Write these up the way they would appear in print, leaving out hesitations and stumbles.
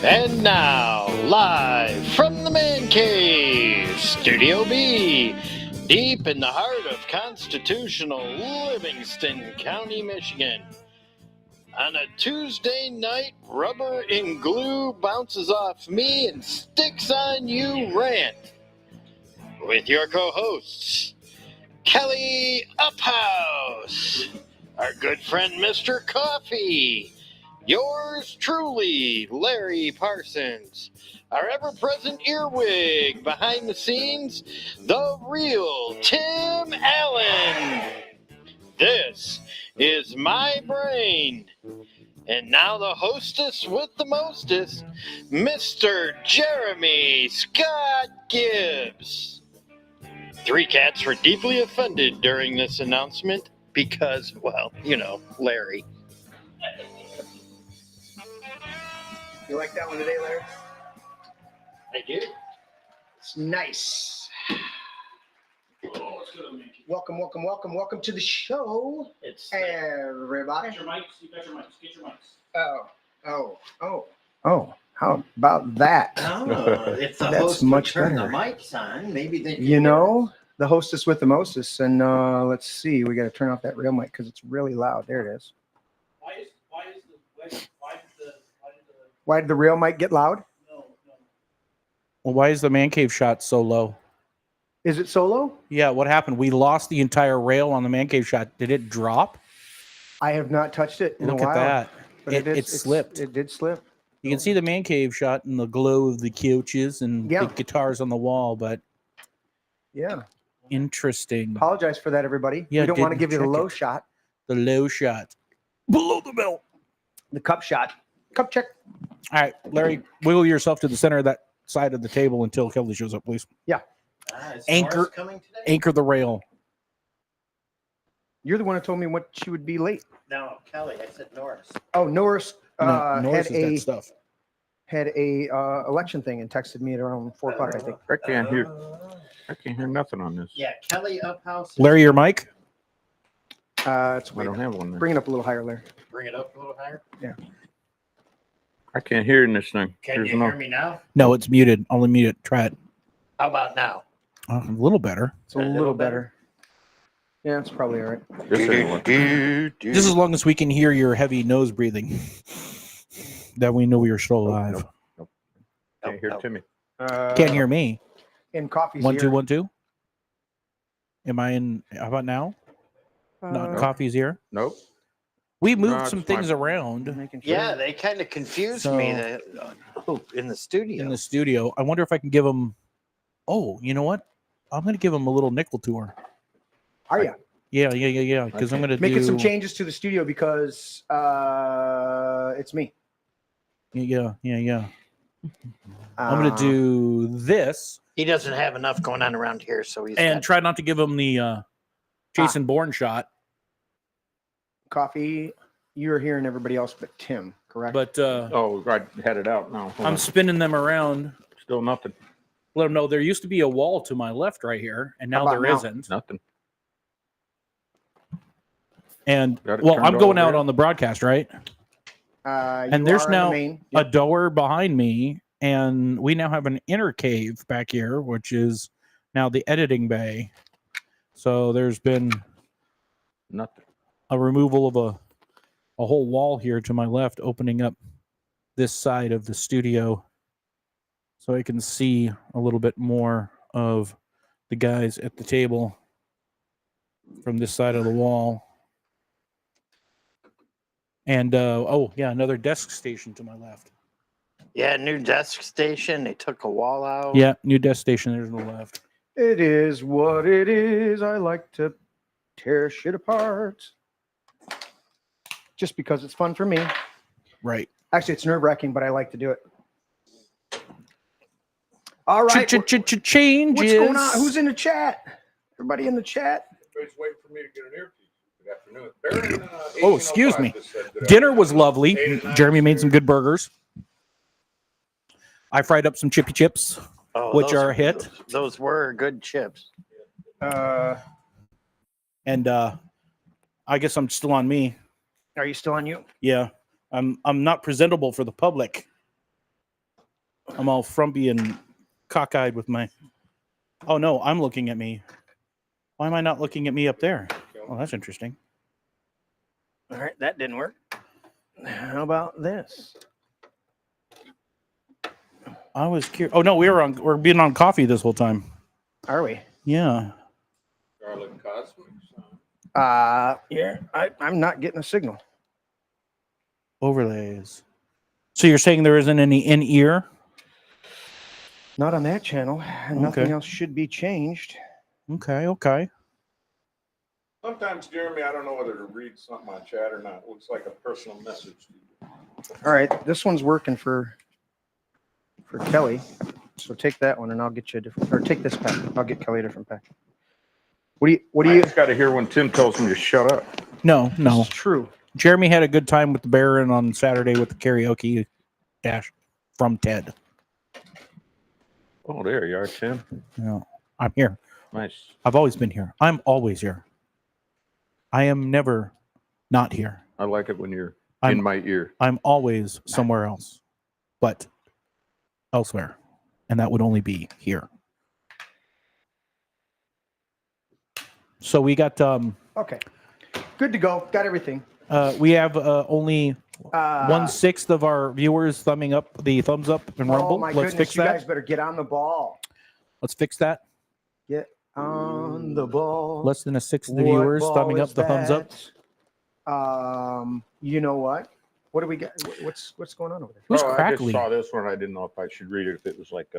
And now, live from the Man Cave, Studio B, deep in the heart of constitutional Livingston County, Michigan. On a Tuesday night, rubber and glue bounces off me and sticks on you, Rant. With your co-hosts, Kelli Uphaus, our good friend Mr. Coffee, yours truly, Larry Parsons, our ever-present earwig behind the scenes, the real Tim Allen. This is my brain. And now the hostess with the mostest, Mr. Jeremy Scott Gibbs. Three cats were deeply offended during this announcement because, well, you know, Larry. You like that one today, Larry? I do. It's nice. Welcome to the show, everybody. Get your mics. You got your mics. Oh. How about that? Oh, if the That's host much would turn better. the mics on, maybe they. You know, the hostess with the mostest, and let's see, we got to turn off that real mic because it's really loud. There it is. Why did the real mic get loud? No. Well, why is the man cave shot so low? Is it solo? Yeah, what happened? We lost the entire rail on the man cave shot. Did it drop? I have not touched it in Look a while. at that. But It slipped. It did slip. You can see the man cave shot in the glow of the couches and Yeah. the guitars on the wall, but Yeah. interesting. Apologize for that, everybody. Yeah, we don't want to didn't give you the check low it. shot. The low shot. Below the belt. The cup shot. Cup check. All right, Larry, wiggle yourself to the center of that side of the table until Kelli shows up, please. Is Anchor- Morris coming today? Anchor the rail. You're the one who told me what she would be late. No, Kelly. I said Norris. Oh, Norris, No, Norris had has got stuff. a election thing and texted me at around 4 o'clock, I think. I can't hear nothing on this. Yeah, Kelli Uphaus. Larry, your mic? It's I weird. don't have one there. Bring it up a little higher, Larry. Bring it up a little higher. I can't hear in this thing. Can There's you no. hear me now? No, it's muted. Only mute it. Try it. How about now? A little better. It's a little better. Yeah, it's probably all right. This ain't one. Just as long as we can hear your heavy nose breathing, that we know you're still alive. Nope. Can't hear Timmy. Can't hear me. In coffee's 1 2 here. 1 2. Am I in? How about now? Not coffee's here. Nope. We moved No, some it's things fine. around Making sure. Yeah, they kind of confused me in the studio. in the studio. I wonder if I can give them. Oh, you know what? I'm going to give them a little nickel tour. Are you Yeah. Because I'm going to making do some changes to the studio because it's me. Yeah. I'm Uh, going to do this He doesn't have enough going on around here, so he's and got- try not to give them the Jason Bourne shot. Coffee. You're hearing everybody else but Tim, correct? But Oh, I had it out now. Hold I'm on. spinning them around. Still nothing. Let them know there used to be a wall to my left right here, and now How about there now? isn't. Nothing. And Got it well, turned I'm all going out over. on the broadcast, right? And You there's are in now the main. a door behind me, and we now have an inner cave back here, which is now the editing bay. So there's been Nothing. a removal of a whole wall here to my left, opening up this side of the studio, so I can see a little bit more of the guys at the table from this side of the wall. And another desk station to my left. Yeah, new desk station. They took a wall out. Yeah, new desk station. There's no left. It is what it is. I like to tear shit apart. Just because it's fun for me. Right. Actually, it's nerve-wracking, but I like to do it. All right. Changes. What's going on? Who's in the chat? Everybody in the chat? Everybody's waiting for me to get an earpiece. Good afternoon. Oh, excuse me. Dinner was lovely. Jeremy made some good burgers. I fried up some chippy chips, Oh, which those are a hit. Those were good chips. And I guess I'm still on me. Are you still on you? Yeah. I'm not presentable for the public. I'm all frumpy and cockeyed with my... Oh, no, I'm looking at me. Why am I not looking at me up there? Well, that's interesting. All right, that didn't work. How about this? I was curious. Oh, no, we're being on coffee this whole time. Are we? Yeah. Garlic Cosmics. Yeah, I'm not getting a signal. Overlays. So you're saying there isn't any in-ear? Not on that channel. Nothing else should be changed. Okay. Sometimes, Jeremy, I don't know whether to read something on chat or not. It looks like a personal message to you. All right, this one's working for Kelly. So take that one, and I'll get you a different. Or take this pack. I'll get Kelly a different pack. What do you? I just got to hear when Tim tells me to shut up. No. This is true. Jeremy had a good time with the Baron on Saturday with the karaoke dash from Ted. Oh, there you are, Tim. Yeah, I'm here. Nice. I've always been here. I'm always here. I am never not here. I like it when you're I'm in my ear. I'm always somewhere else, but elsewhere, and that would only be here. So we got Okay, good to go. Got everything. we have only 1/6 of our viewers thumbs up and Rumble. Oh my Let's goodness! fix You that. guys better get on the ball. Let's fix that. Get on the ball. Less than 1/6 of the What viewers ball thumbing up is the thumbs up. that? You know what? What do we got? What's going on over there? Who's I crackly? just saw this one. I didn't know if I should read it. If it was like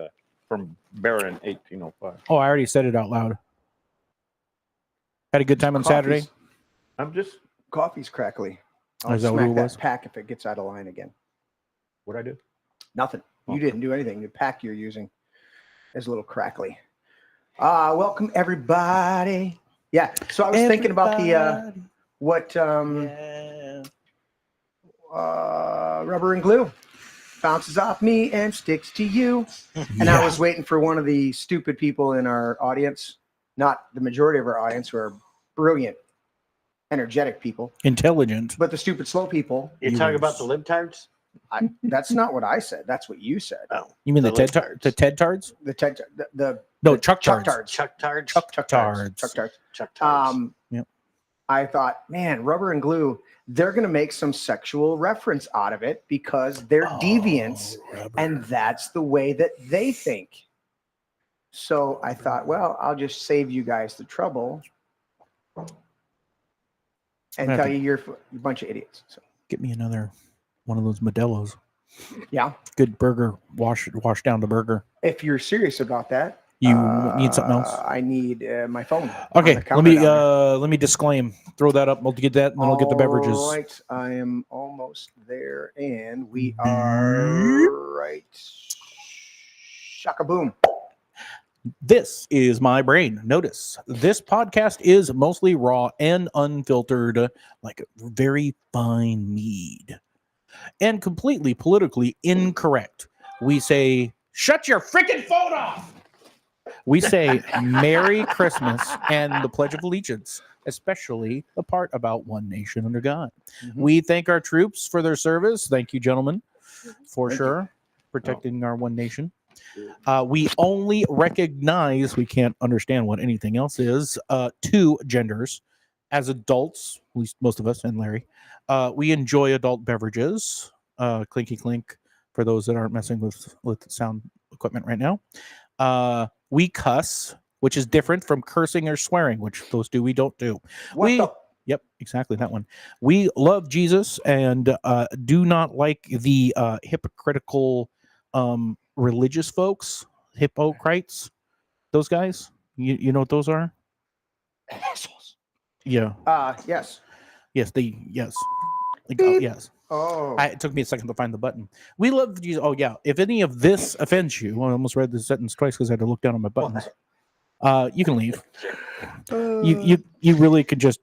from Baron 1805. Oh, I already said it out loud. Had a good time on Saturday. I'm just. Coffee's crackly. I'll Is that what smack it that was? pack if it gets out of line again. What'd I do? Nothing. You Okay. didn't do anything. The pack you're using is a little crackly. Welcome everybody. Yeah. So I was thinking about the what rubber and glue bounces off me and sticks to you. And I was waiting for one of the stupid people in our audience, not the majority of our audience, who are brilliant, energetic people, Intelligent. but the stupid slow people. You talking about the libtards? That's not what I said. That's what you said. Oh, You mean the The TED libtards. the TED tards? The Chuck Chuck tards. tards. Chuck tards. Chuck tards. Chuck tards. Chuck tards. Yep. I thought, man, rubber and glue, they're going to make some sexual reference out of it because they're deviants, and that's the way that they think. So I thought, well, I'll just save you guys the trouble and tell you you're a bunch of idiots. So, Get me another one of those Modelo's. yeah, Good burger. Wash down the burger. if you're serious about that, You need something else? I need my phone. Okay, on the counter down there. let me disclaim. Throw that up. We'll get that, and then we'll get the beverages. All right, I am almost there, and we are right. Shaka boom. This is my brain. Notice this podcast is mostly raw and unfiltered, like very fine mead, and completely politically incorrect. We say, "Shut your freaking phone off." We say Merry Christmas and the Pledge of Allegiance, especially the part about one nation under God. Mm-hmm. We thank our troops for their service. Thank you, gentlemen, for Thank sure, protecting our one nation. We only recognize, we can't understand what anything else is, two genders. As adults, at least most of us and Larry, we enjoy adult beverages. Clinky clink for those that aren't messing with sound equipment right now. We cuss, which is different from cursing or swearing, which those two we don't do. Yep, exactly that one. We love Jesus and do not like the hypocritical religious folks, hypocrites. Those guys, you know what those are? Assholes. Yeah. Yes. Yes. Yes. Beep. Yes. Oh. It took me a second to find the button. We love Jesus. Oh yeah. If any of this offends you, I almost read the sentence twice because I had to look down on my buttons. You can leave. You really could just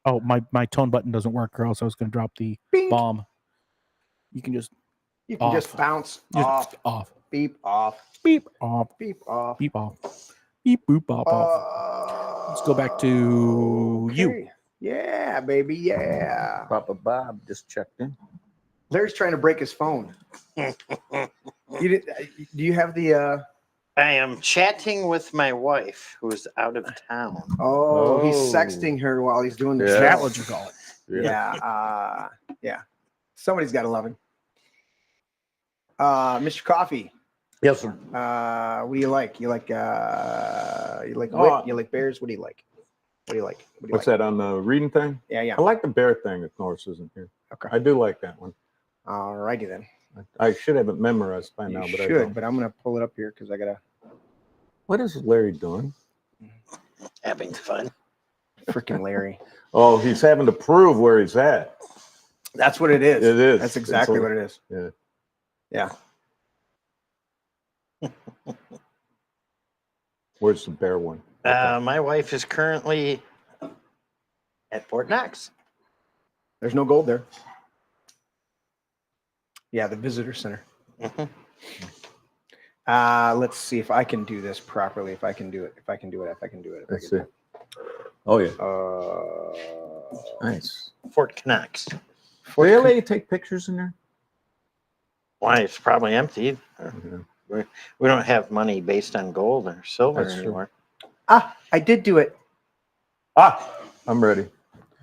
oh, my tone button doesn't work, or else I was going to drop the Bing. bomb. You can just just bounce off. off. Beep off. Beep off. Beep off. Beep off. Beep, boop, bop, off. Let's go back to you. Okay. Yeah, baby. Yeah. Papa Bob just checked in. Larry's trying to break his phone. Do you have the? I am chatting with my wife, who is out of town. Oh, he's sexting her while he's doing the Yeah. show. That's what you call it. Yeah. Yeah. Somebody's got to love him. Mr. Coffee. Yes, sir. What do you like? You like wit? You like bears? What do you like? What do you like? What do you What's like? that on the reading thing? Yeah. I like the bear thing if Norris isn't here. Okay. I do like that one. All righty then. I should have it memorized by You now, but I should, don't. but I'm gonna pull it up here because I gotta. What is Larry doing? Having fun. Freaking Larry. Oh, he's having to prove where he's at. That's what it is. It is. That's exactly It's what it is. Yeah. Yeah. Where's the bear one? My wife is currently at Fort Knox. There's no gold there. Yeah, the visitor center. Mhm. Let's see if I can do this properly. If I can do it. Let's see. Oh yeah. Nice. Fort Knox. Will they let you take pictures in there? Why, it's probably empty. Yeah. We don't have money based on gold or silver That's true. anymore. I did do it. I'm ready.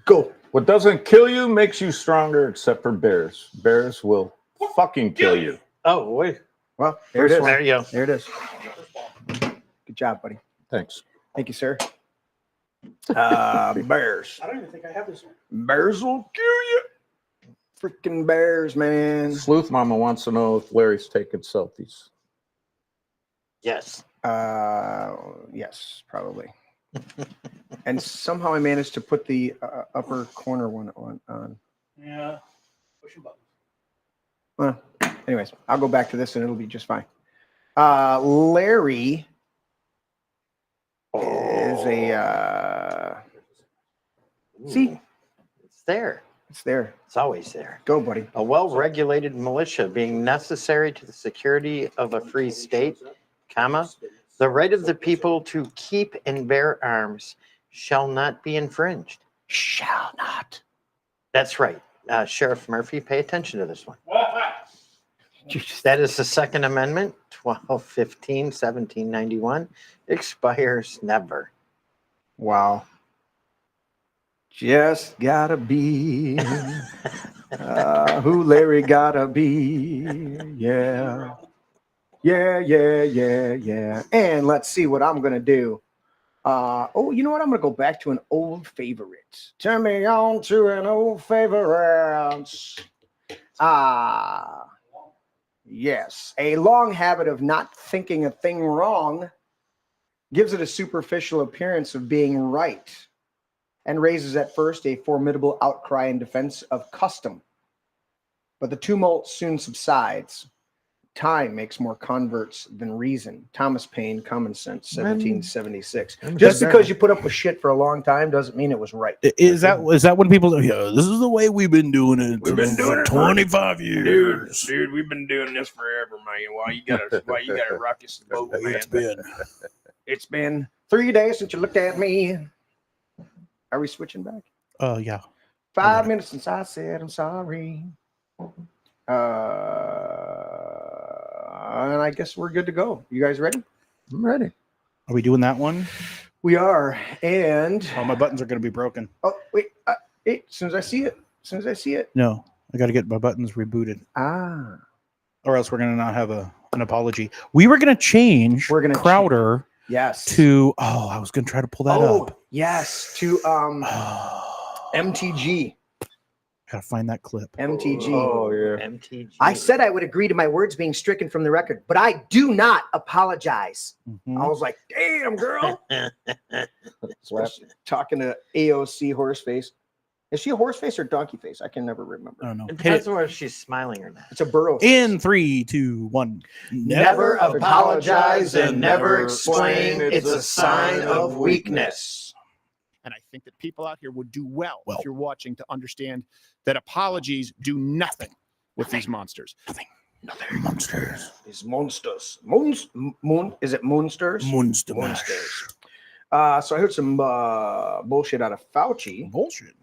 Go. What doesn't kill you makes you stronger, except for bears. Bears will fucking kill you. Oh, wait. Well, there it is. There you go. There it is. Good job, buddy. Thanks. Thank you, sir. Bears. I don't even think I have this one. Bears will kill you. Freaking bears, man. Sleuth Mama wants to know if Larry's taking selfies. Yes. Yes, probably. And somehow I managed to put the upper corner one on. Yeah. Pushing buttons. Well, anyways, I'll go back to this and it'll be just fine. Larry is a. See, It's there. it's there. It's always there. Go, buddy. A well-regulated militia being necessary to the security of a free state, comma, the right of the people to keep and bear arms shall not be infringed. Shall not. That's right. Sheriff Murphy, pay attention to this one. That is the Second Amendment, 12/15/1791, expires never. Wow. Just gotta be who Larry gotta be. Yeah. Yeah. And let's see what I'm gonna do. You know what? I'm gonna go back to an old favorite. Turn me on to an old favorite. Yes. A long habit of not thinking a thing wrong gives it a superficial appearance of being right and raises at first a formidable outcry in defense of custom. But the tumult soon subsides. Time makes more converts than reason. Thomas Paine, Common Sense, 1776. Just because you put up with shit for a long time doesn't mean it was right. Is that when people say, yeah, this is the way we've been doing it? We've been doing it 25 years. Dude, we've been doing this forever, man. Why you gotta rock this boat, man? It's been 3 days since you looked at me. Are we switching back? Yeah. 5 minutes since I said I'm sorry. And I guess we're good to go. You guys ready? I'm ready. Are we doing that one? We are. And Oh, my buttons are going to be broken. wait, as soon as I see it. No, I got to get my buttons rebooted. Or else we're going to not have an apology. We were going to change Crowder Yes. to, I was going to try to pull that up. Yes, to MTG. Got to find that clip. MTG. Oh yeah. MTG. I said I would agree to my words being stricken from the record, but I do not apologize. Mhm. I was like, damn, girl. Talking to AOC Horseface. Is she a horseface or donkey face? I can never remember. I don't know. It Hit depends it. on whether she's smiling or not. It's a burrow face. In 3, 2, 1. Never apologize and never explain. It's a sign of weakness. And I think that people out here would do well if you're watching to understand that apologies do nothing with these monsters. Monsters. these monsters. Is it Moonsters? Monster Monsters. So I heard some bullshit out of Fauci. Bullshit.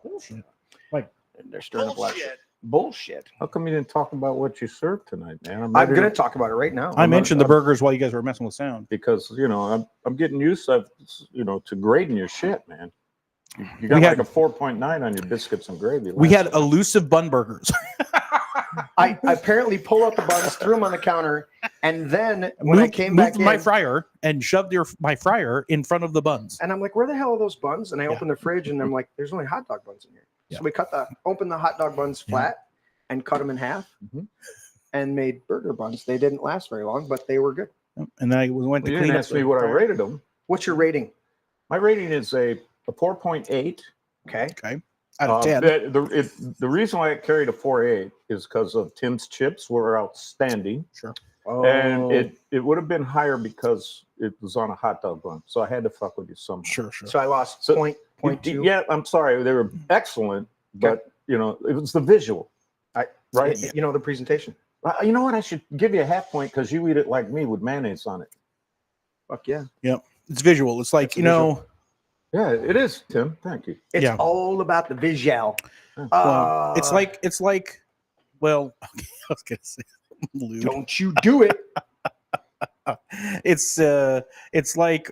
Bullshit. Like, and they're stirring up a lot of shit. Bullshit. How come you didn't talk about what you served tonight, man? I'm going to talk about it right now. I mentioned the burgers while you guys were messing with sound. Because, I'm getting used to, to grading your shit, man. You got like a 4.9 on your biscuits and gravy. We had elusive bun burgers. I apparently pulled out the buns, threw them on the counter, and then when I came back moved my fryer and shoved my fryer in front of the buns. and I'm like, where the hell are those buns? And I opened the fridge and I'm like, there's only hot dog buns in here. Yeah. So we opened the hot dog buns flat and cut them in half and made burger buns. They didn't last very long, but they were good. And then we went to You clean didn't up ask me what I rated them. What's your rating? My rating is a 4.8. Okay. Okay. Out of 10. The reason why I carried a 4.8 is because of Tim's chips were outstanding. Sure. Oh. And it would have been higher because it was on a hot dog bun. So I had to fuck with you somehow. Sure. So I lost So- point two. Yeah, I'm sorry. They were excellent, but, it was the visual. Right? The presentation. You know what? I should give you a half point because you eat it like me with mayonnaise on it. Fuck yeah. Yep. It's visual. It's like, Yeah, it is, Tim. Thank you. It's all about the visual. well, it's like, well, I was going to say, lewd. Don't you do it. It's like,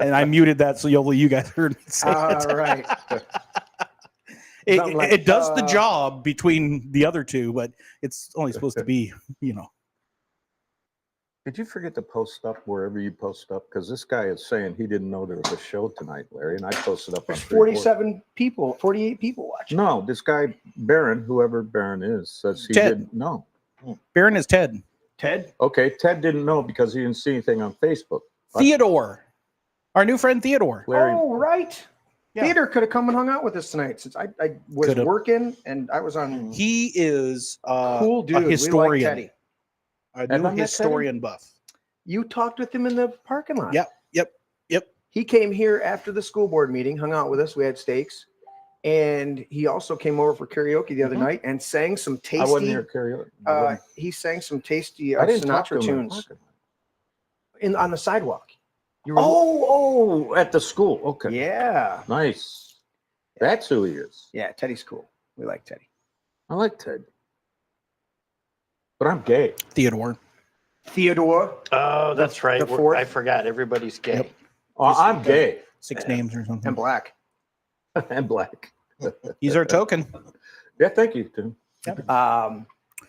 and I muted that so you guys heard me say it. Right. It does the job between the other two, but it's only supposed to be, Did you forget to post up wherever you post up? Because this guy is saying he didn't know there was a show tonight, Larry, and I posted up. There's 48 people watching. No, this guy Barron, whoever Barron is, says he Ted. didn't know. Barron is Ted. Ted? Okay, Ted didn't know because he didn't see anything on Facebook. Theodore. Our new friend Theodore. Larry, Oh, right. Yeah. Theodore could have come and hung out with us tonight since I was Could've. working and I was on. He is Cool dude. a We like historian. Teddy. A Have I new met historian buff. You talked with him in the parking lot. Yep. He came here after the school board meeting, hung out with us. We had steaks. And he also came over for karaoke the other night and sang some tasty. I wasn't here karaoke. He sang some tasty I didn't talk to Sinatra him in the tunes parking lot. on the sidewalk. You were, Oh, at the school. Okay. yeah. Nice. That's who he is. Yeah, Teddy's cool. We like Teddy. I like Ted. But I'm gay. Theodore. Theodore. Oh, that's right. the fourth? I forgot. Everybody's gay. Yep. I'm gay 6 names or something. And black. and black. He's our token. Yeah, thank you, Tim.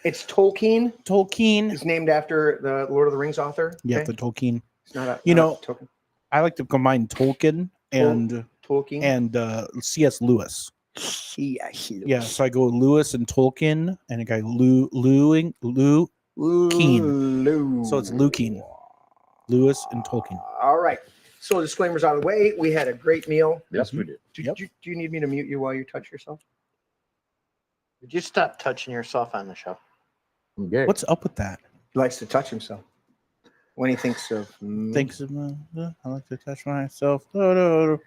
It's Tolkien. Tolkien. He's named after the Lord of the Rings author. Yeah, okay? the Tolkien. It's not a, You not know, a token. I like to combine Tolkien and Tolkien. C.S. Lewis. C.S. Yeah, so I go Lewis and Tolkien, and a guy Lou Keen. So it's Lukeen. Lewis and Tolkien. All right. So disclaimers out of the way. We had a great meal. Yes, we did. Do you need me to mute you while you touch yourself? Would you stop touching yourself on the show? I'm gay. What's up with that? He likes to touch himself when he thinks of. Thinks of I like to touch myself. You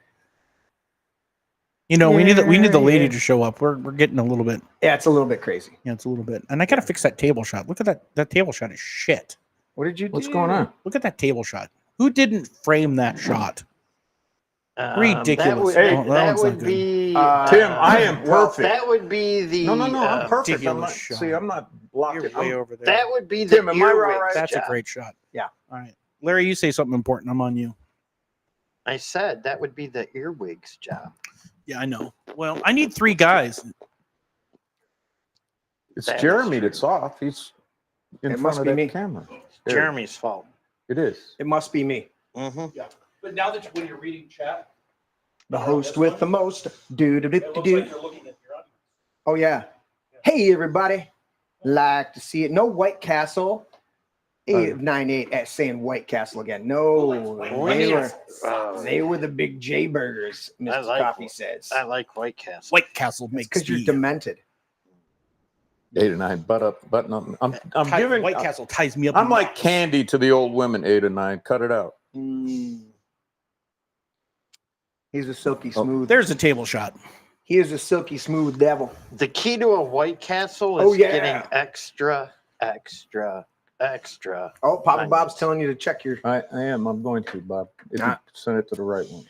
know, we need the lady to show up. We're getting a little bit. Yeah, it's a little bit crazy. Yeah, it's a little bit. And I gotta fix that table shot. Look at that. That table shot is shit. What did you do? What's going on? Look at that table shot. Who didn't frame that shot? Ridiculous. That would be Tim, I am perfect. That would be the. No, I'm perfect. I'm not, ridiculous shot. see, I'm not blocking. You're way over there. That would be the Tim, am I earwigs right? That's job. a great shot. Yeah. All right. Larry, you say something important. I'm on you. I said that would be the earwigs job. Yeah, I know. Well, I need 3 guys. It's That is Jeremy true. that's off. He's in It front must of be that me. camera. There. Jeremy's fault. It is. It must be me, Mm-hmm. Yeah. But now that when you're reading chat, the host with the most. Do. you're looking at your audience. Oh yeah. Hey everybody, like to see it. No White Castle. 898 at saying White Castle again. No, they were the big J burgers. Mr. like Coffee them. says. I like White Castle. White Castle makes Because you're me- demented. 8 and 9, button up. I'm Tie- giving. White Castle ties me up. I'm in like knots. candy to the old women. 8 and 9. Cut it out. He's a silky smooth. There's a table shot. He is a silky smooth devil. The key to a White Castle is getting extra. Oh, Papa Bob's telling you to check your. I am. I'm going to, Bob. If you send it to the right one.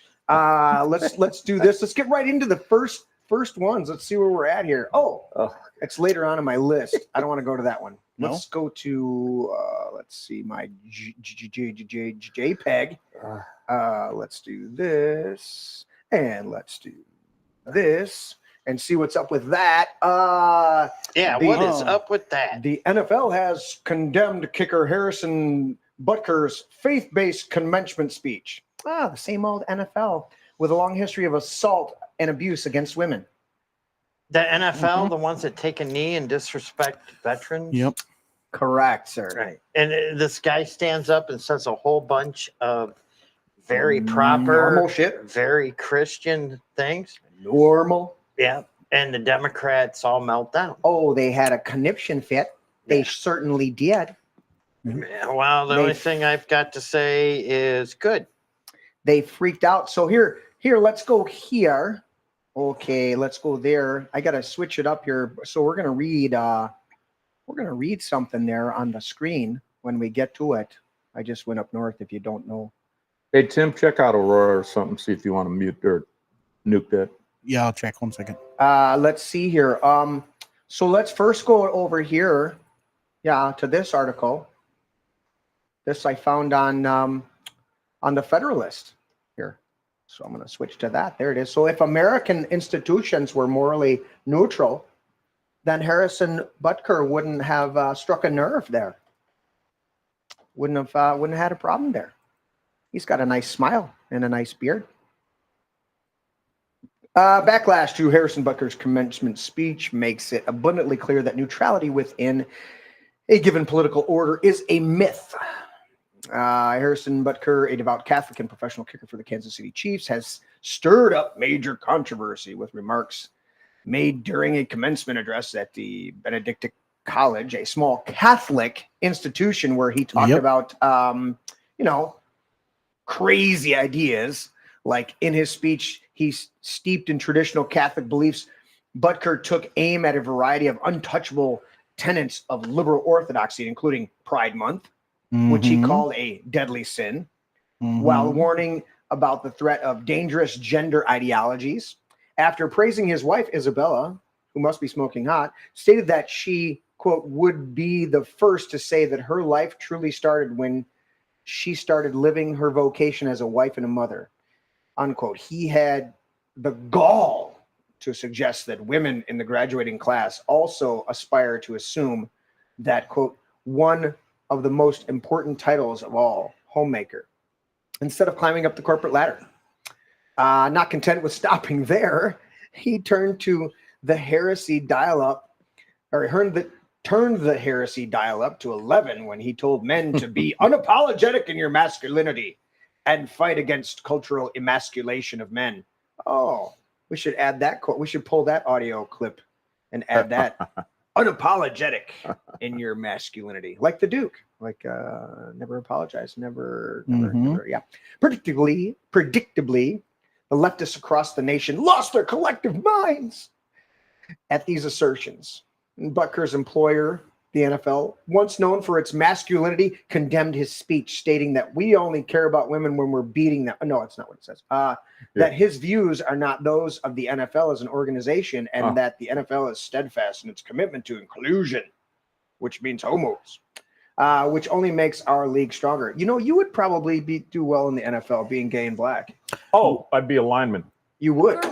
Let's do this. Let's get right into the first ones. Let's see where we're at here. Oh, it's later on in my list. I don't want to go to that one. Let's go to let's see my JPEG. Let's do this and let's do this and see what's up with that. What is up with that? The NFL has condemned kicker Harrison Butker's faith-based commencement speech. The same old NFL with a long history of assault and abuse against women. The NFL, the ones that take a knee and disrespect veterans? Yep. Correct, sir. Right. And this guy stands up and says a whole bunch of very proper, normal shit, very Christian things. Normal. Yeah. And the Democrats all melt down. Oh, they had a conniption fit. They certainly did. Yeah, well, the only thing I've got to say is good. They freaked out. So here, let's go here. Okay, let's go there. I gotta switch it up here. So we're gonna read something there on the screen when we get to it. I just went up north if you don't know. Hey Tim, check out Aurora or something, see if you want to mute or nuke that. Yeah, I'll check 1 second. Let's see here. So let's first go over here. Yeah, to this article. This I found on the Federalist here. So I'm going to switch to that. There it is. So if American institutions were morally neutral, then Harrison Butker wouldn't have struck a nerve there. Wouldn't have had a problem there. He's got a nice smile and a nice beard. Backlash to Harrison Butker's commencement speech makes it abundantly clear that neutrality within a given political order is a myth. Harrison Butker, a devout Catholic and professional kicker for the Kansas City Chiefs, has stirred up major controversy with remarks made during a commencement address at the Benedictine College, a small Catholic institution where he talked about, crazy ideas. Like in his speech, he's steeped in traditional Catholic beliefs. Butker took aim at a variety of untouchable tenets of liberal orthodoxy, including Pride Month, which he called a deadly sin, while warning about the threat of dangerous gender ideologies. After praising his wife, Isabella, who must be smoking hot, stated that she, quote, would be the first to say that her life truly started when she started living her vocation as a wife and a mother, unquote. He had the gall to suggest that women in the graduating class also aspire to assume that, quote, one of the most important titles of all, homemaker, instead of climbing up the corporate ladder. Not content with stopping there, he turned to the heresy dial-up, turned the heresy dial-up to 11 when he told men to be unapologetic in your masculinity and fight against cultural emasculation of men. Oh, we should add that quote. We should pull that audio clip and add that. Unapologetic in your masculinity, like the Duke, like never apologize, never. Yeah. Predictably, the leftists across the nation lost their collective minds at these assertions. And Butker's employer, the NFL, once known for its masculinity, condemned his speech, stating that we only care about women when we're beating them. No, it's not what it says. That his views are not those of the NFL as an organization, and that the NFL is steadfast in its commitment to inclusion, which means homos, which only makes our league stronger. You know, you would probably do well in the NFL being gay and black. Oh, I'd be a lineman. You would.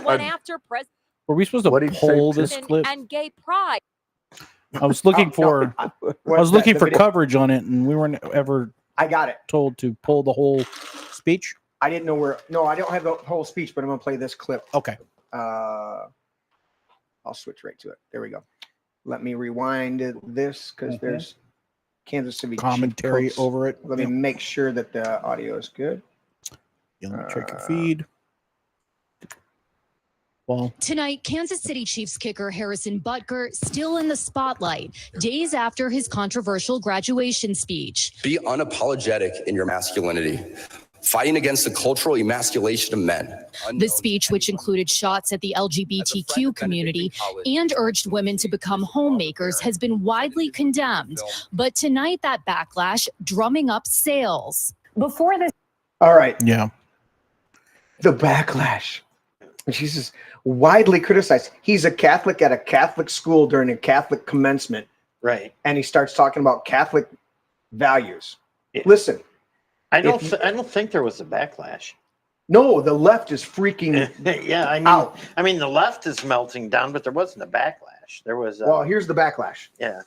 Were we supposed to pull this clip? And gay pride. I was looking for coverage on it, and we weren't ever. I got it. Told to pull the whole speech. I didn't know where. No, I don't have the whole speech, but I'm gonna play this clip. Okay. I'll switch right to it. There we go. Let me rewind this because there's Kansas City commentary over it. Let me make sure that the audio is good. Let me check your feed. Well, tonight, Kansas City Chiefs kicker Harrison Butker still in the spotlight, days after his controversial graduation speech. Be unapologetic in your masculinity. fighting against the cultural emasculation of men. The speech, which included shots at the LGBTQ community and urged women to become homemakers, has been widely condemned. But tonight, that backlash drumming up sales. Before this. All right. Yeah. The backlash. Jesus, widely criticized. He's a Catholic at a Catholic school during a Catholic commencement. Right. And he starts talking about Catholic values. Yeah. Listen. I don't think there was a backlash. No, the left is freaking yeah, out. I mean, the left is melting down, but there wasn't a backlash. There was. Well, here's the backlash. Yeah.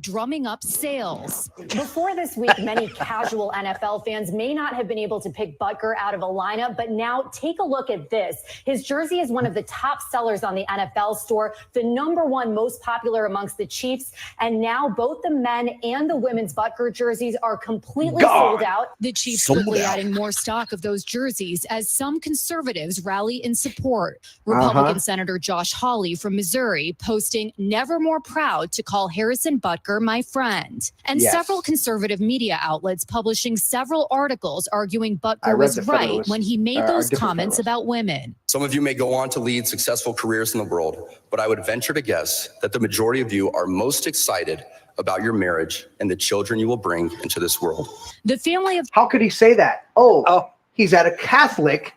Drumming up sales. Before this week, many casual NFL fans may not have been able to pick Butker out of a lineup, but now take a look at this. His jersey is one of the top sellers on the NFL store, the #1 most popular amongst the Chiefs, and now both the men and the women's Butker jerseys are completely sold out. The Chiefs quickly adding more stock of those jerseys as some conservatives rally in support. Republican Senator Josh Hawley from Missouri posting, "Never more proud to call Harrison Butker my friend," and several conservative media outlets publishing several articles arguing Butker was right when he made those comments about women. Some of you may go on to lead successful careers in the world, but I would venture to guess that the majority of you are most excited about your marriage and the children you will bring into this world. The family of— How could he say that? Oh. He's at a Catholic,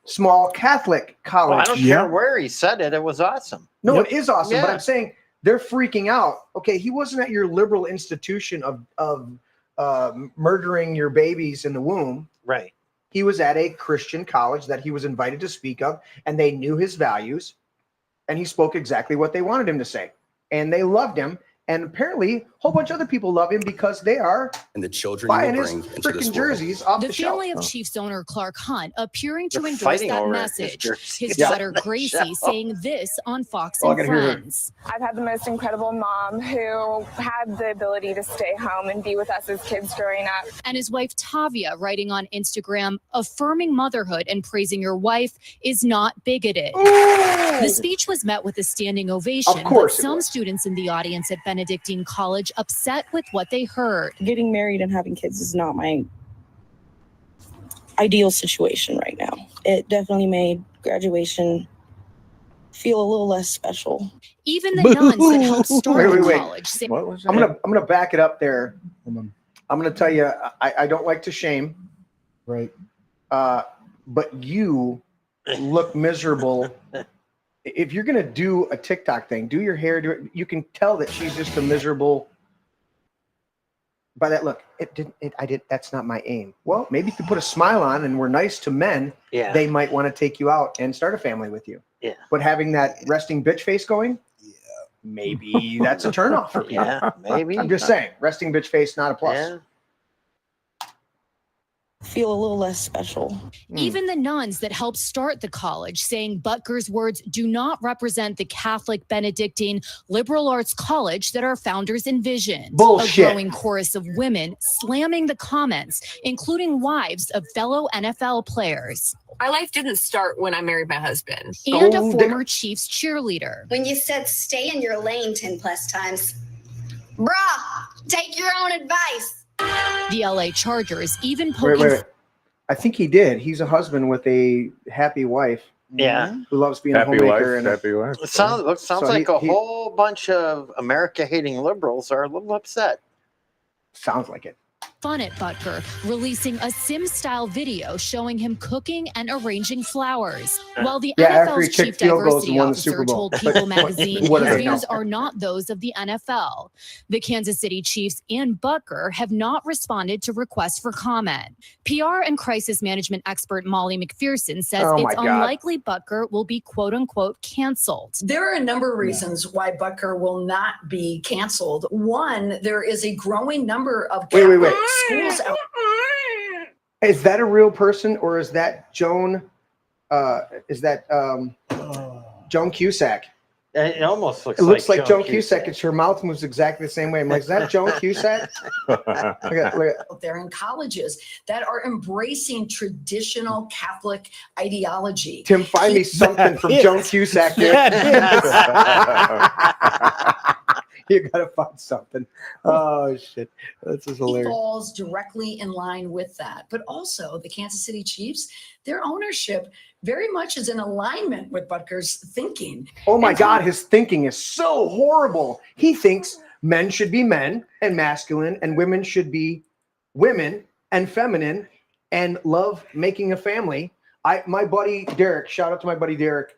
small Catholic college. Well, I don't care where he said it. It was awesome. No, it is awesome, but I'm saying they're freaking out. Okay, he wasn't at your liberal institution of murdering your babies in the womb. Right. He was at a Christian college that he was invited to speak of, and they knew his values, and he spoke exactly what they wanted him to say. And they loved him, and apparently a whole bunch of other people love him because they are and the children buying you his will bring into this freaking world. jerseys off the The shelf. family of Chiefs owner Clark Hunt appearing to They're endorse fighting that over message. His Yeah. daughter Gracie saying this on Fox Oh, I and gotta hear her. Friends. I've had the most incredible mom who had the ability to stay home and be with us as kids growing up. And his wife Tavia writing on Instagram, affirming motherhood and praising your wife is not bigoted. The speech was met with a standing ovation, Of course but some students in the audience at Benedictine College upset with what they heard. Getting married and having kids is not my ideal situation right now. It definitely made graduation feel a little less special. Even the nuns that helped start the Wait. college say— What was that? I'm gonna back it up there. I'm gonna tell you, I don't like to shame. Right. But you look miserable. If you're gonna do a TikTok thing, do your hair. You can tell that she's just a miserable. By that look, that's not my aim. Well, maybe if you put a smile on and we're nice to men, they might want to take you out and start a family with you. Yeah. But having that resting bitch face going, maybe that's a turnoff for people. Yeah, maybe. I'm just saying, resting bitch face, not a plus. Yeah. Feel a little less special. Even the nuns that helped start the college saying Butker's words do not represent the Catholic Benedictine liberal arts college that our founders envisioned. Bullshit. A growing chorus of women slamming the comments, including wives of fellow NFL players. My life didn't start when I married my husband. And a former Chiefs cheerleader. When you said stay in your lane 10 plus times, brah, take your own advice. The LA Chargers even poking— Wait. I think he did. He's a husband with a happy wife. Yeah. Who loves being Happy a wife, homemaker. happy wife. It sounds So like he- whole bunch of America-hating liberals are a little upset. Sounds like it. fun at Butker, releasing a Sim-style video showing him cooking and arranging flowers. While the after he NFL's chief kicked field goals diversity and won the officer Super Bowl. told People magazine What do his they know? views are not those of the NFL. The Kansas City Chiefs and Butker have not responded to requests for comment. PR and crisis management expert Molly McPherson says Oh my it's God. unlikely Butker will be quote-unquote canceled. There are a number of reasons why Butker will not be canceled. One, there is a growing number of Catholic schools out. Is that a real person or is that Joan? Joan Cusack? It almost looks. It looks like Joan Cusack. It's her mouth moves exactly the same way. I'm like, is that Joan Cusack? Look at. Out there in colleges that are embracing traditional Catholic ideology. Tim, find me something from Joan Cusack. Dude. You gotta find something. Oh shit, this is He hilarious. falls directly in line with that. But also the Kansas City Chiefs, their ownership very much is in alignment with Butker's thinking. Oh my And God, his thinking is so horrible. He thinks men should be men and masculine, and women should be women and feminine, and love making a family. My buddy Derek, shout out to my buddy Derek.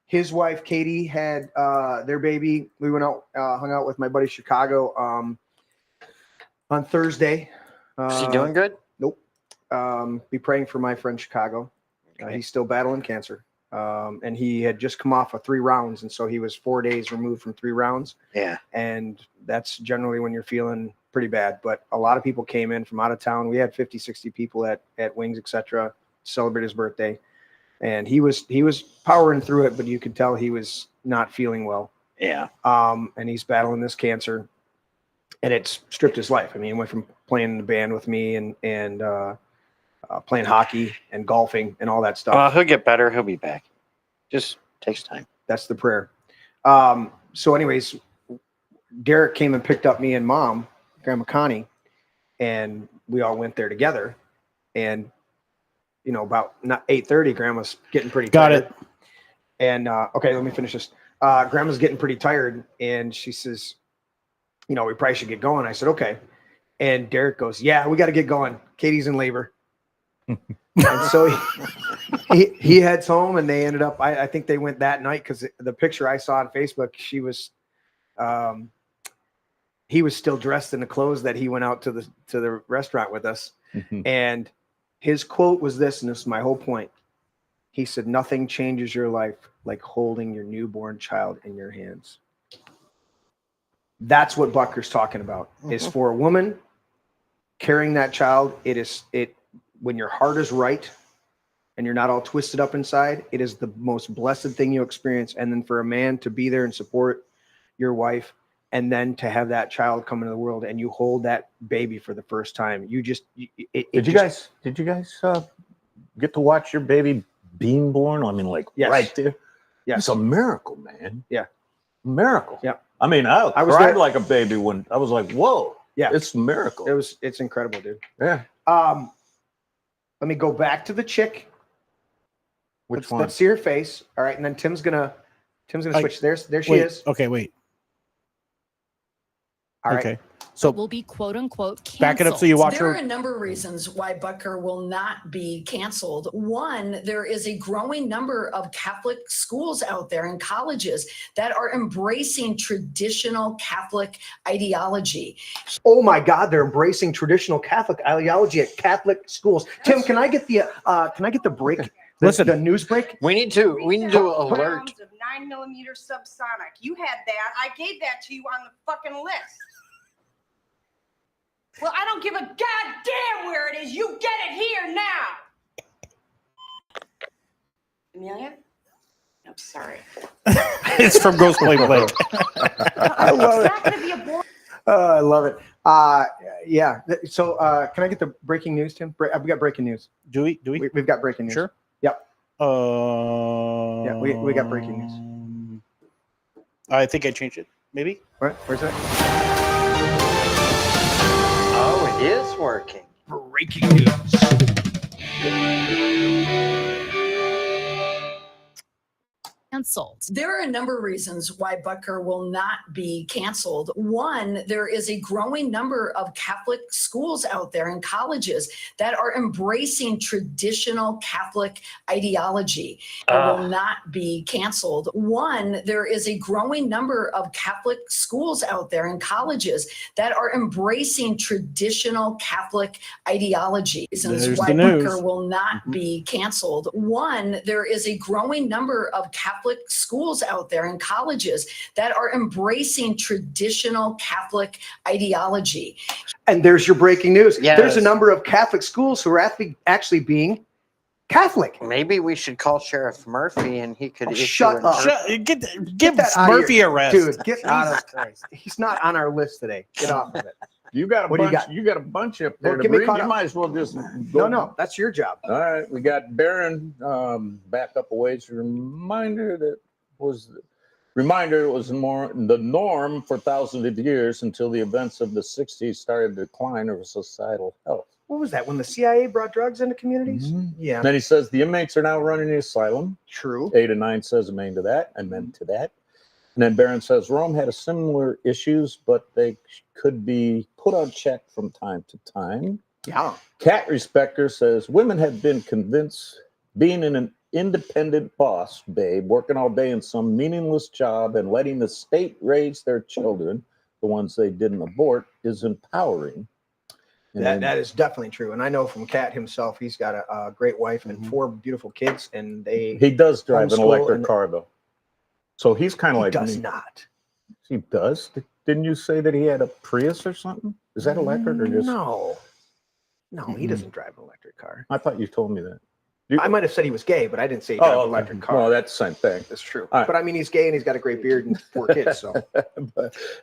His wife Katie had their baby. We went out, hung out with my buddy Chicago on Thursday. Is he doing good? Nope. Be praying for my friend Chicago. He's still battling cancer. And he had just come off of 3 rounds. And so he was 4 days removed from 3 rounds. Yeah. And that's generally when you're feeling pretty bad. But a lot of people came in from out of town. We had 50, 60 people at Wings, etc., celebrate his birthday. And he was powering through it, but you could tell he was not feeling well. Yeah. And he's battling this cancer, and it's stripped his life. I mean, he went from playing in the band with me and playing hockey and golfing and all that stuff. Well, he'll get better. He'll be back. Just takes time. That's the prayer. So anyways, Derek came and picked up me and Mom, Grandma Connie, and we all went there together. And you know, about 8:30, Grandma's getting pretty tired. Got it. And okay, let me finish this. Grandma's getting pretty tired, and she says, you know, we probably should get going. I said, okay. And Derek goes, yeah, we got to get going. Katie's in labor. And so he heads home, and they ended up, I think they went that night, because the picture I saw on Facebook, he was still dressed in the clothes that he went out to the restaurant with us. And his quote was this, and this is my whole point. He said, nothing changes your life like holding your newborn child in your hands. That's what Butker's talking about, is for a woman carrying that child. When your heart is right and you're not all twisted up inside, it is the most blessed thing you experience. And then for a man to be there and support your wife, and then to have that child come into the world and you hold that baby for the first time, did you guys get to watch your baby being born? I mean, like, yes. Right there. Yeah, it's a miracle, man. Yeah, miracle. Yeah. I mean, I was cried there like a baby when I was like, whoa. Yeah, it's a miracle. It's incredible, dude. Yeah. Let me go back to the chick. Which one? Let's see her face. All right, and then Tim's gonna switch. There she is. Okay, wait. All right. Okay. So will be quote unquote canceled. Back it up so you watch There her. are a number of reasons why Butker will not be canceled. One, there is a growing number of Catholic schools out there and colleges that are embracing traditional Catholic ideology. Oh my God, they're embracing traditional Catholic ideology at Catholic schools. Tim, can I get the break? Listen, the news break. We need to alert. Of 9mm subsonic. You had that. I gave that to you on the fucking list. Well, I don't give a goddamn where it is. You get it here now. Amelia? I'm sorry. It's from Ghost Play Blake. I love it. I love it. Yeah. So can I get the breaking news, Tim? I've got breaking news. Do we? We've got breaking news. Sure. Yep. Yeah, we got breaking news. I think I changed it. Maybe. What? Where's that? Oh, it is working. Breaking news. Canceled. There are a number of reasons why Butker will not be canceled. One, there is a growing number of Catholic schools out there and colleges that are embracing traditional Catholic ideology. It will not be canceled. One, there is a growing number of Catholic schools out there and colleges that are embracing traditional Catholic ideology. Reasons why Butker will not be canceled. One, there is a growing number of Catholic schools out there and colleges that are embracing traditional Catholic ideology. And there's your breaking news. Yes. There's a number of Catholic schools who are actually being Catholic. Maybe we should call Sheriff Murphy and he could issue shut up. Give Murphy a rest. Dude, get out of Christ. He's not on our list today. Get off of it. You got a What do you bunch. got? You got a bunch up there. Well, to get me read. caught You up. might as well just go. No, that's your job. All right, we got Barron back up a ways. A reminder that was Reminder, it was more the norm for thousands of years until the events of the 60s started to decline of societal health. What was that? When the CIA brought drugs into communities? Yeah. Then he says the inmates are now running the asylum. True. 8 and 9 says amen to that, amen to that. And then Barron says Rome had a similar issues, but they could be put on check from time to time. Yeah. Cat Respecter says women have been convinced being an independent boss, babe, working all day in some meaningless job and letting the state raise their children, the ones they didn't abort, is empowering. That is definitely true. And I know from Cat himself, he's got a great wife and 4 beautiful kids, and he does drive an electric car, though. So he's kind of like does not. He does? Didn't you say that he had a Prius or something? Is that electric or just... No, he doesn't drive an electric car. I thought you told me that. I might have said he was gay, but I didn't say he drove an electric car. Well, that's the same thing. That's true. Right. But I mean, he's gay and he's got a great beard and 4 kids. So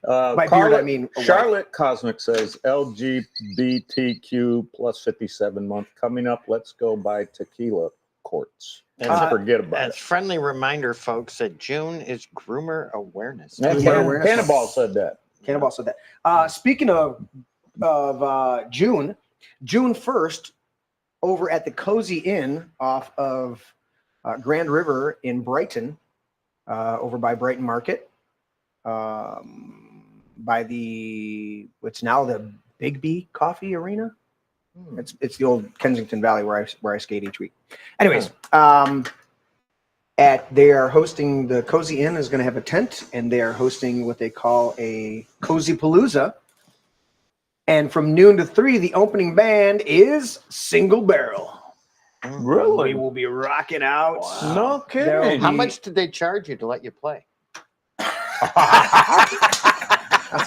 by beard, I mean Charlotte Cosmic says LGBTQ plus 57 month coming up. Let's go by tequila courts. And forget about it. As friendly reminder, folks, that June is Groomer Awareness. Cannonball said that. Cannonball said that. Speaking of June 1st, over at the Cozy Inn off of Grand River in Brighton, over by Brighton Market, by what's now the Big B Coffee Arena. It's the old Kensington Valley where I skate each week. Anyways, they are hosting, the Cozy Inn is going to have a tent, and they are hosting what they call a Cozy Palooza. And from noon to 3, the opening band is Single Barrel. Really? We will be rocking out. Wow. No kidding. How much did they charge you to let you play? That's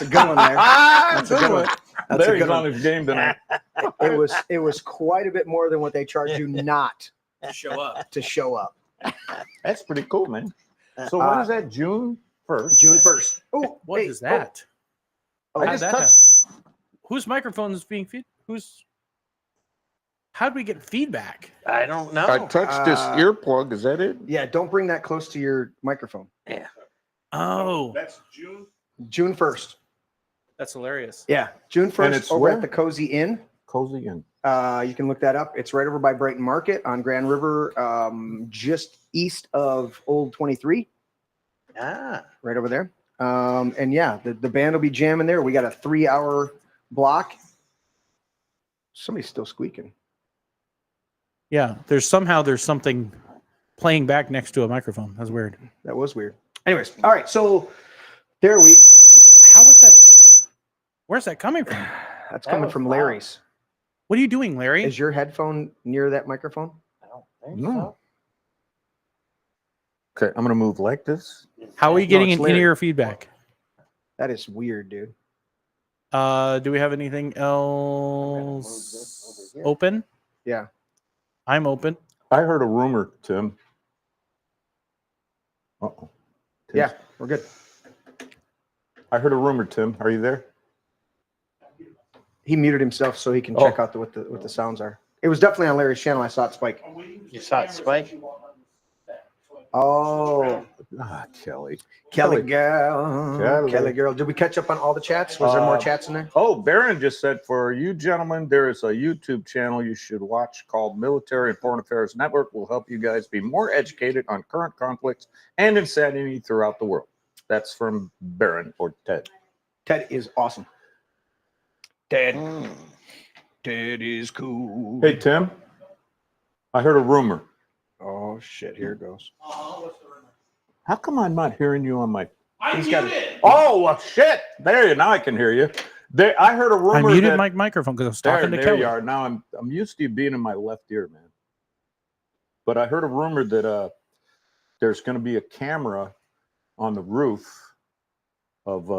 a good one there. That's a good one. That's Larry's on his game tonight. It was quite a bit more than what they charge you not To show up. to show up. That's pretty cool, man. So when is that? June 1st? June 1st. Oh, What is that? Oh, How I did just that touched. happen? Whose microphone is being feed? How do we get feedback? I don't know. I touched this earplug. Is that it? yeah, don't bring that close to your microphone. Yeah. Oh, That's June. June 1st. that's hilarious. Yeah, June And 1st it's over where? at the Cozy Inn. Cozy Inn. You can look that up. It's right over by Brighton Market on Grand River, just east of Old 23, Ah. right over there. And yeah, the band will be jamming there. We got a 3-hour block. Somebody's still squeaking. Yeah, there's something playing back next to a microphone. That's weird. That was weird. Anyways, all right. So how was that? Where's that coming from? That's coming from Larry's. What are you doing, Larry? Is your headphone near that microphone? I don't think No. Okay, I'm going to move like this. How are you getting it's an Larry. in-ear feedback? That is weird, dude. Do we have anything else open? Yeah. I'm open. I heard a rumor, Tim. Uh-oh. Yeah, we're good. I heard a rumor, Tim. Are you there? He muted himself so he can check out what the sounds are. It was definitely on Larry's channel. I saw it spike. You saw it spike? Oh, Kelly. Kelly girl. Did we catch up on all the chats? Was there more chats in there? Oh, Barron just said, for you gentlemen, there is a YouTube channel you should watch called Military and Foreign Affairs Network. Will help you guys be more educated on current conflicts and insanity throughout the world. That's from Barron or Ted. Ted is awesome. Ted is cool. Hey, Tim. I heard a rumor. Oh, shit. Here it goes. How come I'm not hearing you on my... He's got it. Oh, well, shit. There you Now I can hear you. I heard a rumor I muted that... my microphone because I was talking to There Kelly. you are. Now I'm used to you being in my left ear, man. But I heard a rumor that there's going to be a camera on the roof of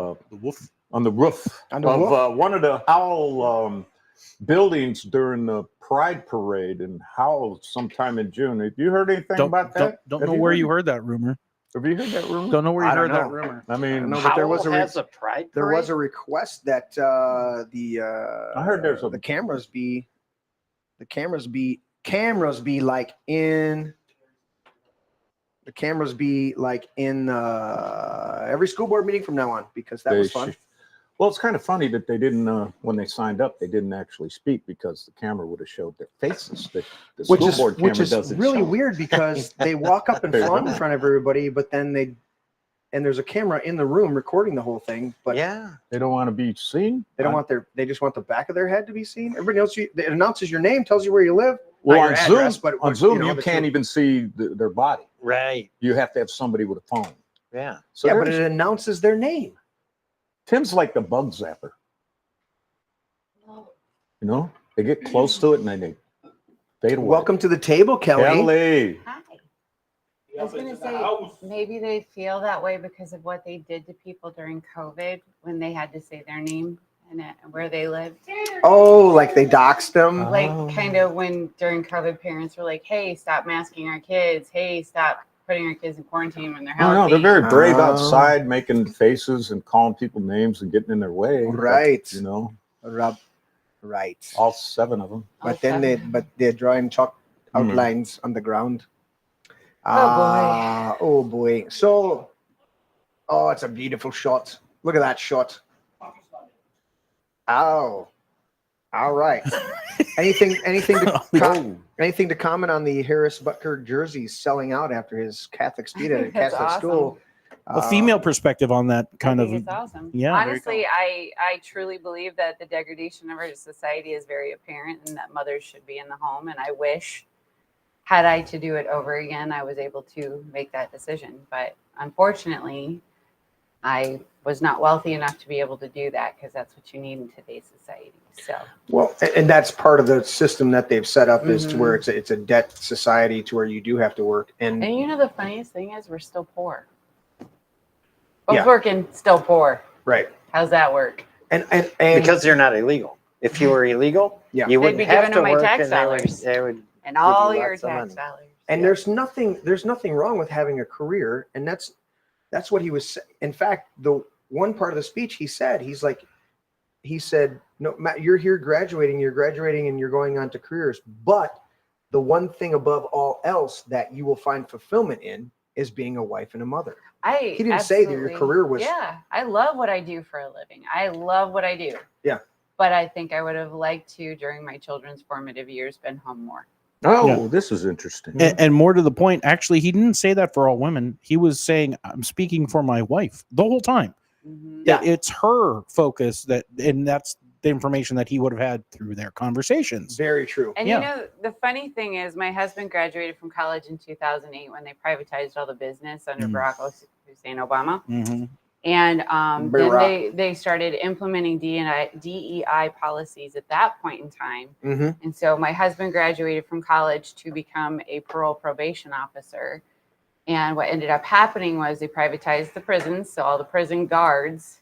on the roof of one of the Howell buildings during the Pride Parade in Howell sometime in June. Have you heard anything about that? Don't know where you heard that rumor. Have you heard that rumor? Don't know where you I don't heard that know. rumor. I mean, No, but there was a has a Pride there parade? was a request that I heard there's the cameras be like in the cameras be like in every school board meeting from now on, because that was fun. Well, it's kind of funny that they didn't, when they signed up, they didn't actually speak because the camera would have showed their faces. The school board camera doesn't really show. weird because they walk up and flaunt in front of everybody, but then there's a camera in the room recording the whole thing. But yeah, they don't want to be seen. They don't want they just want the back of their head to be seen. Everybody knows it announces your name, tells you where you live. Well, on Zoom, you can't even see their body. Right. You have to have somebody with a phone. Yeah. So yeah, but it announces their name. Tim's like the bug zapper. You know, they get close to it and then they fade away. Welcome to the table, Kelli. Kelli. Hi. I was going to say, maybe they feel that way because of what they did to people during COVID when they had to say their name and where they lived. Oh, like they doxed them? Like kind of when during COVID, parents were like, hey, stop masking our kids. Hey, stop putting our kids in quarantine when they're healthy. No, they're very brave outside, making faces and calling people names and getting in their way. Right. But, you know. Right. All 7 of them. But they're drawing chalk outlines on the ground. Oh boy. So, it's a beautiful shot. Look at that shot. Oh. All right. Anything to comment on the Harris Butker jerseys selling out after his Catholic speed at a Catholic school? A female perspective on that kind of. It's awesome. Yeah. Honestly, I truly believe that the degradation of our society is very apparent and that mothers should be in the home. And I wish, had I to do it over again, I was able to make that decision. But unfortunately, I was not wealthy enough to be able to do that because that's what you need in today's society. So well, and that's part of the system that they've set up is to where it's a debt society to where you do have to work. And you know the funniest thing is we're still poor. Both working, still poor. Right. How's that work? And because you're not illegal. If you were illegal, you wouldn't They'd be have giving to them my work, tax and dollars. they would and all give you your lots of tax money. dollars. And there's nothing wrong with having a career, and that's what he was. In fact, the one part of the speech he said, he said, no, Matt, you're graduating, and you're going on to careers, but the one thing above all else that you will find fulfillment in is being a wife and a mother. He didn't say that your career was. Yeah, I love what I do for a living. I love what I do. Yeah. But I think I would have liked to, during my children's formative years, been home more. Oh, this is interesting. And more to the point, actually, he didn't say that for all women. He was saying, I'm speaking for my wife the whole time. Yeah. It's her focus and that's the information that he would have had through their conversations. Very true. And you know, the funny thing is my husband graduated from college in 2008 when they privatized all the business under Barack Hussein Obama. And then they started implementing DEI policies at that point in time. And so my husband graduated from college to become a parole probation officer. And what ended up happening was they privatized the prisons. So all the prison guards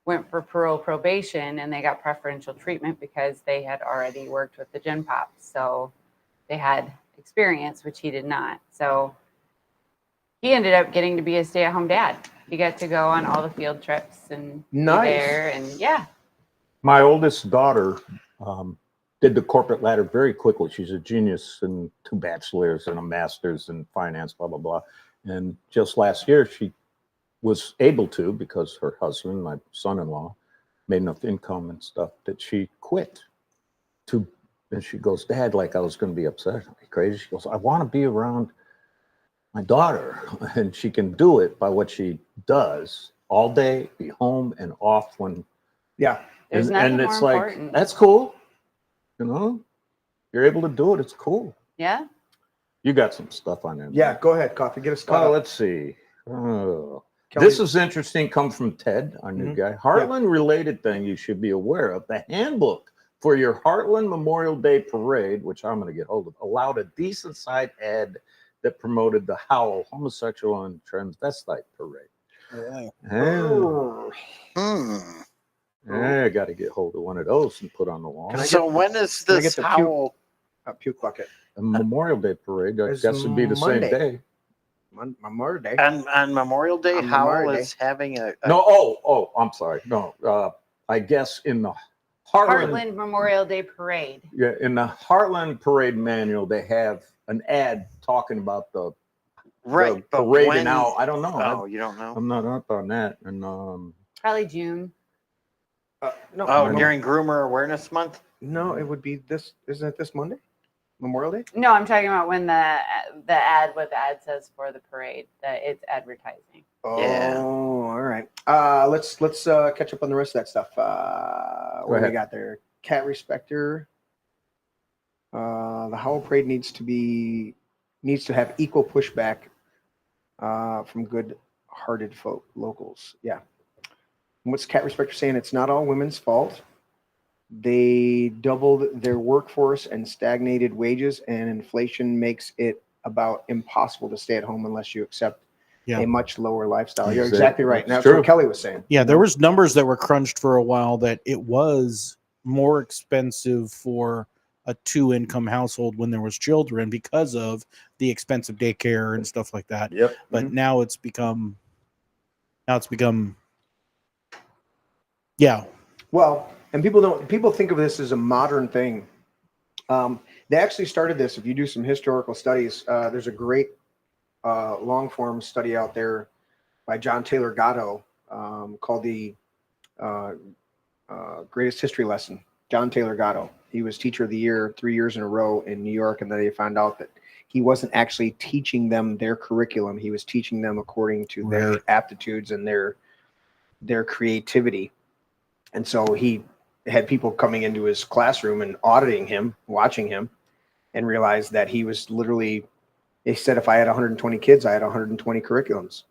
went for parole probation and they got preferential treatment because they had already worked with the Gen Pops. So they had experience, which he did not. So he ended up getting to be a stay-at-home dad. He got to go on all the field trips and be there. And my oldest daughter did the corporate ladder very quickly. She's a genius and 2 bachelors and a master's in finance, blah, blah, blah. And just last year, she was able to, because her husband, my son-in-law, made enough income and stuff that she quit. And she goes, Dad, like I was going to be upset. Are you crazy? She goes, I want to be around my daughter. And she can do it by what she does all day, be home and off when. Yeah. And it's like, that's cool. You know, you're able to do it. It's cool. Yeah. You got some stuff on there. Yeah, go ahead, Coffee. Get us started. Let's see. This is interesting. Comes from Ted, our new guy. Heartland-related thing you should be aware of. The handbook for your Heartland Memorial Day Parade, which I'm going to get hold of, allowed a decent side ad that promoted the Howl homosexual and transvestite parade. I got to get hold of one of those and put on the wall. So when is this Howl? Puke bucket. A Memorial Day parade. I guess it'd be the same day. Memorial Day. On Memorial Day, Howl is having a no. I'm sorry. No, I guess in the Heartland Memorial Day Parade. Yeah, in the Heartland Parade manual, they have an ad talking about the Right, the but parade when- and now I don't know. Oh, you don't know? I'm not up on that. And Probably June. No, Oh, no, during Groomer Awareness Month? no, it would be this. Isn't it this Monday, Memorial Day? No, I'm talking about when the ad, what the ad says for the parade, that it's advertising. Oh, Yeah. all right. Let's catch up on the rest of that stuff. What do we ahead. got there? Cat Respecter. The Howl Parade needs to have equal pushback from good-hearted folk locals. Yeah. And what's Cat Respecter saying? It's not all women's fault. They doubled their workforce and stagnated wages, and inflation makes it about impossible to stay at home unless you accept a much lower lifestyle. You're exactly right. And that's what Kelly was saying. Yeah, there was numbers that were crunched for a while that it was more expensive for a 2-income household when there was children because of the expensive daycare and stuff like that. Yep. But now it's become yeah. Well, and people think of this as a modern thing. They actually started this. If you do some historical studies, there's a great long form study out there by John Taylor Gatto called the Greatest History Lesson. John Taylor Gatto. He was Teacher of the Year 3 years in a row in New York, and then they found out that he wasn't actually teaching them their curriculum. He was teaching them according to their aptitudes and their creativity. And so he had people coming into his classroom and auditing him, watching him, and realized that he was literally, he said, if I had 120 kids, I had 120 curriculums.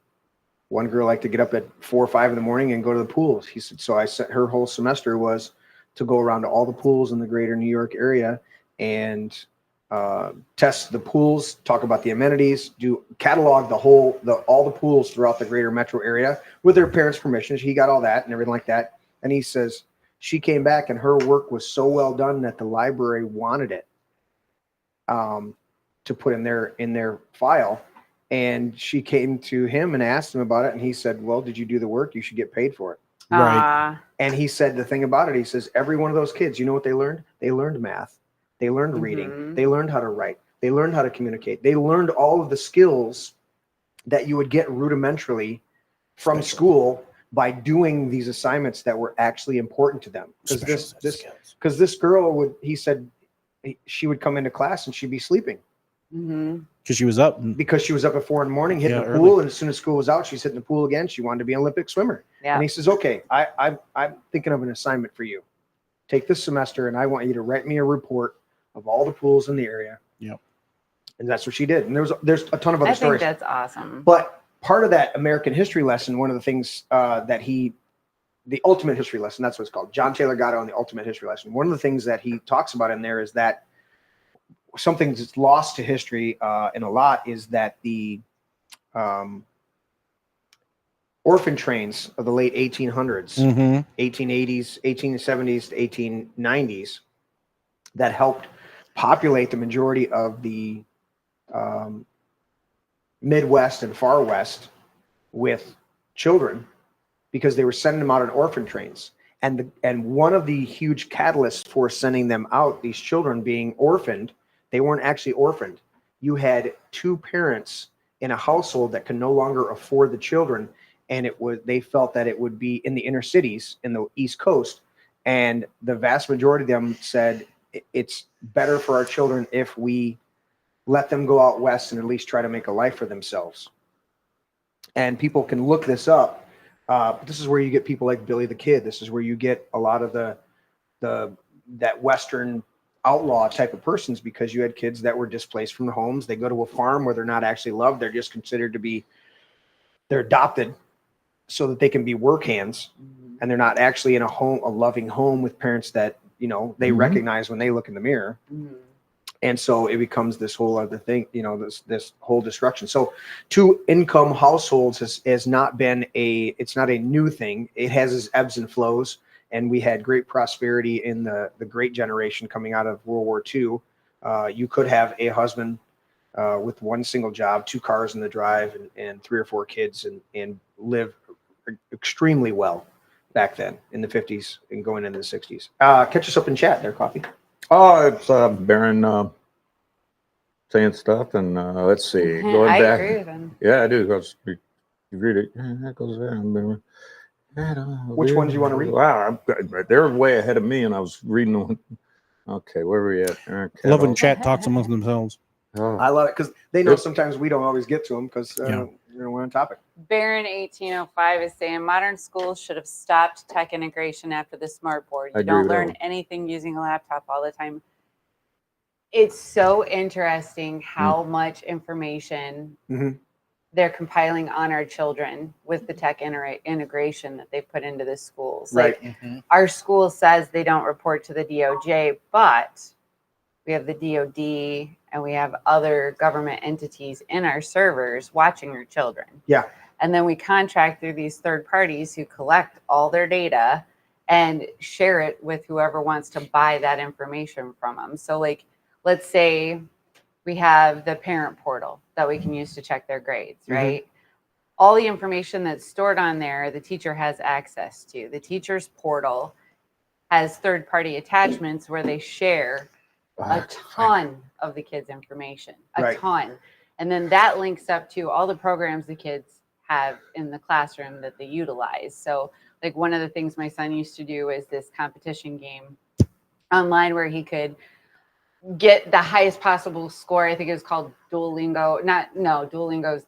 One girl liked to get up at 4 or 5 in the morning and go to the pools. He said, so I said her whole semester was to go around to all the pools in the greater New York area and test the pools, talk about the amenities, catalog all the pools throughout the greater metro area with their parents' permission. He got all that and everything like that. And he says she came back and her work was so well done that the library wanted it to put in their file. And she came to him and asked him about it. And he said, well, did you do the work? You should get paid for it. Right. And he said the thing about it, he says, every one of those kids, you know what they learned? They learned math. They learned reading. They learned how to write. They learned how to communicate. They learned all of the skills that you would get rudimentarily from school by doing these assignments that were actually important to them. Because this girl she would come into class and she'd be sleeping. Because she was up. Because she was up at 4 in the morning, hitting the pool, and as soon as school was out, she's hitting the pool again. She wanted to be an Olympic swimmer. Yeah. And he says, okay, I'm thinking of an assignment for you. Take this semester, and I want you to write me a report of all the pools in the area. Yep. And that's what she did. And there's a ton of other stories. I think that's awesome. But part of that American history lesson, one of the things the ultimate history lesson, that's what it's called, John Taylor Gatto on the ultimate history lesson. One of the things that he talks about in there is that something that's lost to history in a lot is that the orphan trains of the late 1800s, 1880s, 1870s to 1890s that helped populate the majority of the Midwest and Far West with children because they were sending them out on orphan trains. And one of the huge catalysts for sending them out, these children being orphaned, they weren't actually orphaned. You had two parents in a household that could no longer afford the children, and they felt that it would be in the inner cities in the East Coast, and the vast majority of them said it's better for our children if we let them go out west and at least try to make a life for themselves. And people can look this up. This is where you get people like Billy the Kid. This is where you get a lot of that Western outlaw type of persons, because you had kids that were displaced from the homes. They go to a farm where they're not actually loved. They're just considered to be, they're adopted so that they can be work hands, and they're not actually in a loving home with parents that, they recognize when they look in the mirror. And so it becomes this whole other thing, this whole destruction. So 2-income households has not been it's not a new thing. It has its ebbs and flows. And we had great prosperity in the Great Generation coming out of World War II. You could have a husband with one single job, 2 cars in the drive, and 3 or 4 kids, and live extremely well back then in the 50s and going into the 60s. Catch us up in chat there, Coffee. Oh, it's Baron saying stuff, and let's see, going I back. agree with him. Yeah, I do. You read it. That goes there. Which ones you want to read? Wow, they're way ahead of me, and I was reading the one. Okay, where were we at? I love when chat talks amongst themselves. Oh. I love it because they know sometimes we don't always get to them because we're on topic. Baron 1805 is saying modern schools should have stopped tech integration after the smart board. You don't learn anything using a laptop all the time. It's so interesting how much information they're compiling on our children with the tech integration that they put into the schools. Right. Like our school says they don't report to the DOJ, but we have the DOD and we have other government entities in our servers watching our children. Yeah. And then we contract through these third parties who collect all their data and share it with whoever wants to buy that information from them. So like, let's say we have the parent portal that we can use to check their grades, right? All the information that's stored on there, the teacher has access to. The teacher's portal has third-party attachments where they share a ton of the kids' information, a ton. And then that links up to all the programs the kids have in the classroom that they utilize. So like one of the things my son used to do is this competition game online where he could get the highest possible score. I think it was called Duolingo. Duolingo's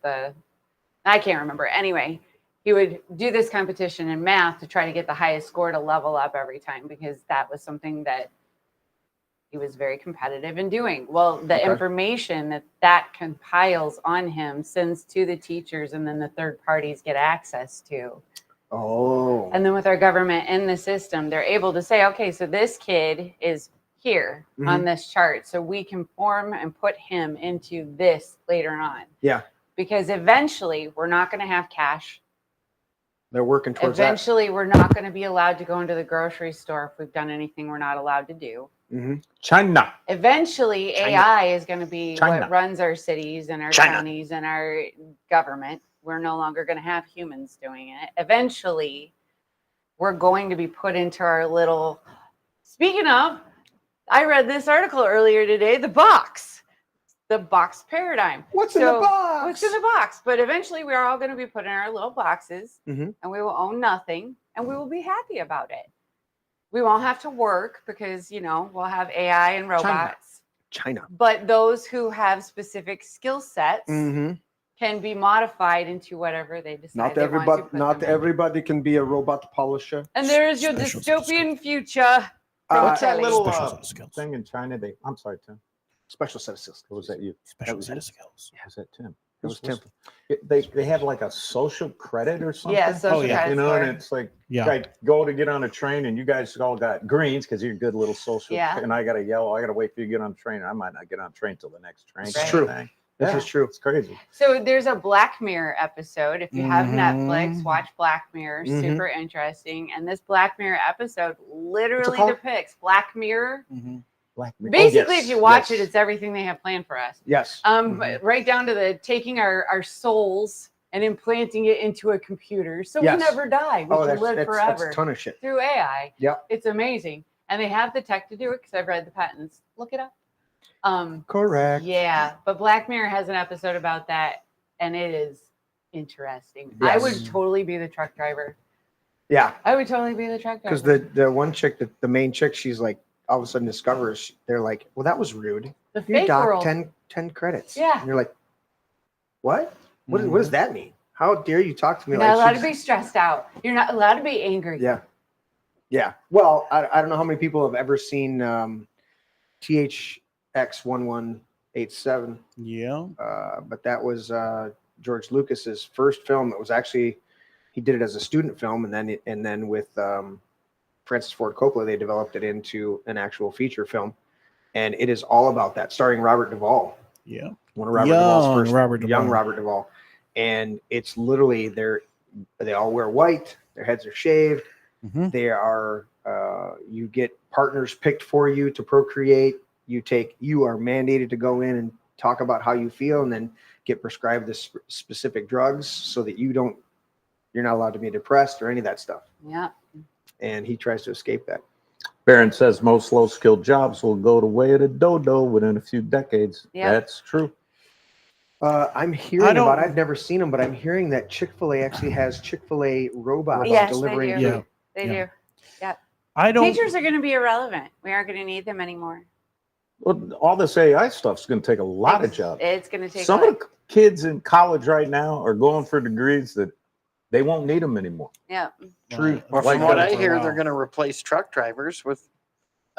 I can't remember. Anyway, he would do this competition in math to try to get the highest score to level up every time because that was something that he was very competitive in doing. Well, the information that compiles on him sends to the teachers and then the third parties get access to. Oh. And then with our government in the system, they're able to say, okay, so this kid is here on this chart. So we can form and put him into this later on. Yeah. Because eventually we're not going to have cash. They're working towards Eventually we're not going to be allowed to go into the grocery store if we've done anything we're not allowed to do. China. Eventually AI is going to be what runs our cities and our counties and our government. We're no longer going to have humans doing it. Eventually we're going to be put into our little, speaking of, I read this article earlier today, the box paradigm. What's in the box? What's in the box? But eventually we are all going to be put in our little boxes and we will own nothing and we will be happy about it. We won't have to work because, we'll have AI and robots. China. But those who have specific skill sets can be modified into whatever they decide they want to Not everybody can be a robot polisher. And there is your dystopian future. What's that little thing in China? I'm sorry, Tim. Special set of skills. Or was that you? Special set of skills. Was that Tim? It was Tim. They have like a social credit or something. Yeah, social credit. And it's like, go to get on a train, and you guys all got greens because you're good little social. Yeah. And I got a yellow. I got to wait for you to get on the train. I might not get on the train till the next train. It's true. This is true. It's crazy. So there's a Black Mirror episode. If you have Netflix, watch Black Mirror. Super interesting. And this Black Mirror episode literally depicts Black Mirror. Black Mirror. Basically, if you watch it, it's everything they have planned for us. Yes. Right down to the taking our souls and implanting it into a computer, so we never die. We can live forever. That's a ton of shit. Through AI. Yep. It's amazing, and they have the tech to do it because I've read the patents. Look it up. Correct. Yeah, but Black Mirror has an episode about that, and it is interesting. Yes. I would totally be the truck driver. Yeah. I would totally be the truck driver. Because the one chick, the main chick, she's like, all of a sudden discovers, they're like, well, that was rude. The You fake docked world. 10 credits. Yeah. And you're like, what? What does that mean? How dare you talk to me You're like not allowed she's- to be stressed out. You're not allowed to be angry. Yeah. Yeah. Well, I don't know how many people have ever seen THX-1187. Yeah. But that was George Lucas's first film. It was actually, he did it as a student film, and then with Francis Ford Coppola, they developed it into an actual feature film, and it is all about that, starring Robert Duvall. Yeah. One of Robert Duvall's first, Young Robert Duvall, and it's literally they all wear white, their heads are shaved, they are you get partners picked for you to procreate. You are mandated to go in and talk about how you feel, and then get prescribed this specific drugs so that you're not allowed to be depressed or any of that stuff. Yeah. And he tries to escape that. Barron says most low-skilled jobs will go the way of the dodo within a few decades. Yep. That's true. I'm hearing about. I've never seen them, but I'm hearing that Chick-fil-A actually has Chick-fil-A robots Yes, delivering. they do. food. They do. Yeah. I don't. Teachers are going to be irrelevant. We aren't going to need them anymore. Well, all this AI stuff's going to take a lot of jobs. It's going to take Some of the kids in college right now are going for degrees that they won't need them anymore. Yeah. True. Well, Like from what that I for a hear, while. they're going to replace truck drivers with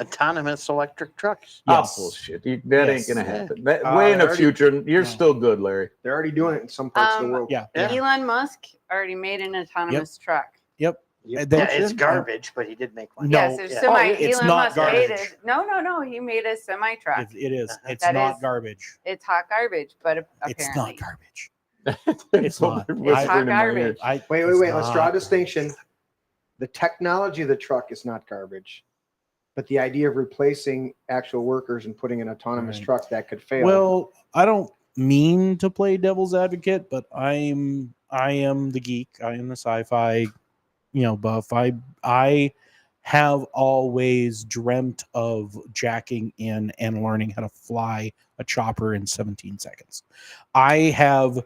autonomous electric trucks. Oh, bullshit. That ain't going to happen. Way in the future, you're still good, Larry. They're already doing it in some parts of the world. Elon Musk already made an autonomous truck. Yep. Yeah, it's garbage, but he did make one. Yes, there's semi. it's Elon not Musk made garbage. it. No. He made a semi truck. It is. It's That not is- garbage. It's hot garbage, but apparently It's not garbage. It's not. It's hot garbage. Wait. Let's draw a distinction. The technology of the truck is not garbage, but the idea of replacing actual workers and putting an autonomous truck that could fail. Well, I don't mean to play devil's advocate, but I am the geek. I am the sci-fi, buff. I have always dreamt of jacking in and learning how to fly a chopper in 17 seconds. I have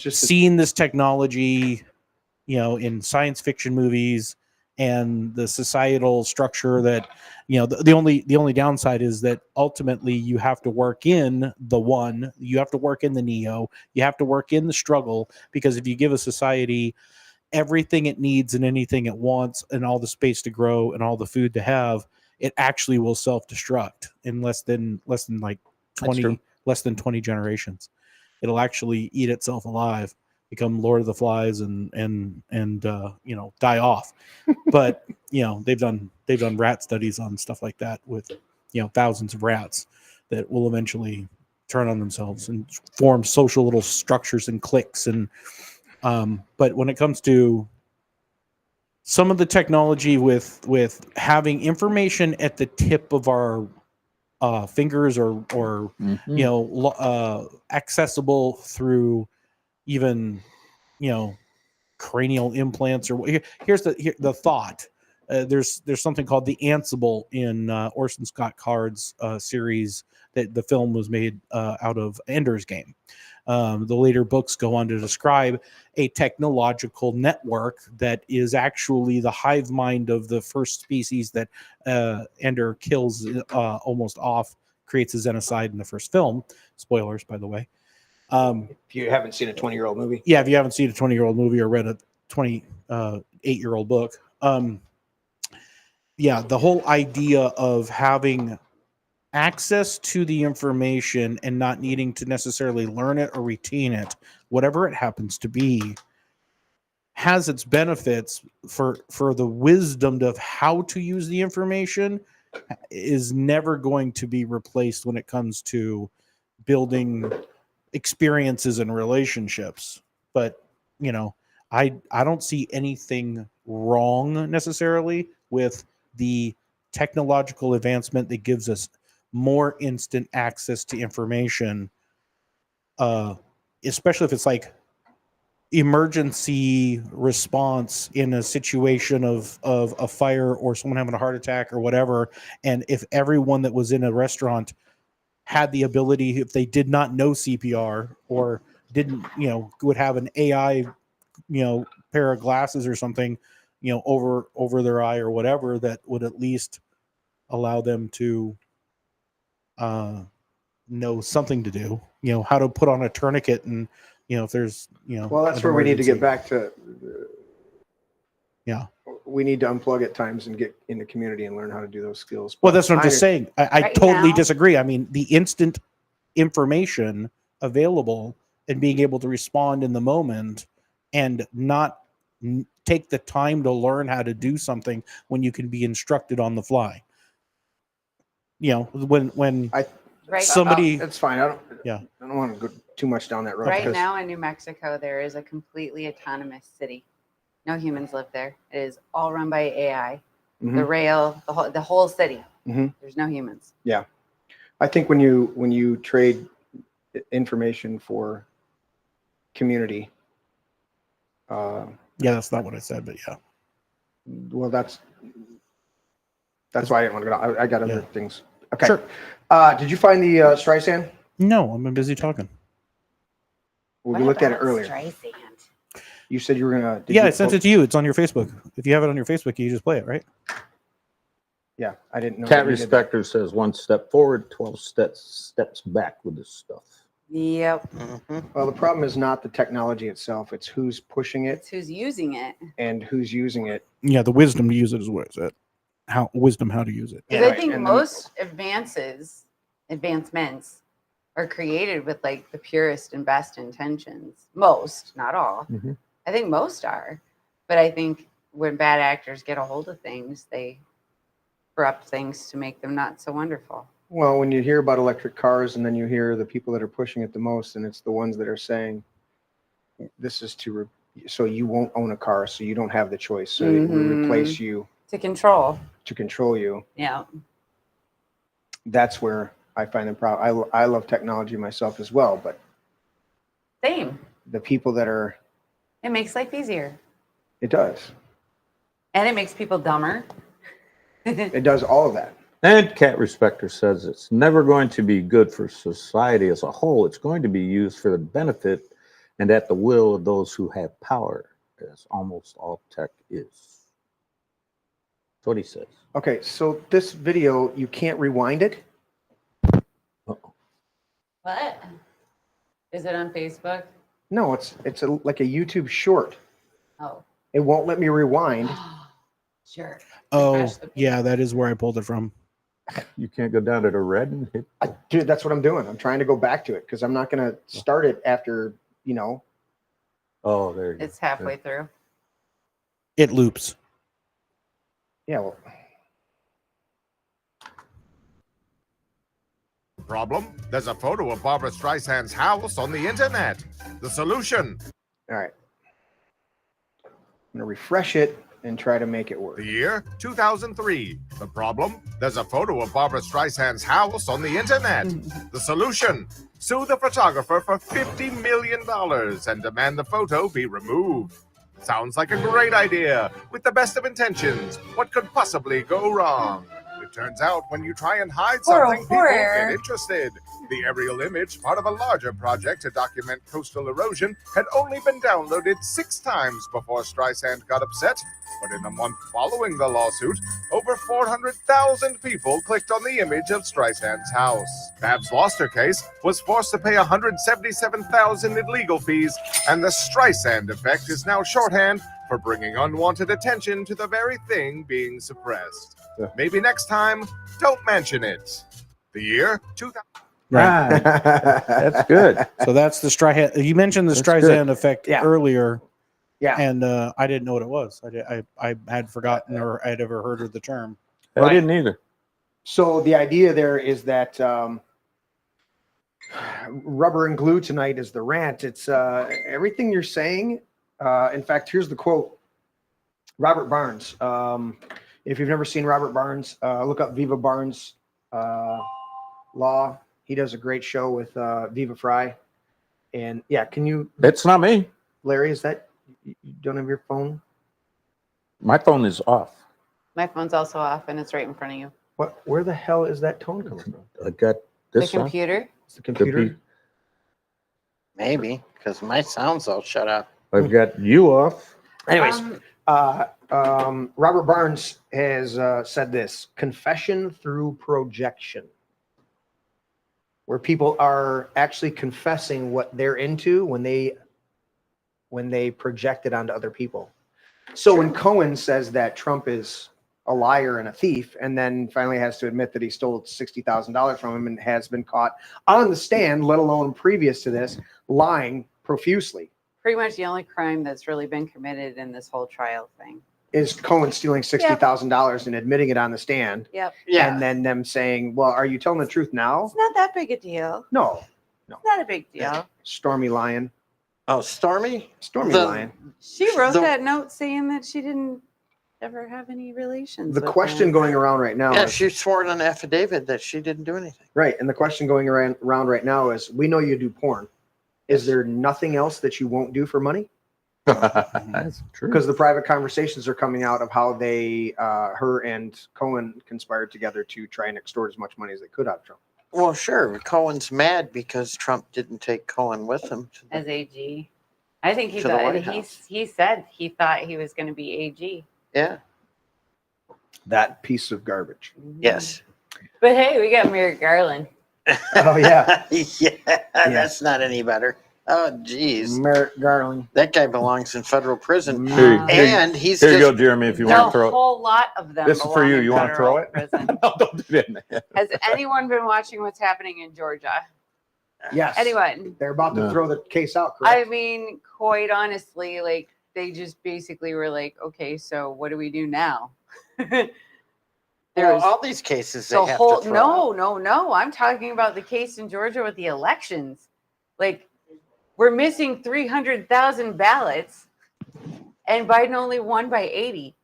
seen this technology, in science fiction movies and the societal structure that, the only downside is that ultimately you have to work in the one, you have to work in the Neo, you have to work in the struggle, because if you give a society everything it needs and anything it wants and all the space to grow and all the food to have, it actually will self-destruct in less than 20 generations. It'll actually eat itself alive, become Lord of the Flies and die off. But they've done rat studies on stuff like that with thousands of rats that will eventually turn on themselves and form social little structures and cliques. And but when it comes to some of the technology with having information at the tip of our fingers or accessible through even cranial implants, or here's the thought. There's something called the Ansible in Orson Scott Card's series that the film was made out of Ender's Game. The later books go on to describe a technological network that is actually the hive mind of the first species that Ender kills almost off, creates a xenocide in the first film. Spoilers, by the way. If you haven't seen a 20-year-old movie. Yeah, if you haven't seen a 20-year-old movie or read a 28-year-old book. The whole idea of having access to the information and not needing to necessarily learn it or retain it, whatever it happens to be, has its benefits for the wisdom of how to use the information is never going to be replaced when it comes to building experiences and relationships. But I don't see anything wrong necessarily with the technological advancement that gives us more instant access to information, especially if it's like emergency response in a situation of a fire or someone having a heart attack or whatever. And if everyone that was in a restaurant had the ability, if they did not know CPR or didn't, would have an AI, pair of glasses or something, over their eye or whatever, that would at least allow them to know something to do, how to put on a tourniquet, and if there's well, that's where we need to get back to. We need to unplug at times and get in the community and learn how to do those skills. Well, that's what I'm just saying. I Right totally now- disagree. I mean, the instant information available and being able to respond in the moment and not take the time to learn how to do something when you can be instructed on the fly. When Right. somebody, That's fine. I don't want to go too much down that road. Right because- now in New Mexico, there is a completely autonomous city. No humans live there. It is all run by AI. Mhm. The rail, the whole city. Mhm. There's no humans. Yeah, I think when you trade information for community, that's not what I said, but yeah. well, that's That's why I didn't want to go. I got other things. Okay. Sure. Did you find the Streisand? No, I've been busy talking. Well, we looked at it earlier. Streisand? You said you were gonna. Yeah, I sent it to you. It's on your Facebook. If you have it on your Facebook, you just play it, right? Yeah, I didn't know. Cat that you did that. Respecter says 1 step forward, 12 steps back with this stuff. Yep. Well, the problem is not the technology itself; it's who's pushing it It's who's using it. and who's using it. Yeah, the wisdom to use it is what is it? How to use it. Because I Right, think and most advancements are created with like the purest and best intentions. Most, not all. Mhm. I think most are. But I think when bad actors get a hold of things, they corrupt things to make them not so wonderful. Well, when you hear about electric cars, and then you hear the people that are pushing it the most, and it's the ones that are saying, "This is so you won't own a car, so you don't have the choice. So we replace you To control. to control you." Yeah. That's where I find the problem. I love technology myself as well, but Same. the people that are, It makes life easier. it does. And it makes people dumber. It does all of that. And Cat Respecter says it's never going to be good for society as a whole. It's going to be used for the benefit and at the will of those who have power, as almost all tech is. That's what he says. Okay, so this video, you can't rewind it. What? Is it on Facebook? No, it's like a YouTube short. Oh. It won't let me rewind. Sure. Oh, yeah, that is where I pulled it from. You can't go down to the red and hit. Dude, that's what I'm doing. I'm trying to go back to it because I'm not going to start it after, Oh, there you go. It's halfway through. It loops. Yeah, well, Problem? There's a photo of Barbara Streisand's house on the internet. The solution? all right. I'm going to refresh it and try to make it work. The year? 2003. The problem? There's a photo of Barbara Streisand's house on the internet. The solution? Sue the photographer for $50 million and demand the photo be removed. Sounds like a great idea. With the best of intentions, what could possibly go wrong? It turns out when you try and hide something, people get interested. The aerial image, part of a larger project to document coastal erosion, had only been downloaded 6 times before Streisand got upset. But in the month following the lawsuit, over 400,000 people clicked on the image of Streisand's house. Babs lost her case, was forced to pay $177,000 in legal fees, and the Streisand effect is now shorthand for bringing unwanted attention to the very thing being suppressed. Maybe next time, don't mention it. The year 2000. Right. That's good. So that's the Streisand. You mentioned the That's Streisand good. effect Yeah. earlier. Yeah. And I didn't know what it was. I had forgotten or I'd ever heard of the term. I didn't either. So the idea there is that rubber and glue tonight is the rant. It's everything you're saying. In fact, here's the quote. Robert Barnes. If you've never seen Robert Barnes, look up Viva Barnes Law. He does a great show with Viva Fry. And yeah, can you? It's not me. Larry, is that you don't have your phone? My phone is off. My phone's also off and it's right in front of you. What? Where the hell is that tone coming from? I got this The computer? It's the computer. Maybe, because my sound's all shut up. I've got you off. Anyways, Robert Barnes has said this: confession through projection, where people are actually confessing what they're into when they project it onto other people. So when Cohen says that Trump is a liar and a thief, and then finally has to admit that he stole $60,000 from him and has been caught on the stand, let alone previous to this, lying profusely, Pretty much the only crime that's really been committed in this whole trial thing. is Cohen stealing $60,000 and admitting it on the stand. Yep. And then them saying, well, are you telling the truth now? It's not that big a deal. No. It's not a big deal. Stormy lying. Oh, Stormy? Stormy The- lying. She wrote The- that note saying that she didn't ever have any relations. The with question him. going around right now Yeah, is, she swore in an affidavit that she didn't do anything. right, and the question going around right now is, we know you do porn. Is there nothing else that you won't do for money? That's true. Because the private conversations are coming out of how they, her and Cohen conspired together to try and extort as much money as they could out of Trump. Well, sure. Cohen's mad because Trump didn't take Cohen with him. As AG. I think he To the thought White House. he said he thought he was going to be AG. Yeah. That piece of garbage. Yes. But hey, we got Merrick Garland. Oh, yeah. Yeah, that's not any better. Oh, geez. Merrick Garland. That guy belongs in federal prison. Here And he's here you just go, Jeremy, if you A want to throw it. whole lot of them. This is for belong you. in You want to throw federal it? prison. No, don't do that. Has anyone been watching what's happening in Georgia? Yes. Anyone? They're about to No. throw the case out, I correct? mean, quite honestly, like they just basically were like, okay, so what do we do now? Well, There's all these cases they the have whole to throw out. no. I'm talking about the case in Georgia with the elections. Like we're missing 300,000 ballots, and Biden only won by 80.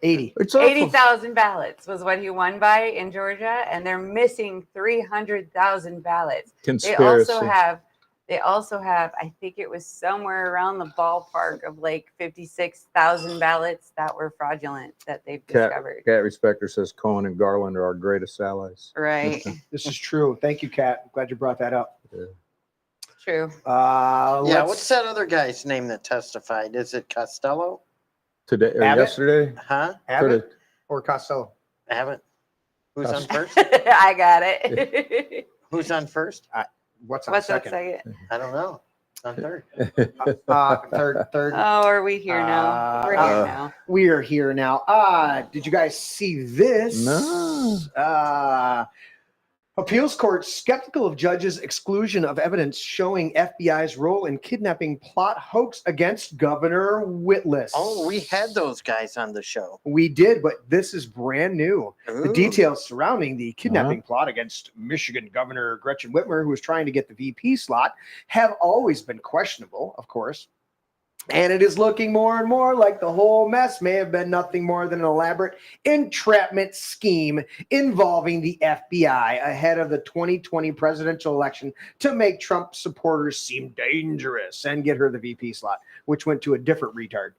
80. 80,000 ballots was what he won by in Georgia, and they're missing 300,000 ballots. Conspiracy. They also have, I think it was somewhere around the ballpark of like 56,000 ballots that were fraudulent that they've discovered. Cat Respecter says Cohen and Garland are our greatest allies. Right. This is true. Thank you, Kat. I'm glad you brought that up. True. Yeah, Let's- what's that other guy's name that testified? Is it Costello? Today or Abbott? yesterday? Huh? Abbott or Costello? Abbott? Who's on first? I got it. Who's on first? What's on What's that second? second? I don't know. On third. Third. Oh, are we here now? We're here now. We are here now. Did you guys see this? No. Appeals court skeptical of judge's exclusion of evidence showing FBI's role in kidnapping plot hoax against Governor Whitlis. Oh, we had those guys on the show. We did, but this is brand new. The Ooh. details surrounding the kidnapping plot against Michigan Governor Gretchen Whitmer, who was trying to get the VP slot, have always been questionable, of course. And it is looking more and more like the whole mess may have been nothing more than an elaborate entrapment scheme involving the FBI ahead of the 2020 presidential election to make Trump supporters seem dangerous and get her the VP slot, which went to a different retard.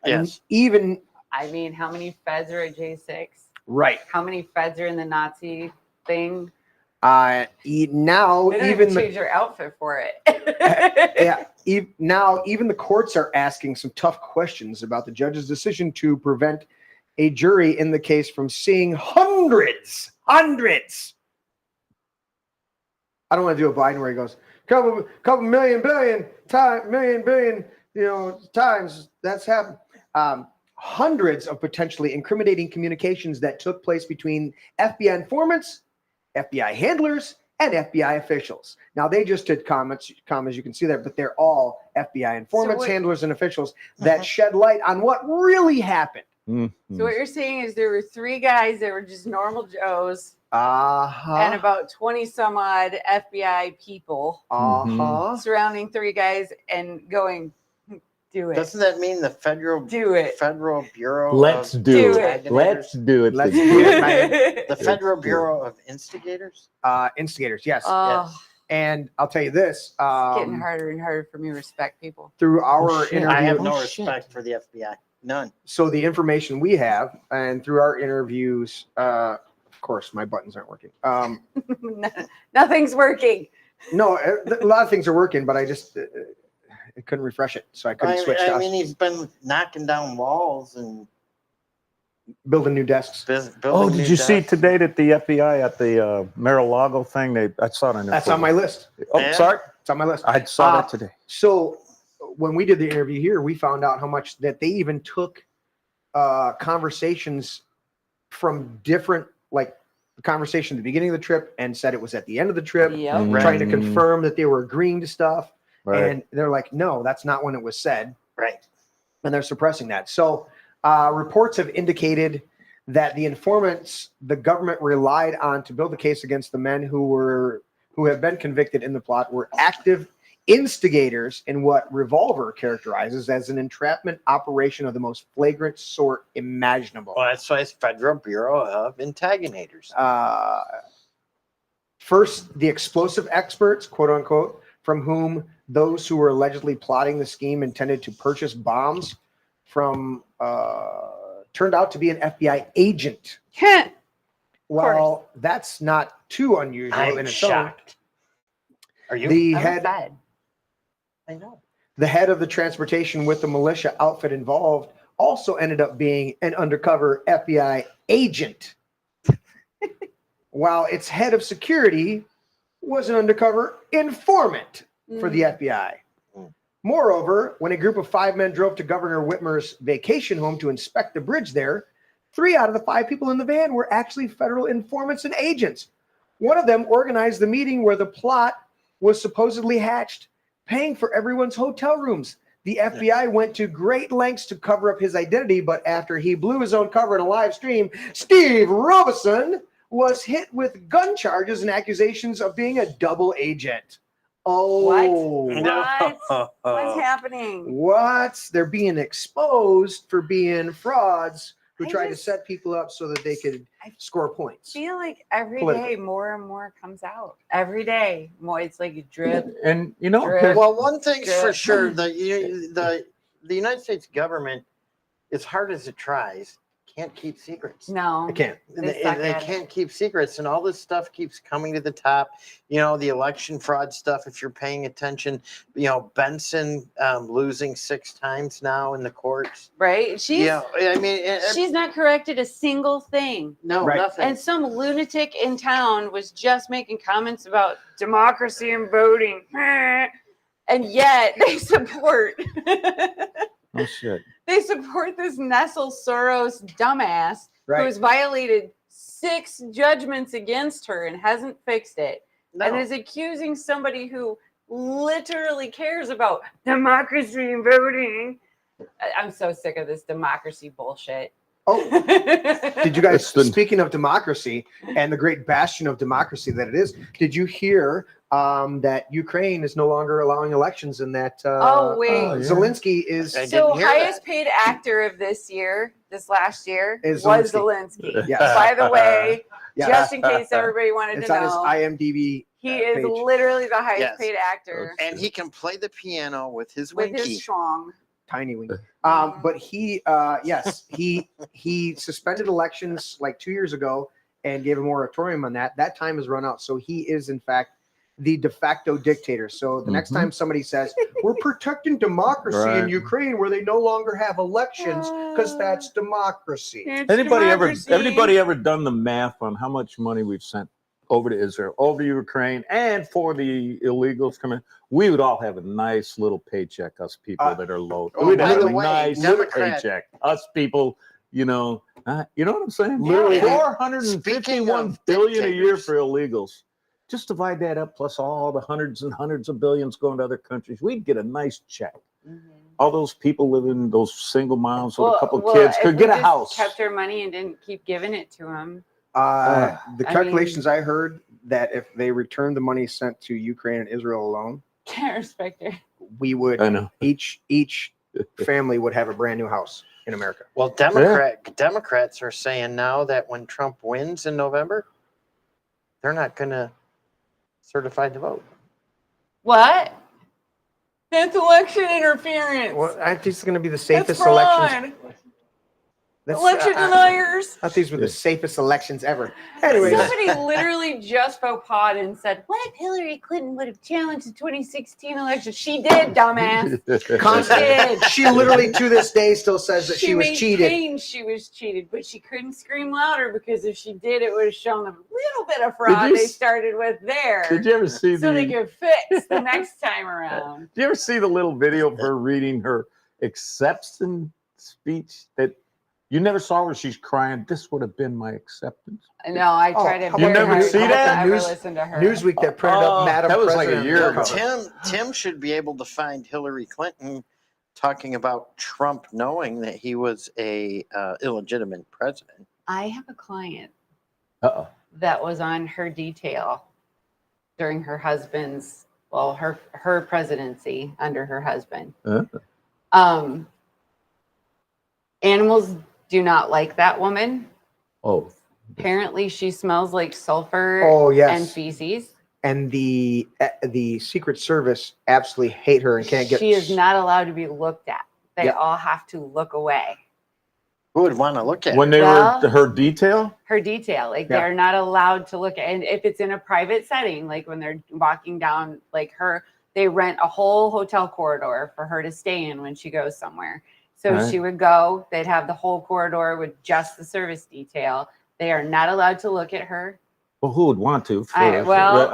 Yes. Even I mean, how many feds are at J6? right. How many feds are in the Nazi thing? Now They don't even even change their outfit for it. yeah, now even the courts are asking some tough questions about the judge's decision to prevent a jury in the case from seeing hundreds. I don't want to do a Biden where he goes couple million billion times that's happened. Hundreds of potentially incriminating communications that took place between FBI informants, FBI handlers, and FBI officials. Now, they just did commas, you can see there, but they're all FBI informants, handlers, and officials that shed light on what really happened. Mm-hmm. So what you're saying is there were 3 guys that were just normal Joes Uh-huh. and about 20 some odd FBI people Uh-huh. surrounding 3 guys and going, do it. Doesn't that mean the Federal Bureau Let's of do Instigators? it. Let's do it. Let's do it, man. The Federal Bureau of Instigators? Instigators, yes. Oh, And I'll tell you this. it's getting harder and harder for me to respect people. Through our interview. I have no respect for the FBI. None. So the information we have, and through our interviews, of course, my buttons aren't working. Nothing's working. No, a lot of things are working, but I just I couldn't refresh it, so I couldn't switch to I us. mean, he's been knocking down walls and building new desks. Oh, did you see today that the FBI at the Mar-a-Lago thing? I saw it on their That's on my list. Oh, Yeah. sorry. It's on my list. I saw that today. So when we did the interview here, we found out how much that they even took conversations from different, like the conversation at the beginning of the trip and said it was at the end of the trip, Yep. trying to confirm that they were agreeing to stuff. Right. And they're like, no, that's not when it was said. Right. And they're suppressing that. So reports have indicated that the informants the government relied on to build the case against the men who have been convicted in the plot were active instigators in what Revolver characterizes as an entrapment operation of the most flagrant sort imaginable. Well, that's why it's Federal Bureau of Antagonators. First, the explosive experts, quote unquote, from whom those who were allegedly plotting the scheme intended to purchase bombs from turned out to be an FBI agent. Well, that's not too unusual I'm in its shocked. Are you? The I was head, sad. I know. the head of the transportation with the militia outfit involved also ended up being an undercover FBI agent, while its head of security was an undercover informant for the FBI. Moreover, when a group of 5 men drove to Governor Whitmer's vacation home to inspect the bridge there, 3 out of the 5 people in the van were actually federal informants and agents. One of them organized the meeting where the plot was supposedly hatched, paying for everyone's hotel rooms. The FBI went to great lengths to cover up his identity, but after he blew his own cover in a live stream, Steve Robeson was hit with gun charges and accusations of being a double agent. Oh, What? What's happening? what? They're being exposed for being frauds who I tried to just- set people up so that they could score points. I feel like every Politically. day more and more comes out. Every day more. It's like a drip. And you know, Drip. Well, one thing's for Drip. sure: the United States government, as hard as it tries, can't keep secrets. No, I can't. They suck at it. can't keep secrets, and all this stuff keeps coming to the top. You know, the election fraud stuff. If you're paying attention, you know, Benson losing 6 times now in the courts. Right? She's I mean, she's not corrected a single thing. no, Right. nothing. And some lunatic in town was just making comments about democracy and voting. And yet they support oh shit. they support this Nestle Soros dumbass who Right. has violated 6 judgments against her and hasn't fixed it. No. And is accusing somebody who literally cares about democracy and voting. I'm so sick of this democracy bullshit. Oh, did you guys, That's the- speaking of democracy and the great bastion of democracy that it is, did you hear that Ukraine is no longer allowing elections and that Oh, wait. Oh, yeah. Zelensky is, I So didn't hear highest paid actor of this last year, Is was Zelensky. Zelensky. Yes. By the way, Yes. just in case everybody wanted it's to on his know, IMDb he is page. literally the highest Yes. paid actor and he can play the piano with his with winky. his strong. Tiny wing. But he, yes, he suspended elections like 2 years ago and gave a moratorium on that. That time has run out. So he is, in fact, the de facto dictator. So the next time somebody says, we're protecting democracy in Right. Ukraine where they no longer have elections because that's democracy. It's Anybody democracy. ever done the math on how much money we've sent over to Israel, over to Ukraine, and for the illegals coming? We would all have a nice little paycheck, us people that are low. Oh, We'd by have the a way, nice little Democrat- paycheck. Us people, you know what I'm saying? Literally, $451 billion a year for illegals. Just divide that up plus all the hundreds and hundreds of billions going to other countries. We'd get a nice check. All those people living those single moms with a couple kids could if get we a just house. Kept her money and didn't keep giving it to him. The I calculations I heard that if they returned the money sent to Ukraine and Israel alone, Can't respect her. we would I know. each family would have a brand new house in America. Well, Democrats are saying now that when Trump wins in November, they're not going to certify the vote. What? That's election interference. Well, I think it's going to be the That's safest fraud. elections. That's, Election deniers. I thought these were the safest elections ever. Anyways, Somebody literally just faux pas and said, what if Hillary Clinton would have challenged the 2016 election? She did, dumbass. constantly, she literally to this day still says that she was cheated. maintained she was cheated, but she couldn't scream louder because if she did, it would have shown a little bit of fraud you they s- started with there. Did you ever see so they the? could fix the next time around. Did you ever see the little video of her reading her acceptance speech? That you never saw where she's crying. This would have been my acceptance. No, I tried to. You never see that? Listen to her. Newsweek that printed up Madam that was like President a year on the ago. cover. Tim should be able to find Hillary Clinton talking about Trump knowing that he was a illegitimate president. I have a client Uh-oh. that was on her detail during her husband's, well, her presidency under her husband. Animals do not like that woman. Oh. Apparently she smells like sulfur Oh, yes. and feces. and the Secret Service absolutely hate her and can't get. She is not allowed to be looked at. They Yep. all have to look away. Who would want to look at When it? they Well- were her detail? Her detail, like Yeah. they're not allowed to look at, and if it's in a private setting, like when they're walking down, like they rent a whole hotel corridor for her to stay in when she goes somewhere. So Right. she would go, they'd have the whole corridor with just the service detail. They are not allowed to look at her. Well, who would want to? I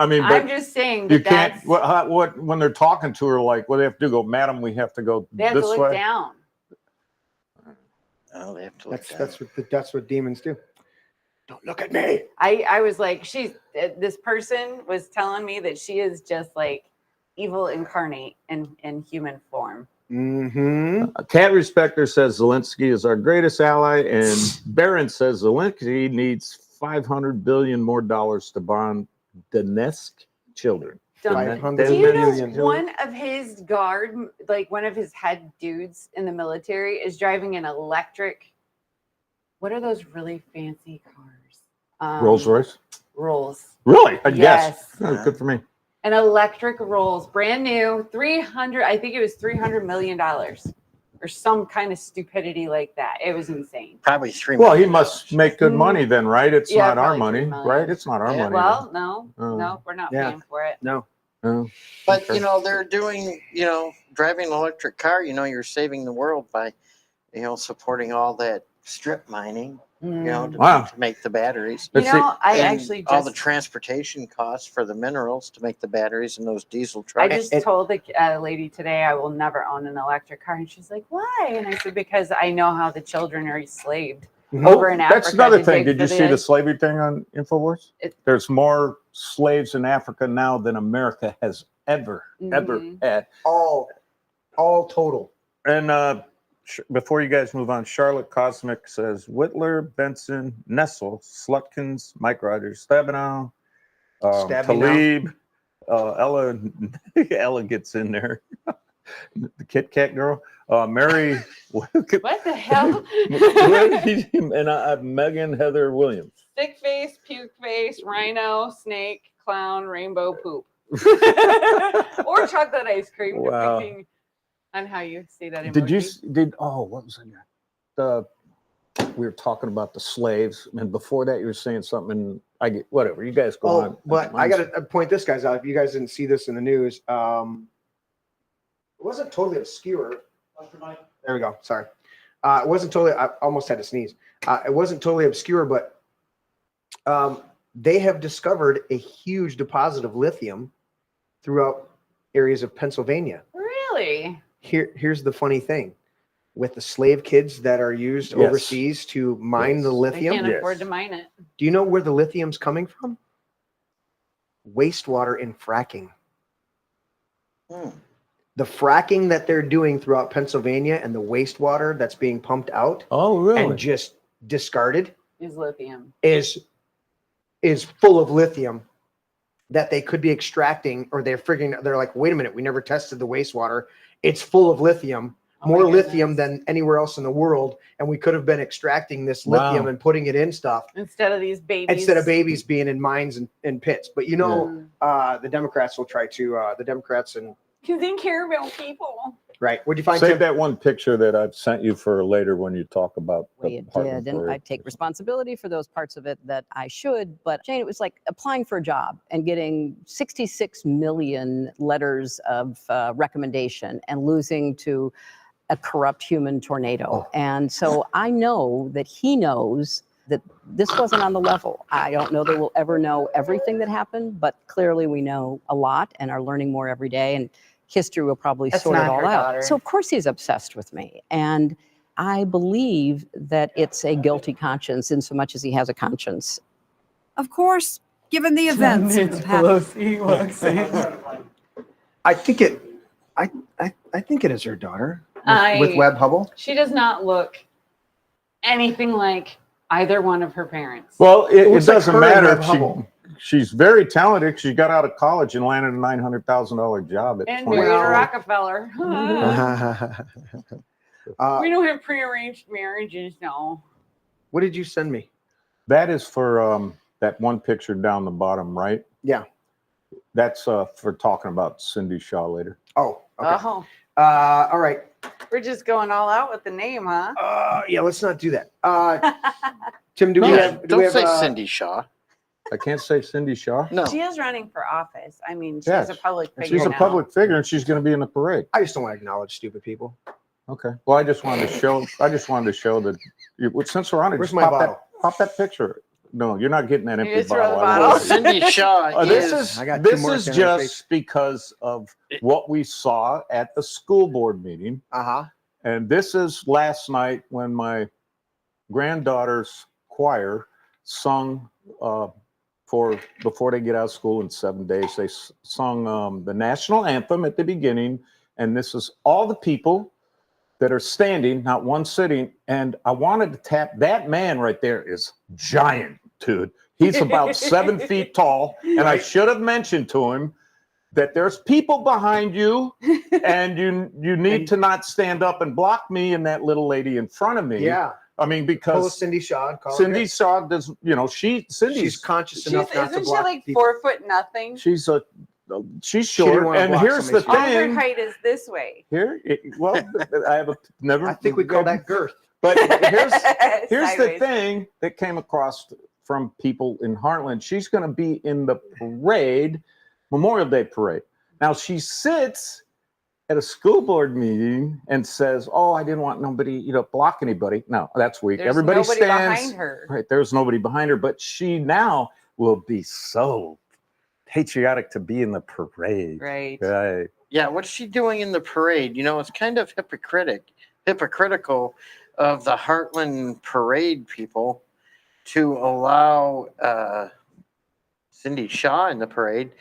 mean, but I'm just saying you that can't. that's, What when they're talking to her, like, what do they have to do? Go, madam, we have to go they have this to look way. down. Oh, they have to look That's what demons do. Don't look at me. I was like, this person was telling me that she is just like evil incarnate in human form. Mm-hmm. Cat Respecter says Zelensky is our greatest ally, and Barron says Zelensky needs $500 billion more to bond Donetsk children. Do 500 you million. know one of his one of his head dudes in the military is driving an electric, what are those really fancy cars? Rolls Royce. Rolls. Really? Yes. Yes. Oh, good for me. An electric Rolls, brand new, I think it was $300 million or some kind of stupidity like that. It was insane. Probably $3 Well, he million. must make good money then, right? It's Yeah, not our probably money, $3 million. right? It's not our money. Well, no, Oh. no, we're not Yeah. paying for it. No. Oh, But okay. they're doing, driving an electric car. You're saving the world by, supporting all that strip mining. To, Wow. to make the batteries. Let's see. I And actually all the just transportation costs for the minerals to make the batteries in those diesel I trucks. just told the lady today I will never own an electric car, and she's like, "Why?" And I said, "Because I know how the children are enslaved over in Africa." That's another to thing. dig Did you for see the slavery thing on InfoWars? There's more slaves in Africa now than America has ever Mhm. had. All total. And before you guys move on, Charlotte Cosmic says Whitler, Benson, Nessel, Slutkins, Mike Rogers, Stabenow, Talib, Ella gets in there. The Kit Kat girl, Mary. What the hell? and Megan Heather Williams. Stick face, puke face, rhino, snake, clown, rainbow poop, or chocolate ice cream, Wow. depending on how you see that emoji. What was I? We were talking about the slaves, and before that you were saying something. I get whatever. You guys go on. But I got to point this guys out. If you guys didn't see this in the news, it wasn't totally obscure. There we go. Sorry. It wasn't totally. I almost had to sneeze. It wasn't totally obscure, but they have discovered a huge deposit of lithium throughout areas of Pennsylvania. Really? Here's the funny thing. With the slave kids that are used Yes. overseas to mine the They lithium, can't afford to mine it. do you know where the lithium's coming from? Wastewater in fracking. The fracking that they're doing throughout Pennsylvania and the wastewater that's being pumped out Oh, really? and just discarded Is lithium. is full of lithium that they could be extracting, or they're like, wait a minute, we never tested the wastewater. It's full of lithium, more lithium than anywhere else in the world, and we could have been extracting this lithium and putting it in stuff Instead of these babies. instead of babies being in mines and pits. But the Democrats will try to the Democrats and Because they care about people. right. What'd you find? Save Tim? that one picture that I've sent you for later when you talk about the We Department did, and for- I take responsibility for those parts of it that I should. But Jane, it was like applying for a job and getting 66 million letters of recommendation and losing to a corrupt human tornado. And so I know that he knows that this wasn't on the level. I don't know that we'll ever know everything that happened, but clearly we know a lot and are learning more every day. And history will probably That's sort it not all her out. daughter. So of course he's obsessed with me. And I believe that it's a guilty conscience in so much as he has a conscience. Of course, given the events that have happened. I think it is her daughter with Webb Hubble. She does not look anything like either one of her parents. Well, it looks like doesn't her and matter. Webb Hubble. She's very talented. She got out of college and landed a $900,000 job at And 20. married a Rockefeller. We don't have prearranged marriages, no. What did you send me? That is for that one picture down the bottom right. Yeah. That's for talking about Cindy Shaw later. Oh, okay. Oh, All right. we're just going all out with the name, huh? Yeah, let's not do that. Tim, do we Yeah, have? Do Don't we have, say Cindy Shaw. I can't say Cindy Shaw. No. She is running for office. I mean, she's Yes. a public And figure she's a now. public figure, and she's going to be in the parade. I just don't want to acknowledge stupid people. Okay. Well, I just wanted to show. that. Since we're on it, Where's just my pop bottle? Pop that picture. No, you're not getting that You empty just throw the bottle. bottle. Cindy Shaw This I got two more is things on my face. just because of what we saw at the school board meeting. And this is last night when my granddaughter's choir sung before they get out of school in 7 days. They sung the national anthem at the beginning, and this is all the people that are standing, not one sitting. And I wanted to tap that man right there. Is giant, dude. He's about 7 feet tall, and I should have mentioned to him that there's people behind you, and you need to not stand up and block me and that little lady in front of me. Yeah. I mean, Pull because Cindy Shaw. And call her Cindy good. Shaw does, She's conscious enough not to Isn't she block like people. 4'0"? she's didn't short. wanna And block here's the somebody's All her thing. height is this way. I have never. I think we call that girth. But here's the Sideways. thing that came across from people in Heartland. She's going to be in the parade, Memorial Day parade. Now she sits at a school board meeting and says, "Oh, I didn't want nobody, block anybody." No, that's weak. There's Everybody nobody stands behind her. Right, there's nobody behind her, but she now will be so patriotic to be in the parade. Right. Right. Yeah, what's she doing in the parade? It's kind of hypocritical of the Heartland parade people to allow Cindy Shaw in the parade,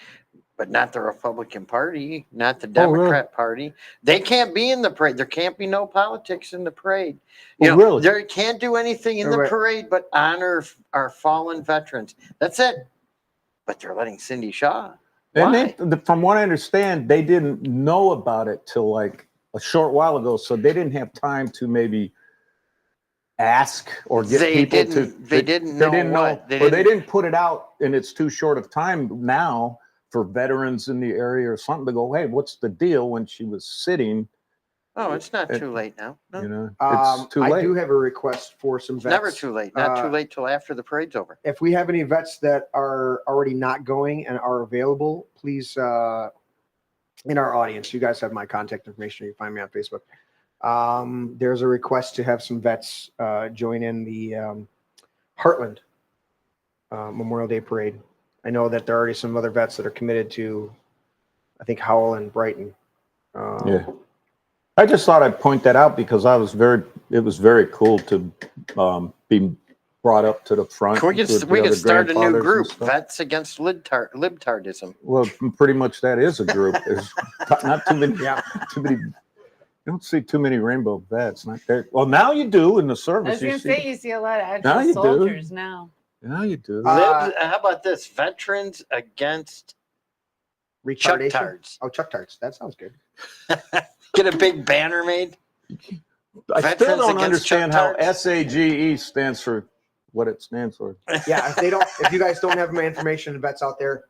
but not the Republican Party, not the Democrat Party. They can't be in the parade. There can't be no politics in the parade. Really? They can't do anything in the parade but honor our fallen veterans. That's it. But they're letting Cindy Shaw. Why? And from what I understand, they didn't know about it till like a short while ago, so they didn't have time to maybe ask or get people to. They didn't know. They didn't put it out, and it's too short of time now for veterans in the area or something to go, "Hey, what's the deal?" When she was sitting. Oh, it's not too late now. No. It's too late. I do have a request for some It's vets. never too late. Not too late till after the parade's over. If we have any vets that are already not going and are available, please, in our audience, you guys have my contact information. You can find me on Facebook. There's a request to have some vets join in the Heartland Memorial Day Parade. I know that there are already some other vets that are committed to, I think, Howell and Brighton. Yeah. I just thought I'd point that out because it was very cool to be brought up to the front. We could other start a new grandfathers and group, stuff. Vets Against Libtardism. Well, pretty much that is a group. There's not too many. Too many. You don't see too many rainbow vets. Not there. Well, now you do in the I service. was going to say, you see a lot of Now actual you do. soldiers now. Now you do. How about this? Veterans Against Chuck Retardation? Tards. Oh, Chuck Tards. That sounds good. Get a big banner made. I still Veterans don't Against understand Chuck how Tards. SAGE stands for what it stands for. Yeah, if you guys don't have my information, vets out there,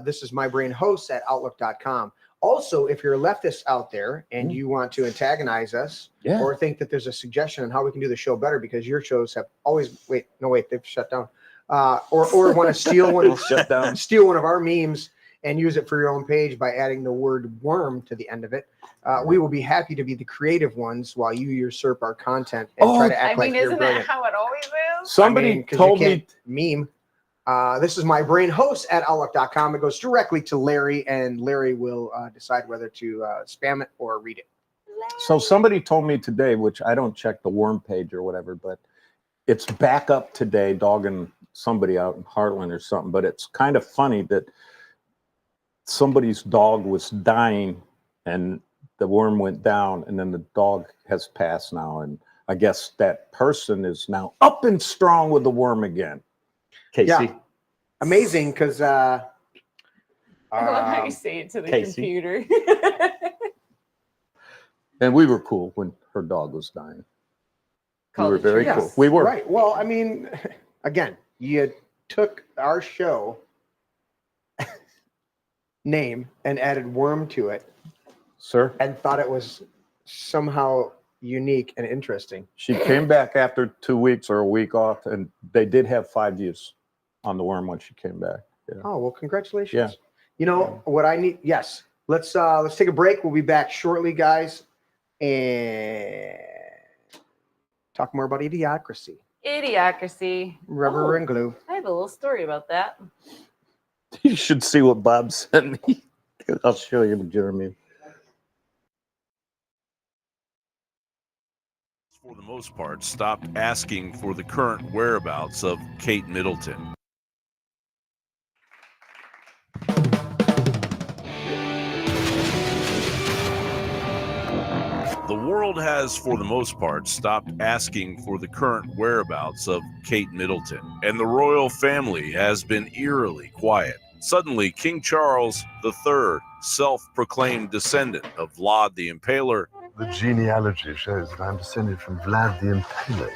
this is mybrainhosts@outlook.com. Also, if you're a leftist out there and you want to antagonize us or think that there's a suggestion on how we can do the show better because your shows have always they've shut down. Or want to steal steal one of our memes and use it for your own page by adding the word worm to the end of it. We will be happy to be the creative ones while you usurp our content and try to act like you're isn't brilliant. that how it always is? Somebody 'cause told you me. can't meme. This is mybrainhosts@outlook.com. It goes directly to Larry, and Larry will decide whether to spam it or read it. So somebody told me today, which I don't check the worm page or whatever, but it's back up today, dogging somebody out in Heartland or something. But it's kind of funny that somebody's dog was dying and the worm went down, and then the dog has passed now. And I guess that person is now up and strong with the worm again. Casey. Yeah. Amazing, because I love how you say it to the Casey. computer. And we were cool when her dog was dying. We were very cool. We were. Right. Well, I mean, again, you took our show name and added worm to it, Sir? and thought it was somehow unique and interesting. She came back after 2 weeks or a week off, and they did have 5 views on the worm when she came back. Yeah. Oh, well, congratulations. Yeah. You know what I need? Yes. Let's take a break. We'll be back shortly, guys, and talk more about idiocracy. Idiocracy. Rubber and glue. I have a little story about that. You should see what Bob sent me. I'll show you, Jeremy. For the most part, stopped asking for the current whereabouts of Kate Middleton. The world has, for the most part, stopped asking for the current whereabouts of Kate Middleton, and the royal family has been eerily quiet. Suddenly, King Charles III, self-proclaimed descendant of Vlad the Impaler. The genealogy shows that I'm descended from Vlad the Impaler,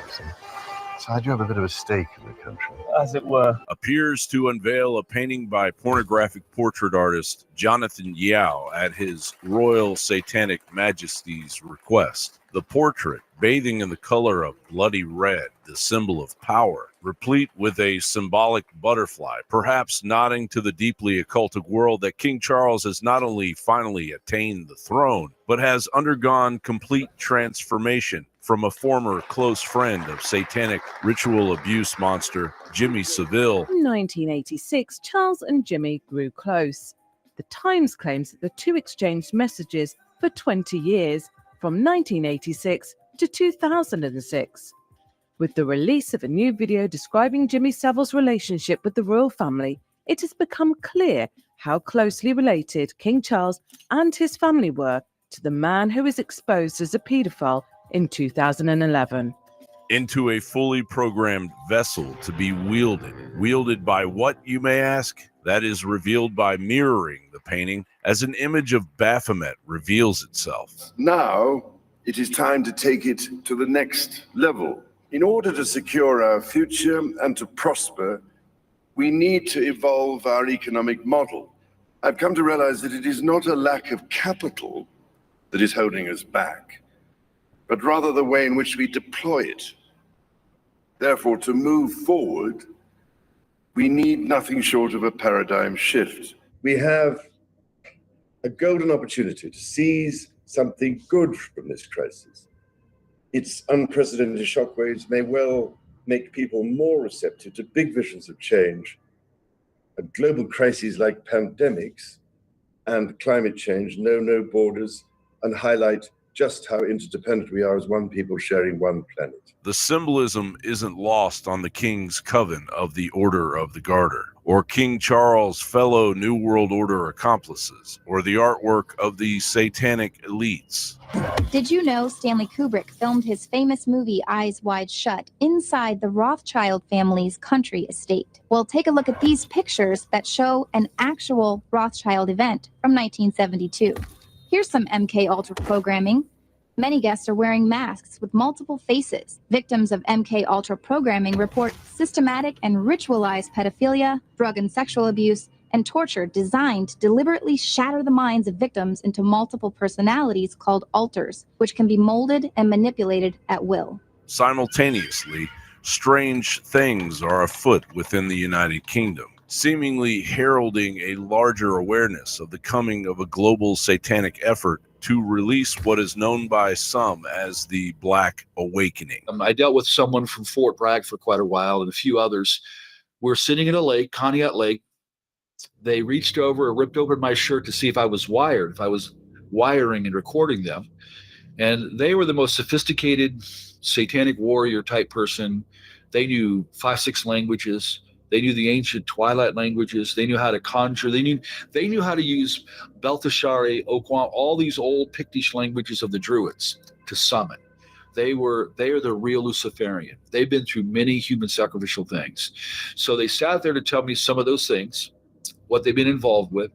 so I do have a bit of a stake in the country. As it were. Appears to unveil a painting by pornographic portrait artist Jonathan Yao at his Royal Satanic Majesty's request. The portrait, bathing in the color of bloody red, the symbol of power, replete with a symbolic butterfly, perhaps nodding to the deeply occultic world that King Charles has not only finally attained the throne, but has undergone complete transformation from a former close friend of satanic ritual abuse monster Jimmy Savile. In 1986, Charles and Jimmy grew close. The Times claims that the two exchanged messages for 20 years, from 1986 to 2006. With the release of a new video describing Jimmy Savile's relationship with the royal family, it has become clear how closely related King Charles and his family were to the man who was exposed as a paedophile in 2011. Into a fully programmed vessel to be wielded by what, you may ask? That is revealed by mirroring the painting as an image of Baphomet reveals itself. Now it is time to take it to the next level. In order to secure our future and to prosper, we need to evolve our economic model. I've come to realize that it is not a lack of capital that is holding us back, but rather the way in which we deploy it. Therefore, to move forward, we need nothing short of a paradigm shift. We have a golden opportunity to seize something good from this crisis. Its unprecedented shockwaves may well make people more receptive to big visions of change. And global crises like pandemics and climate change know no borders and highlight just how interdependent we are as one people sharing one planet. The symbolism isn't lost on the King's Coven of the Order of the Garter, or King Charles' fellow New World Order accomplices, or the artwork of the satanic elites. Did you know Stanley Kubrick filmed his famous movie Eyes Wide Shut inside the Rothschild family's country estate? Well, take a look at these pictures that show an actual Rothschild event from 1972. Here's some MK Ultra programming. Many guests are wearing masks with multiple faces. Victims of MK Ultra programming report systematic and ritualized pedophilia, drug and sexual abuse, and torture designed to deliberately shatter the minds of victims into multiple personalities called alters, which can be molded and manipulated at will. Simultaneously, strange things are afoot within the United Kingdom, seemingly heralding a larger awareness of the coming of a global satanic effort to release what is known by some as the Black Awakening. I dealt with someone from Fort Bragg for quite a while and a few others. We're sitting in a lake, Conneaut Lake. They reached over and ripped open my shirt to see if I was wired, if I was wiring and recording them. And they were the most sophisticated satanic warrior type person. They knew 5-6 languages. They knew the ancient Twilight languages. They knew how to conjure. They knew how to use Belteshazzar, Okwam, all these old Pictish languages of the Druids to summon. They are the real Luciferian. They've been through many human sacrificial things. So they sat there to tell me some of those things, what they've been involved with,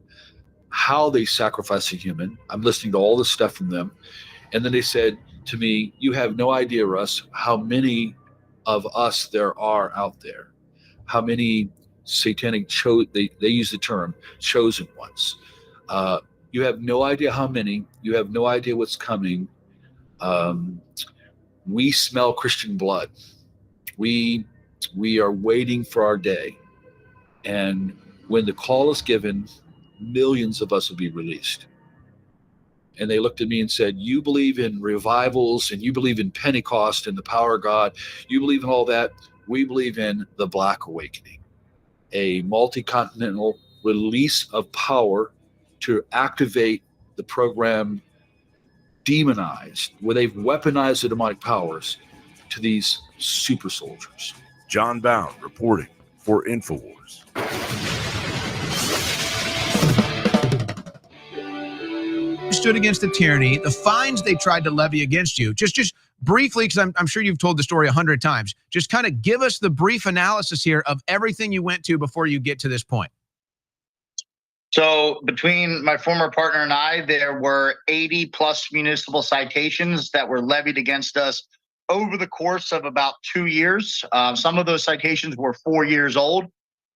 how they sacrifice a human. I'm listening to all this stuff from them. And then they said to me, you have no idea, Russ, how many of us there are out there. How many satanic, they use the term, chosen ones. You have no idea how many. You have no idea what's coming. We smell Christian blood. We are waiting for our day. And when the call is given, millions of us will be released. And they looked at me and said, you believe in revivals and you believe in Pentecost and the power of God. You believe in all that. We believe in the Black Awakening, a multi-continental release of power to activate the program demonized, where they've weaponized the demonic powers to these super soldiers. John Bound reporting for InfoWars. Stood against the tyranny, the fines they tried to levy against you. Just briefly, because I'm sure you've told the story 100 times. Just kind of give us the brief analysis here of everything you went to before you get to this point. So between my former partner and I, there were 80 plus municipal citations that were levied against us over the course of about 2 years. Some of those citations were 4 years old.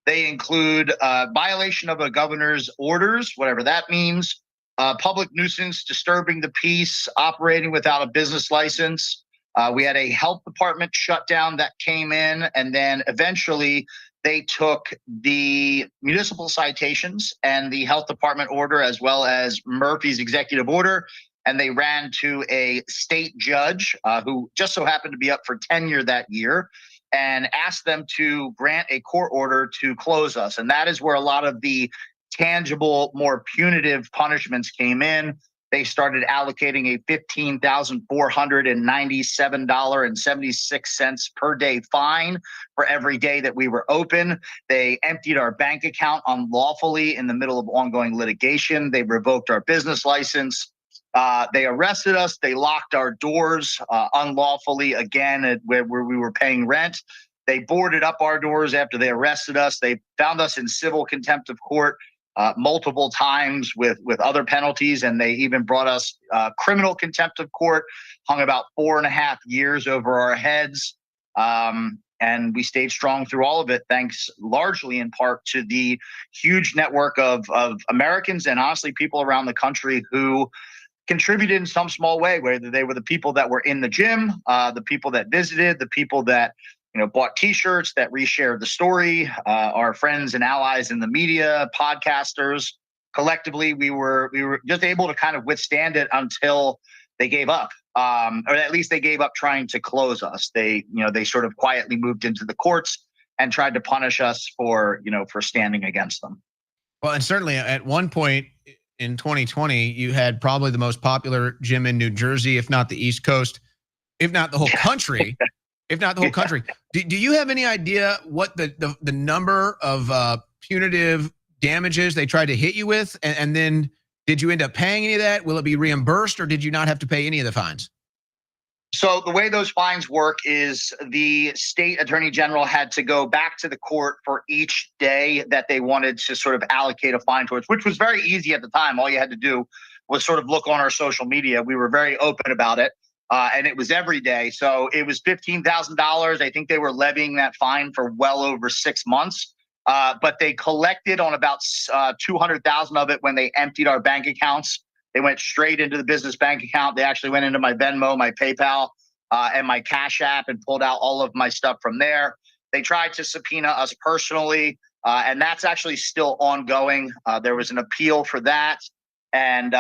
They include violation of a governor's orders, whatever that means, public nuisance, disturbing the peace, operating without a business license. We had a health department shutdown that came in, and then eventually they took the municipal citations and the health department order, as well as Murphy's executive order, and they ran to a state judge who just so happened to be up for tenure that year, and asked them to grant a court order to close us. And that is where a lot of the tangible, more punitive punishments came in. They started allocating a $15,497.76 per day fine for every day that we were open. They emptied our bank account unlawfully in the middle of ongoing litigation. They revoked our business license. They arrested us. They locked our doors unlawfully again where we were paying rent. They boarded up our doors after they arrested us. They found us in civil contempt of court multiple times with other penalties, and they even brought us criminal contempt of court, hung about 4.5 years over our heads. And we stayed strong through all of it, thanks largely in part to the huge network of Americans and honestly people around the country who contributed in some small way, whether they were the people that were in the gym, the people that visited, the people that bought T-shirts, that reshared the story, our friends and allies in the media, podcasters. Collectively, we were just able to kind of withstand it until they gave up, or at least they gave up trying to close us. They sort of quietly moved into the courts and tried to punish us for standing against them. Well, and certainly at one point in 2020, you had probably the most popular gym in New Jersey, if not the East Coast, if not the whole country. If not the whole country. Do you have any idea what the number of punitive damages they tried to hit you with? And then did you end up paying any of that? Will it be reimbursed, or did you not have to pay any of the fines? So the way those fines work is the state attorney general had to go back to the court for each day that they wanted to sort of allocate a fine towards, which was very easy at the time. All you had to do was sort of look on our social media. We were very open about it. And it was every day. So it was $15,000. I think they were levying that fine for well over 6 months. But they collected on about 200,000 of it when they emptied our bank accounts. They went straight into the business bank account. They actually went into my Venmo, my PayPal, and my Cash App and pulled out all of my stuff from there. They tried to subpoena us personally, and that's actually still ongoing. There was an appeal for that. And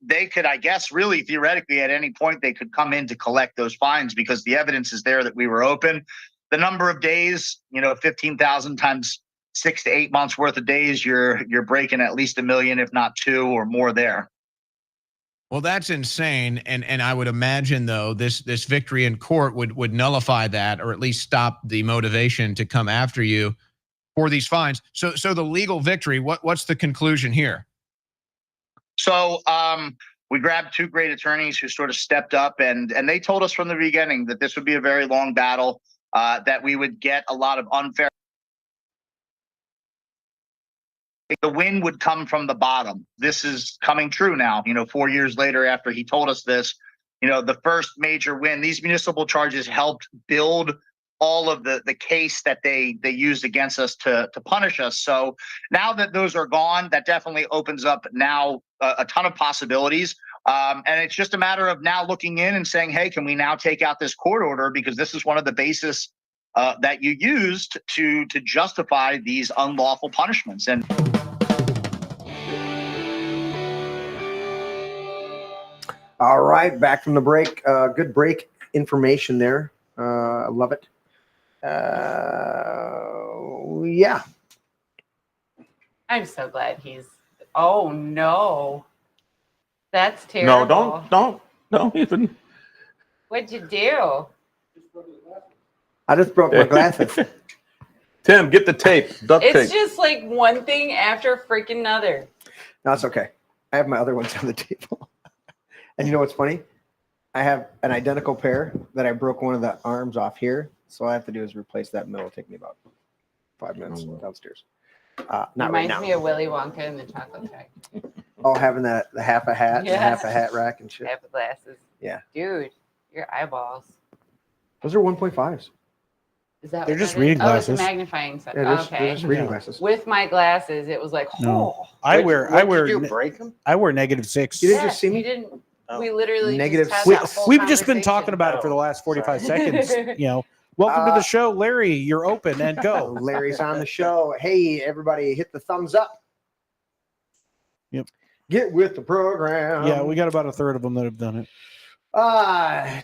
they could, I guess, really theoretically at any point they could come in to collect those fines because the evidence is there that we were open. The number of days, 15,000 times 6 to 8 months worth of days, you're breaking at least $1 million, if not 2 or more there. Well, that's insane. And I would imagine, though, this victory in court would nullify that, or at least stop the motivation to come after you for these fines. So the legal victory, what's the conclusion here? So we grabbed 2 great attorneys who sort of stepped up and they told us from the beginning that this would be a very long battle, that we would get a lot of unfair. The win would come from the bottom. This is coming true now, 4 years later after he told us this. The first major win, these municipal charges helped build all of the case that they used against us to punish us. So now that those are gone, that definitely opens up now a ton of possibilities. And it's just a matter of now looking in and saying, hey, can we now take out this court order? Because this is one of the basis that you used to justify these unlawful punishments. And all right, back from the break. Good break information there. I love it. Yeah. I'm so glad he's. Oh no, that's terrible. No, don't even. What'd you do? I just broke my glasses. Tim, get the tape. Duct tape. It's just like one thing after freaking another. No, it's okay. I have my other ones on the table. And you know what's funny? I have an identical pair that I broke one of the arms off here. So all I have to do is replace that middle. It'll take me about 5 minutes downstairs. Not Reminds right now. me of Willy Wonka and the Chocolate Factory. Oh, having the half a hat, Yes. the half a hat rack and shit. Half the glasses. Yeah. Dude, your eyeballs. Those are 1.5s. Is that They're what just that is? reading Oh, it's glasses. a magnifying set. Yeah, they're Okay. just reading glasses. With my glasses, it was like, No. oh. I wear Did you break them? I wear -6. You didn't just see me? You didn't. Oh. We literally Negative just had We, that whole we've just been conversation. talking about it for the last 45 seconds. Welcome to the show, Larry. You're open and go. Larry's on the show. Hey, everybody, hit the thumbs up. Yep. Get with the program. Yeah, we got about a third of them that have done it.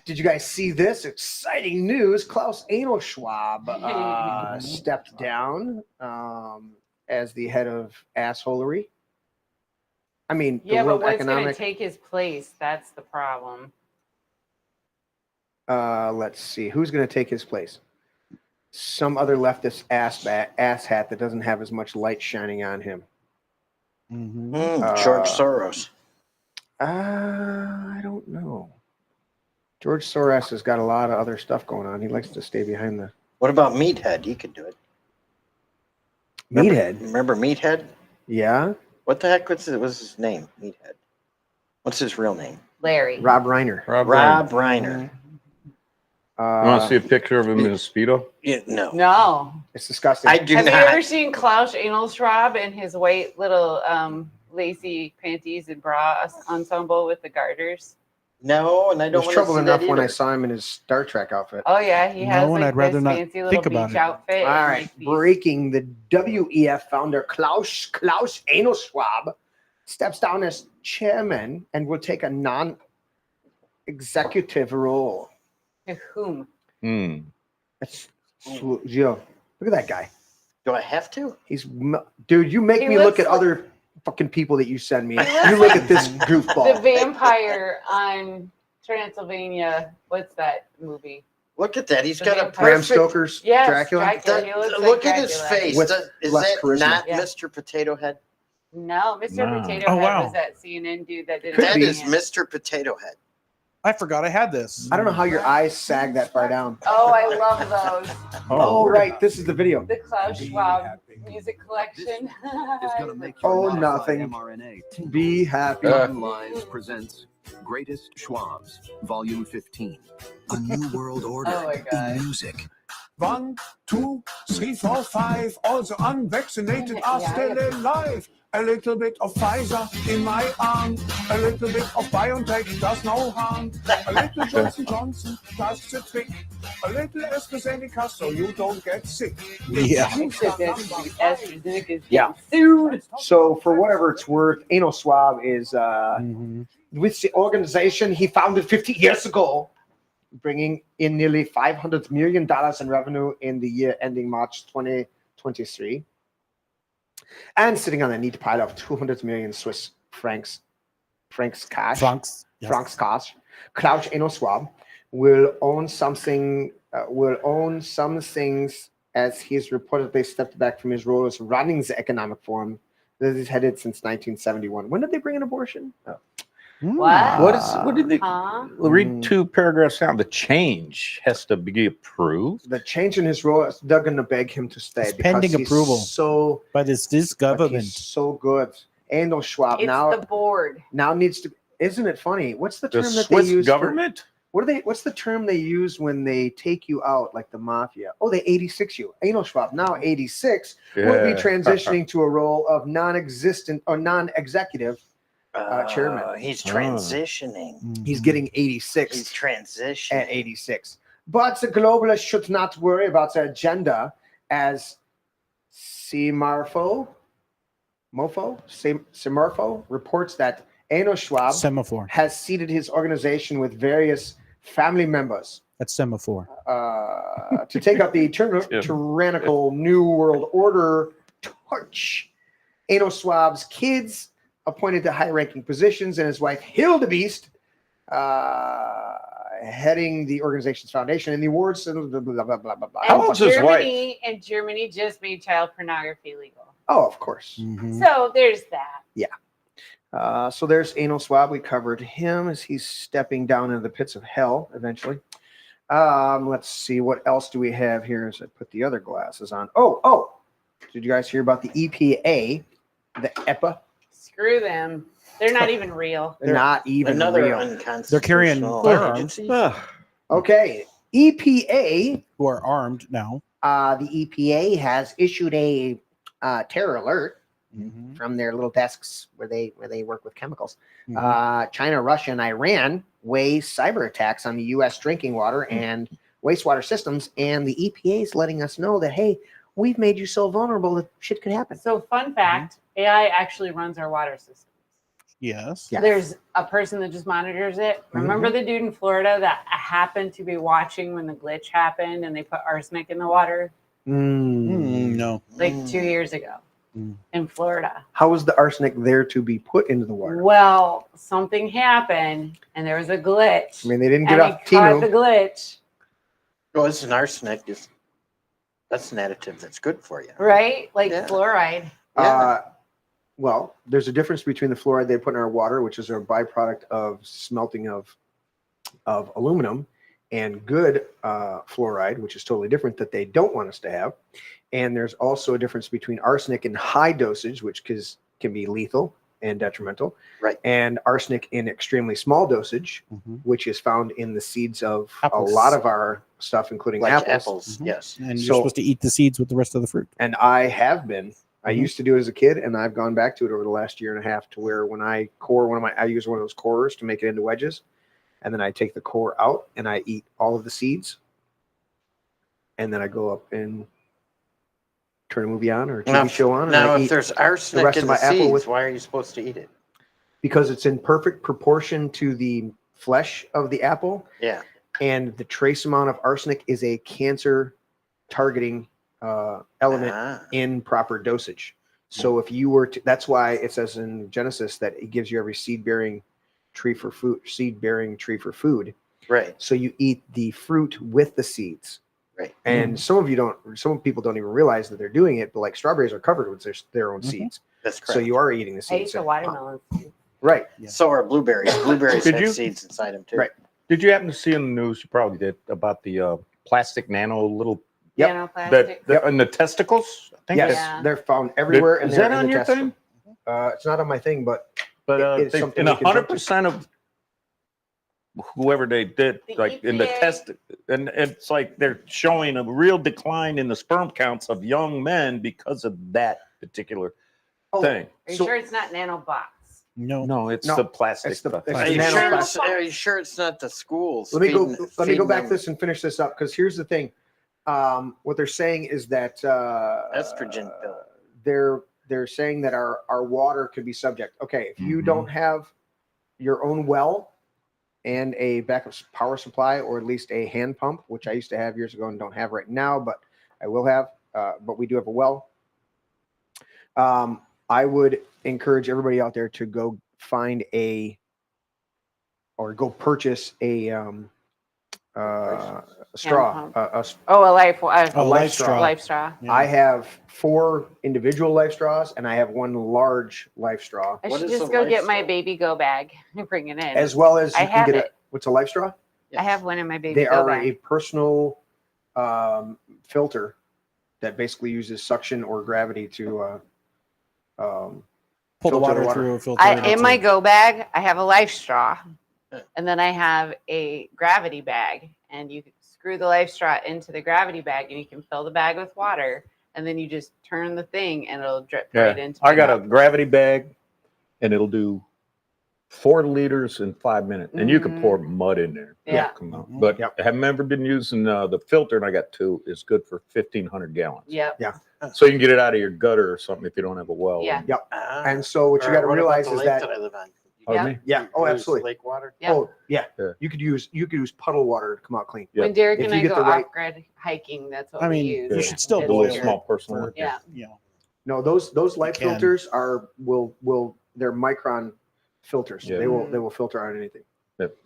Did you guys see this exciting news? Klaus Schwab stepped down as the head of assholery. I mean, Yeah, the but World what's going to Economic. take his place? That's the problem. Let's see, who's going to take his place? Some other leftist ass hat that doesn't have as much light shining on him. George Soros. I don't know. George Soros has got a lot of other stuff going on. He likes to stay behind the. What about Meathead? He could do it. Meathead? Remember Meathead? Yeah. What the heck was his name? Meathead. What's his real name? Larry. Rob Reiner. Rob Reiner. You want to see a picture of him in a Speedo? Yeah, no. No. It's disgusting. I do Have not. you ever seen Klaus Schwab in his white little lacy panties and bra ensemble with the garters? No, and I It don't was want trouble to see enough that when I either. saw him in his Star Trek outfit. Oh yeah, he has No, and like I'd rather this not fancy little think about beach it. outfit. All and, right, like, these- breaking, the WEF founder Klaus Schwab steps down as chairman and will take a non-executive role. To whom? That's Joe. Look at that guy. Do I have to? Dude. You make He me look looks at like- other fucking people that you send me. looks You look like at this The goofball. vampire on Transylvania. What's that movie? Look at that. He's The got a vampire. Bram perfect. Stoker's Yes, Dracula. Dracula. He looks like Look at his Dracula. face. With Is less that charisma. not Yeah. Mr. Potato Head? No, Mr. No. Potato Oh, Head wow. was that CNN dude that did That be. is Mr. Potato Head. I forgot I had this. I don't know how your eyes sag that far down. Oh, I love those. Oh, right. This is the video. The Klaus Schwab music collection. Oh, nothing. Be happy. Lives presents Greatest Schwabs, Volume 15. A new world order Oh my God. in music. 1, 2, 3, 4, 5. All the unvaccinated are still alive. A little bit of Pfizer in my arm. A little bit of BioNTech does no harm. A little Johnson Johnson does the trick. A little AstraZeneca so you don't get sick. Yeah. Yeah. So for whatever it's worth, Anal Swab is with the organization he founded 50 years ago, bringing in nearly $500 million in revenue in the year ending March 2023. And sitting on a neat pile of 200 million Swiss francs cash. Francs, yes. Francs cash. Klaus Schwab will own some things as he's reportedly stepped back from his role as running the economic forum that he's headed since 1971. When did they bring in abortion? Oh. What? What did they Huh? read 2 paragraphs down? The change has to be approved. The change in his role, they're going to beg him to stay It's because pending he's approval so by this but government. he's so good. Anal Schwab It's now the board. needs to. Isn't it funny? What's the The term that Swiss they use? government? What's the term they use when they take you out, like the mafia? Oh, they 86 you. Anal Schwab, now 86, will be transitioning to a role of non-existent or non-executive chairman. He's transitioning. He's getting 86. He's transitioning at 86. But the globalists should not worry about their agenda, as Semarfo reports that Anno Schwab Semaphore. has seeded his organization with various family members That's semaphore. to take up the tyrannical New World Order torch. Anno Schwab's kids appointed to high-ranking positions, and his wife Hildebeest heading the organization's foundation. And the awards, blah, blah, blah, blah, blah, blah. How old's his wife? And Germany just made child pornography legal. Oh, of course. So there's that. Yeah. So there's Anal Swab. We covered him as he's stepping down into the pits of hell eventually. Let's see. What else do we have here as I put the other glasses on? Oh. Did you guys hear about the EPA, the EPA? Screw them. They're not even real. They're not even real. They're carrying firearms. Okay. EPA. Who are armed now. The EPA has issued a terror alert from their little desks where they work with chemicals. China, Russia, and Iran weigh cyber attacks on the U.S. drinking water and wastewater systems, and the EPA is letting us know that, hey, we've made you so vulnerable that shit could happen. So fun fact, AI actually runs our water system. Yes. There's a person that just monitors it. Remember the dude in Florida that happened to be watching when the glitch happened and they put arsenic in the water? No. Like 2 years ago in Florida. How was the arsenic there to be put into the water? Well, something happened and there was a glitch. I mean, they didn't get off caught the glitch. Well, it's an arsenic. That's an additive that's good for you. Right? Like fluoride. Well, there's a difference between the fluoride they put in our water, which is a byproduct of smelting of aluminum, and good fluoride, which is totally different, that they don't want us to have. And there's also a difference between arsenic in high dosage, which can be lethal and detrimental, right? And arsenic in extremely small dosage, which is found in the seeds of Apples. a lot of our stuff, including Like apples. Yes. And you're supposed to eat the seeds with the rest of the fruit. And I have been. I used to do it as a kid, and I've gone back to it over the last year and a half, to where when I core I use one of those corers to make it into wedges, and then I take the core out and I eat all of the seeds, and then I go up and turn a movie on or a TV show on. Now, and I if eat there's arsenic the rest in of the my apple seeds, with, why are you supposed to eat it? because it's in perfect proportion to the flesh of the apple. Yeah. And the trace amount of arsenic is a cancer targeting element in proper dosage. So if you were to, that's why it says in Genesis that it gives you every seed-bearing tree for food. Right. So you eat the fruit with the seeds. Right. And some people don't even realize that they're doing it, but like strawberries are covered with their own seeds. That's correct. So you are eating the seeds. I eat the watermelon. Right. So are blueberries. Blueberries Did have you- seeds inside them too. Right. Did you happen to see in the news? You probably did, about the plastic nano little Nanoplastic. that in the testicles. I think Yes, they're found everywhere. Is and they're that in on the your testicle. thing? It's not on my thing, but it's they, something in we can jump to. 100% of whoever they did, The like in the EPA. test, and it's like they're showing a real decline in the sperm counts of young men because of that particular thing. Are you sure it's not nanobots? No, it's No, the plastic it's the- stuff. it's Are the you, nano sure plastic. are you sure it's not the schools? Let me go feeding back them this and finish this up, because here's the thing. What they're saying is that estrogen pill. they're saying that our water could be subject. Okay, if you don't have your own well and a backup power supply, or at least a hand pump, which I used to have years ago and don't have right now, but I will have. But we do have a well. I would encourage everybody out there to go find go purchase a straw. A life straw. Life straw. I have 4 individual life straws, and I have 1 large life straw. I should just go get my baby go bag and bring it in. As well as I you can have get it. what's a life straw? I have one in my baby They go are bag. a personal filter that basically uses suction or gravity to Pull the filter water through a filter. In my go bag, I have a life straw. And then I have a gravity bag, and you screw the life straw into the gravity bag, and you can fill the bag with water, and then you just turn the thing, and it'll drip right into. I got a gravity bag, and it'll do 4 liters in 5 minutes, and you can pour mud in there. Yeah. Come out. But I haven't ever been using the filter, and I got 2. It's good for 1,500 gallons. Yep. Yeah. So you can get it out of your gutter or something if you don't have a well. Yeah. Yep. And so what you got to realize is that. I live on. Pardon me? Yeah. Oh, absolutely. Lake water. Yep. Oh, yeah. Yeah. You could use puddle water to come out clean. When Derek If and you I get go the right- off-grid hiking, that's what I mean, we use. you should still It's A little boil weird. small personal. Yeah. You know, No, those light can. filters will they're micron filters. Yeah. They will filter out anything. Yep.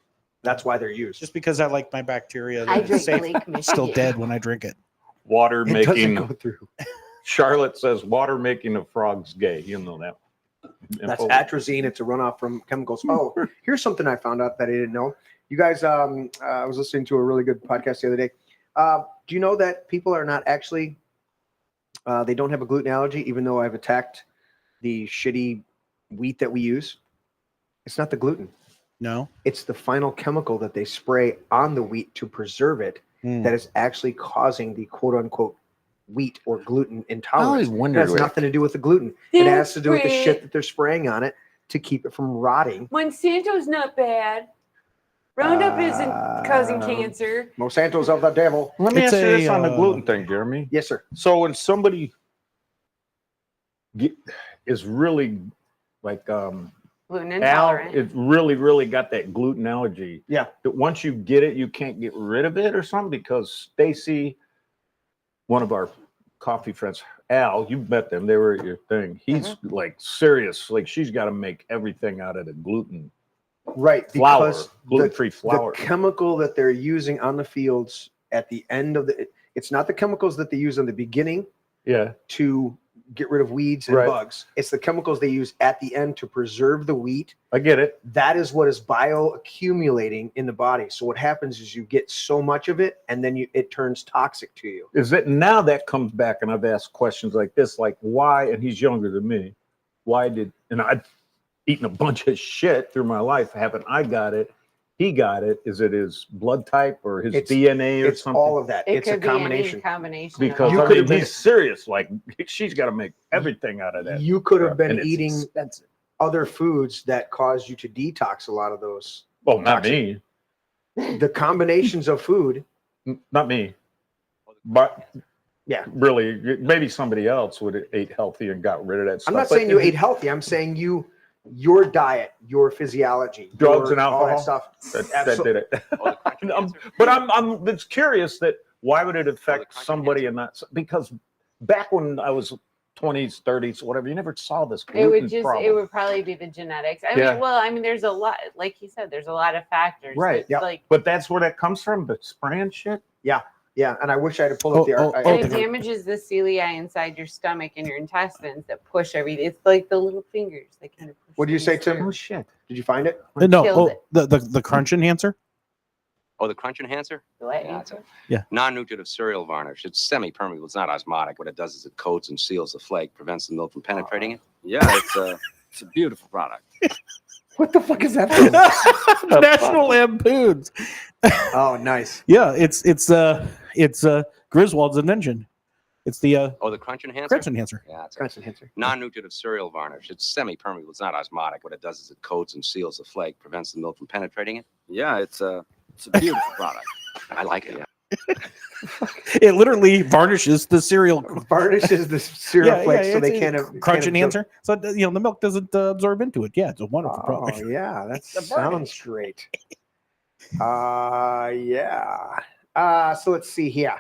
That's why they're used. just because I like my bacteria, I that drink is safe, Lake it's still Michigan. dead when I drink it. Water It doesn't making. go through. Charlotte says water making of frogs gay. You know that. That's atrazine. It's a runoff from chemicals. Oh, here's something I found out that I didn't know. You guys, I was listening to a really good podcast the other day. Do you know that people are not actually, they don't have a gluten allergy, even though I've attacked the shitty wheat that we use? It's not the gluten. No. It's the final chemical that they spray on the wheat to preserve it that is actually causing the quote unquote wheat or gluten intolerance. It has nothing to do with the gluten. It has to do with the shit that they're spraying on it to keep it from rotting. Monsanto's not bad. Roundup isn't causing cancer. Monsanto's of the devil. Let me It's ask you this a, on the gluten thing, Jeremy. Yes, sir. So when somebody is really like Gluten Al, intolerant. it really got that gluten allergy. Yeah. That once you get it, you can't get rid of it or something, because Stacy, one of our coffee friends, Al, you've met them. They were at your thing. He's like serious. Like she's got to make everything out of the gluten. Right. Flour, Because gluten-free flour. the chemical that they're using on the fields at the end of it's not the chemicals that they use in the beginning Yeah. to get rid of weeds and Right. bugs. It's the chemicals they use at the end to preserve the wheat. I get it. That is what is bioaccumulating in the body. So what happens is you get so much of it, and then it turns toxic to you. Is that now that comes back, and I've asked questions like this, like why, and he's younger than me, and I've eaten a bunch of shit through my life. Haven't I got it? He got it. Is it his blood type or his DNA or It's something? all of that. It It's a could be any combination. combination. Because You I could mean, have been- he's serious. Like she's got to make everything out of that. You could have crap, been and it's eating expensive. other foods that cause you to detox a lot of those. Well, not toxic- me. The combinations of food. Not me. But Yeah. really, maybe somebody else would have ate healthy and got rid of that stuff. I'm not But saying you ate healthy. I'm saying your diet, your physiology, drugs and all that alcohol. stuff. That did it. But I'm it's curious that why would it affect somebody and not, because back when I was 20s, 30s, whatever, you never saw this It gluten would problem. it would probably be the genetics. I Yeah. mean, well, I mean, there's a lot, like he said, there's a lot of factors. Right. It's Yeah. Like But that's where that comes from, the spraying shit. Yeah. Yeah. And I wish I had pulled up the art. and it damages the cilia inside your stomach and your intestines that push everything. It's like the little fingers. They kind of push. What did you say, things Tim? through. Oh shit. Did you find it? No, Killed it. the crunch enhancer. Oh, the crunch enhancer? What? Yeah, it's a Yeah. non-nutritive cereal varnish. It's semi-permeable. It's not osmotic. What it does is it coats and seals the flake, prevents the milk from penetrating it. Yeah, it's a beautiful product. What the fuck is that? National Lampoons. Oh, nice. Yeah, it's Griswold's invention. It's the Oh, the crunch enhancer? crunch enhancer. Yeah, it's Crunch enhancer. non-nutritive cereal varnish. It's semi-permeable. It's not osmotic. What it does is it coats and seals the flake, prevents the milk from penetrating it. Yeah, it's a beautiful product. I like it. Yeah. It literally varnishes the cereal. Varnishes the cereal flakes so they can't crunch can't enhancer. So the milk doesn't absorb into it. Yeah, it's a wonderful Oh product. yeah, that The sounds varnish. great. Yeah. So let's see here.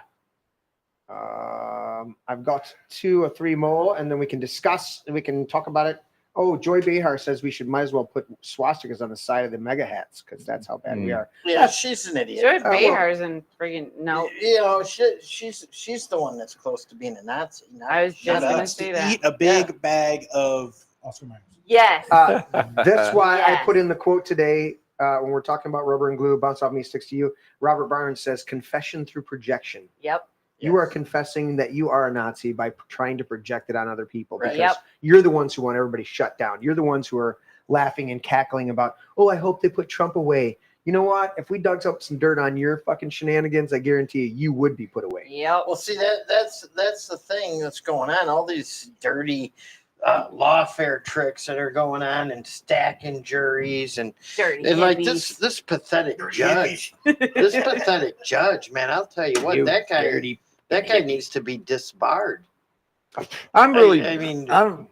I've got 2 or 3 more, and then we can discuss. We can talk about it. Oh, Joy Behar says we might as well put swastikas on the side of the mega hats because that's how bad we are. Yeah, she's an idiot. Joy well- Behar's and friggin' no. You know, she's the one that's close to being a Nazi. I was just not gonna us. say that. Eat a big bag of Oscar Mayer. Yes. That's why I Yes. put in the quote today when we're talking about rubber and glue, bounce off me, sticks to you. Robert Barnes says, confession through projection. Yep. You are confessing that you are a Nazi by trying to project it on other people because Yep. you're the ones who want everybody shut down. You're the ones who are laughing and cackling about, oh, I hope they put Trump away. You know what? If we dug up some dirt on your fucking shenanigans, I guarantee you would be put away. Yep. Well, see, that's the thing that's going on. All these dirty lawfare tricks that are going on and stacking juries and like this pathetic judge. This pathetic judge, man. I'll tell you what, that guy needs to be disbarred. I'm really. I mean, I'm.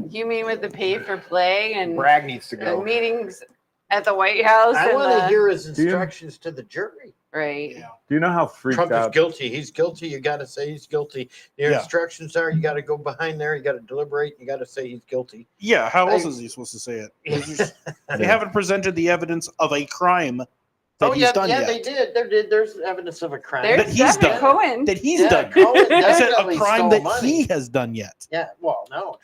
You mean with the pay for play and Bragg needs to the go. meetings at the White House? I and want to the- hear his instructions to the jury. Right. Do you know how freaked Trump out? is guilty. He's guilty. You got to say he's guilty. Your instructions are you got to go behind there. You got to deliberate. You got to say he's guilty. Yeah, how else is he supposed to say it? They haven't presented the evidence of a crime that he's done yet. they did. There's evidence of a crime There's That he's Devin done. Cohen. That he's Yeah, done. Cohen I said a definitely crime stole that money. he has done yet. Yeah. Well, no,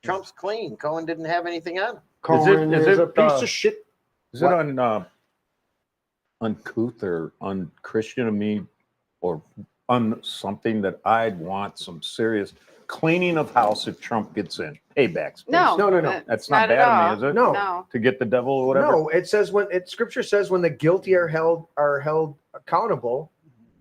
Trump's clean. Cohen didn't have anything on him. Cohen is is it a piece of shit. Is it on uncouth or unchristian of me, or something that I'd want some serious cleaning of house if Trump gets in? Paybacks. No, No. That's not not at bad all. of me, is it? No. To get the devil or whatever. No, it says Scripture says when the guilty are held accountable,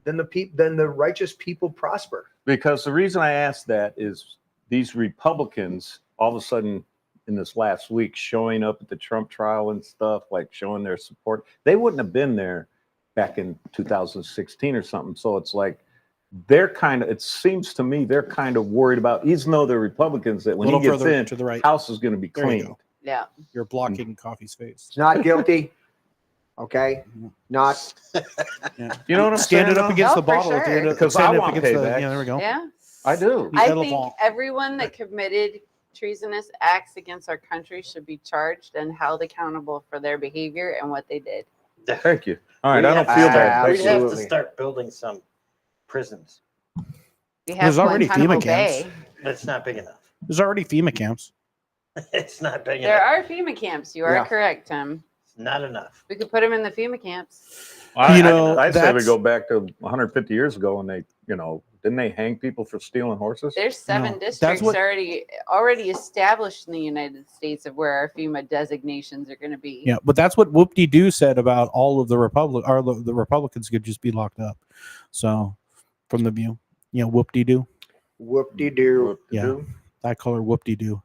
then the righteous people prosper. Because the reason I asked that is these Republicans all of a sudden in this last week showing up at the Trump trial and stuff, like showing their support. They wouldn't have been there back in 2016 or something. So it's like it seems to me they're kind of worried about, even though they're Republicans, that when he gets in, to the right. house is going to be There you clean. go. Yeah. You're blocking Coffee's face. It's not guilty. Okay, not. Yeah. You know what I'm Stand saying? it up though? against No, the for bottle. sure. Because Stand I it up want against the. payback. Yeah, there we go. Yeah. I do. I That'll think fall. everyone that committed treasonous acts against our country should be charged and held accountable for their behavior and what they did. Thank you. All right, We I don't have feel to- bad. We have to Absolutely. start building some prisons. We have There's already Guantanamo FEMA camps. Bay. That's not big enough. There's already FEMA camps. It's not big There enough. are FEMA camps. You are Yeah. correct, Tim. It's not enough. We could put them in the FEMA camps. You know, I say we that's- go back to 150 years ago, and they, didn't they hang people for stealing horses? There's 7 No, that's districts what- already established in the United States of where our FEMA designations are going to be. Yeah, but that's what Whoop-de-Doo said about all of the the Republicans could just be locked up. So, from the view, Whoop-de-Doo. Whoop-de-doo. Yeah, I call her Whoop-de-Doo.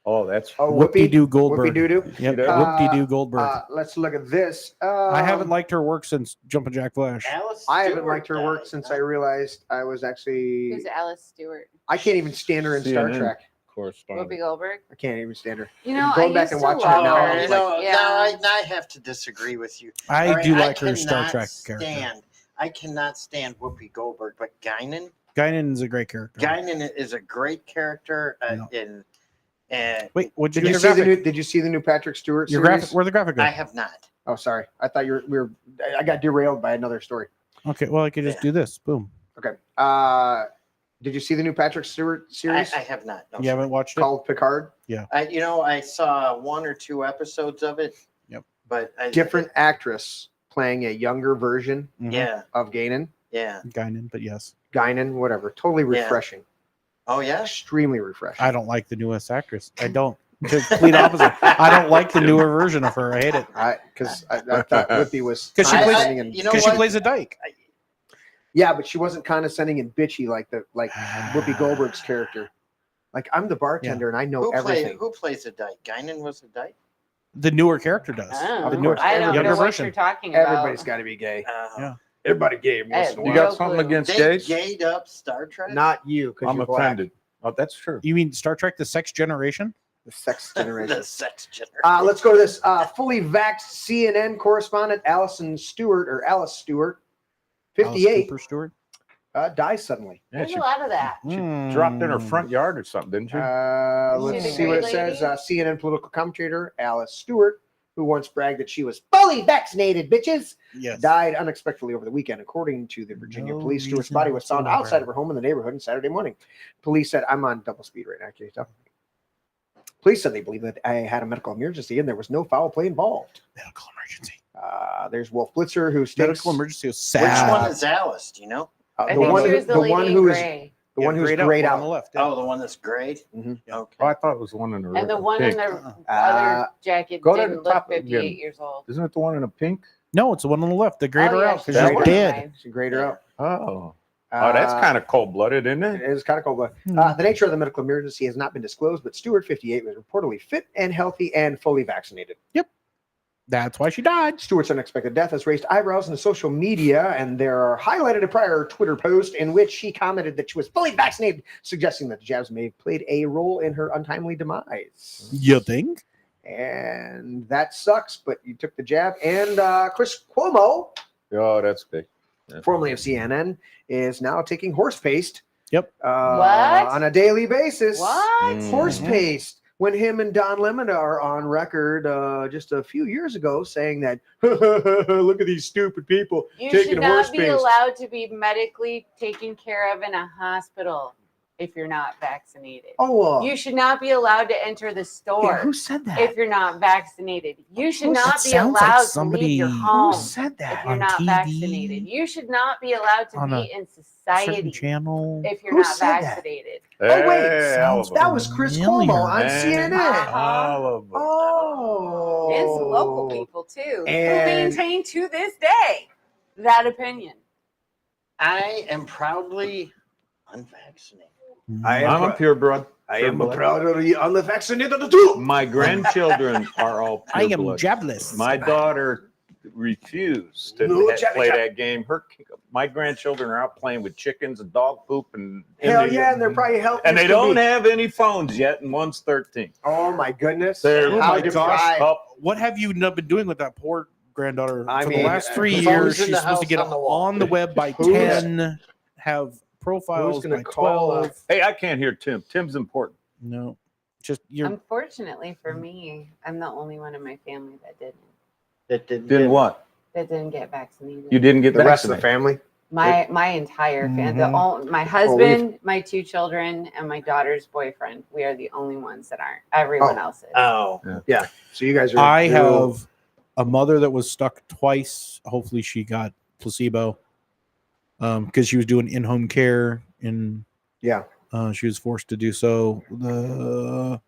Oh, that's Oh, Whoop-de-Doo Goldberg. Whoopie-doo-doo. Yep, Uh, Whoop-de-Doo Goldberg. Let's look at this. I haven't liked her work since Jumpin' Jack Flash. Alice I haven't Stewart liked her work died, since huh? I realized I was actually. Who's Alice Stewart? I can't even stand her in Star CNN Trek. correspondent. Whoopi Goldberg? I can't even stand her. You know, Going I back used and to watching it love now, her. I was like, Yeah. I have to disagree with you. I All right, do like her Star cannot Trek character. I cannot stand Whoopi Goldberg, but Guinan Guinan is a great character. Guinan is a great character. Wait, what'd you Did do? you see the new? Did you see the new Patrick Stewart Your series? graphic? Where the graphic go? I have not. Oh, sorry. I thought we were. I got derailed by another story. Okay, well I could just do this. Boom. Okay. Did you see the new Patrick Stewart I series have not. No, You haven't watched it? called Picard? Yeah. I saw 1 or 2 episodes of it. Yep. But Different actress playing a younger version Mhm. Yeah. of Guinan. Yeah. Guinan, but yes. Guinan, whatever. Totally Yeah. refreshing. Oh yeah. Extremely refreshing. I don't like the newest actress. I don't. Complete opposite. I don't like the newer version of her. I hate it. Because I thought Whoopi was Because she plays. condescending and you know Because she what? plays a dyke. yeah, but she wasn't condescending and bitchy like Whoopi Goldberg's character. Like I'm the bartender and I know everything. Who plays a dyke? Guinan was a dyke. The newer character does. Oh, The newer, I don't younger know what version. you're talking about. Everybody's got to be gay. Yeah. Everybody gay. Hey, You got something clue. against They gays? gayed up Star Trek. Not you, because I'm you're black. offended. Oh, that's true. You mean Star Trek: The Sex Generation? The sex generation. The sex generation. Let's go to this fully vaxxed CNN correspondent Alice Stewart, 58, Alice Cooper Stewart. dies suddenly. Yeah, There's she a lot of that. dropped in her front yard or something, didn't she? Let's She's a see what it great says. lady. CNN political commentator Alice Stewart, who once bragged that she was fully vaccinated, bitches, Yes. died unexpectedly over the weekend. According to the Virginia No police, Stewart's reason body was found whatsoever. outside of her home in the neighborhood on Saturday morning. Police said, I'm on double speed right now. Can you tell? Police said they believe that I had a medical emergency and there was no foul play involved. Medical emergency. There's Wolf Blitzer, who states Medical emergency was Which sad. one is Alice? Do you know? the I think one, she who, was the the lady one in who is gray. The one who's grayed out on the left. Oh, the one that's grayed? Mm-hmm. Okay. Oh, I thought it was the one in the And the one pink. in the other jacket go to didn't the look top 58 again. years old. Isn't it the one in the pink? No, it's the one on the left. They grayed Oh, her yeah, out because she's she's white. dead. She grayed her out. Oh. Oh, that's kind of cold-blooded, isn't It it? is kind of cold. The nature of the medical emergency has not been disclosed, but Stewart, 58, was reportedly fit and healthy and fully vaccinated. Yep. That's why she died. Stewart's unexpected death has raised eyebrows in the social media, and there are highlighted a prior Twitter post in which she commented that she was fully vaccinated, suggesting that the jabs may have played a role in her untimely demise. You think? And that sucks, but you took the jab. And Chris Cuomo, Oh, that's big. formerly of CNN, is now taking horse paste. Yep. What? On a daily basis. What? Horse paste. When him and Don Lemon are on record just a few years ago saying that, look at these stupid people You taking should horse not be paste. allowed to be medically taken care of in a hospital if you're not vaccinated. Oh, You should not be allowed to enter the store who said that? if you're not vaccinated. You should Who- not that be sounds like allowed to somebody- leave your Who home said that? if you're On not TV? vaccinated. You should not be allowed to On be a in Certain society channel. if you're Who not said that? vaccinated. Oh, wait. Sounds That was Chris Cuomo on CNN. All of them. Oh. And some local people too, who And- maintain to this day that opinion. I am proudly unvaccinated. I'm a purebred. I am Purebred. proudly unvaccinated too. My grandchildren are all I am purebred. jabless. My daughter refused to No, play that game. My grandchildren are out playing with chickens and dog poop and Hell yeah, and they're probably healthy. and as they can don't be. have any phones yet, and one's 13. Oh my goodness. They're Oh How my gosh. deprived. up. What have you not been doing with that poor granddaughter I for mean, the last 3 who's years? always in She's the supposed to house get on the wall? on the web by Who's- 10, have profiles Who's gonna by call 12. Hey, I can't hear Tim. Tim's important. No, just you're. Unfortunately for me, I'm the only one in my family that didn't. That didn't Did what? That didn't get vaccinated. You didn't get The rest of the vaccinated. family. My entire family, Mhm. my husband, my 2 children, and my daughter's boyfriend. We are the only ones that aren't. Everyone else is. Oh, Yeah. So you guys are. I you're- have a mother that was stuck twice. Hopefully, she got placebo because she was doing in-home care and Yeah. she was forced to do so. The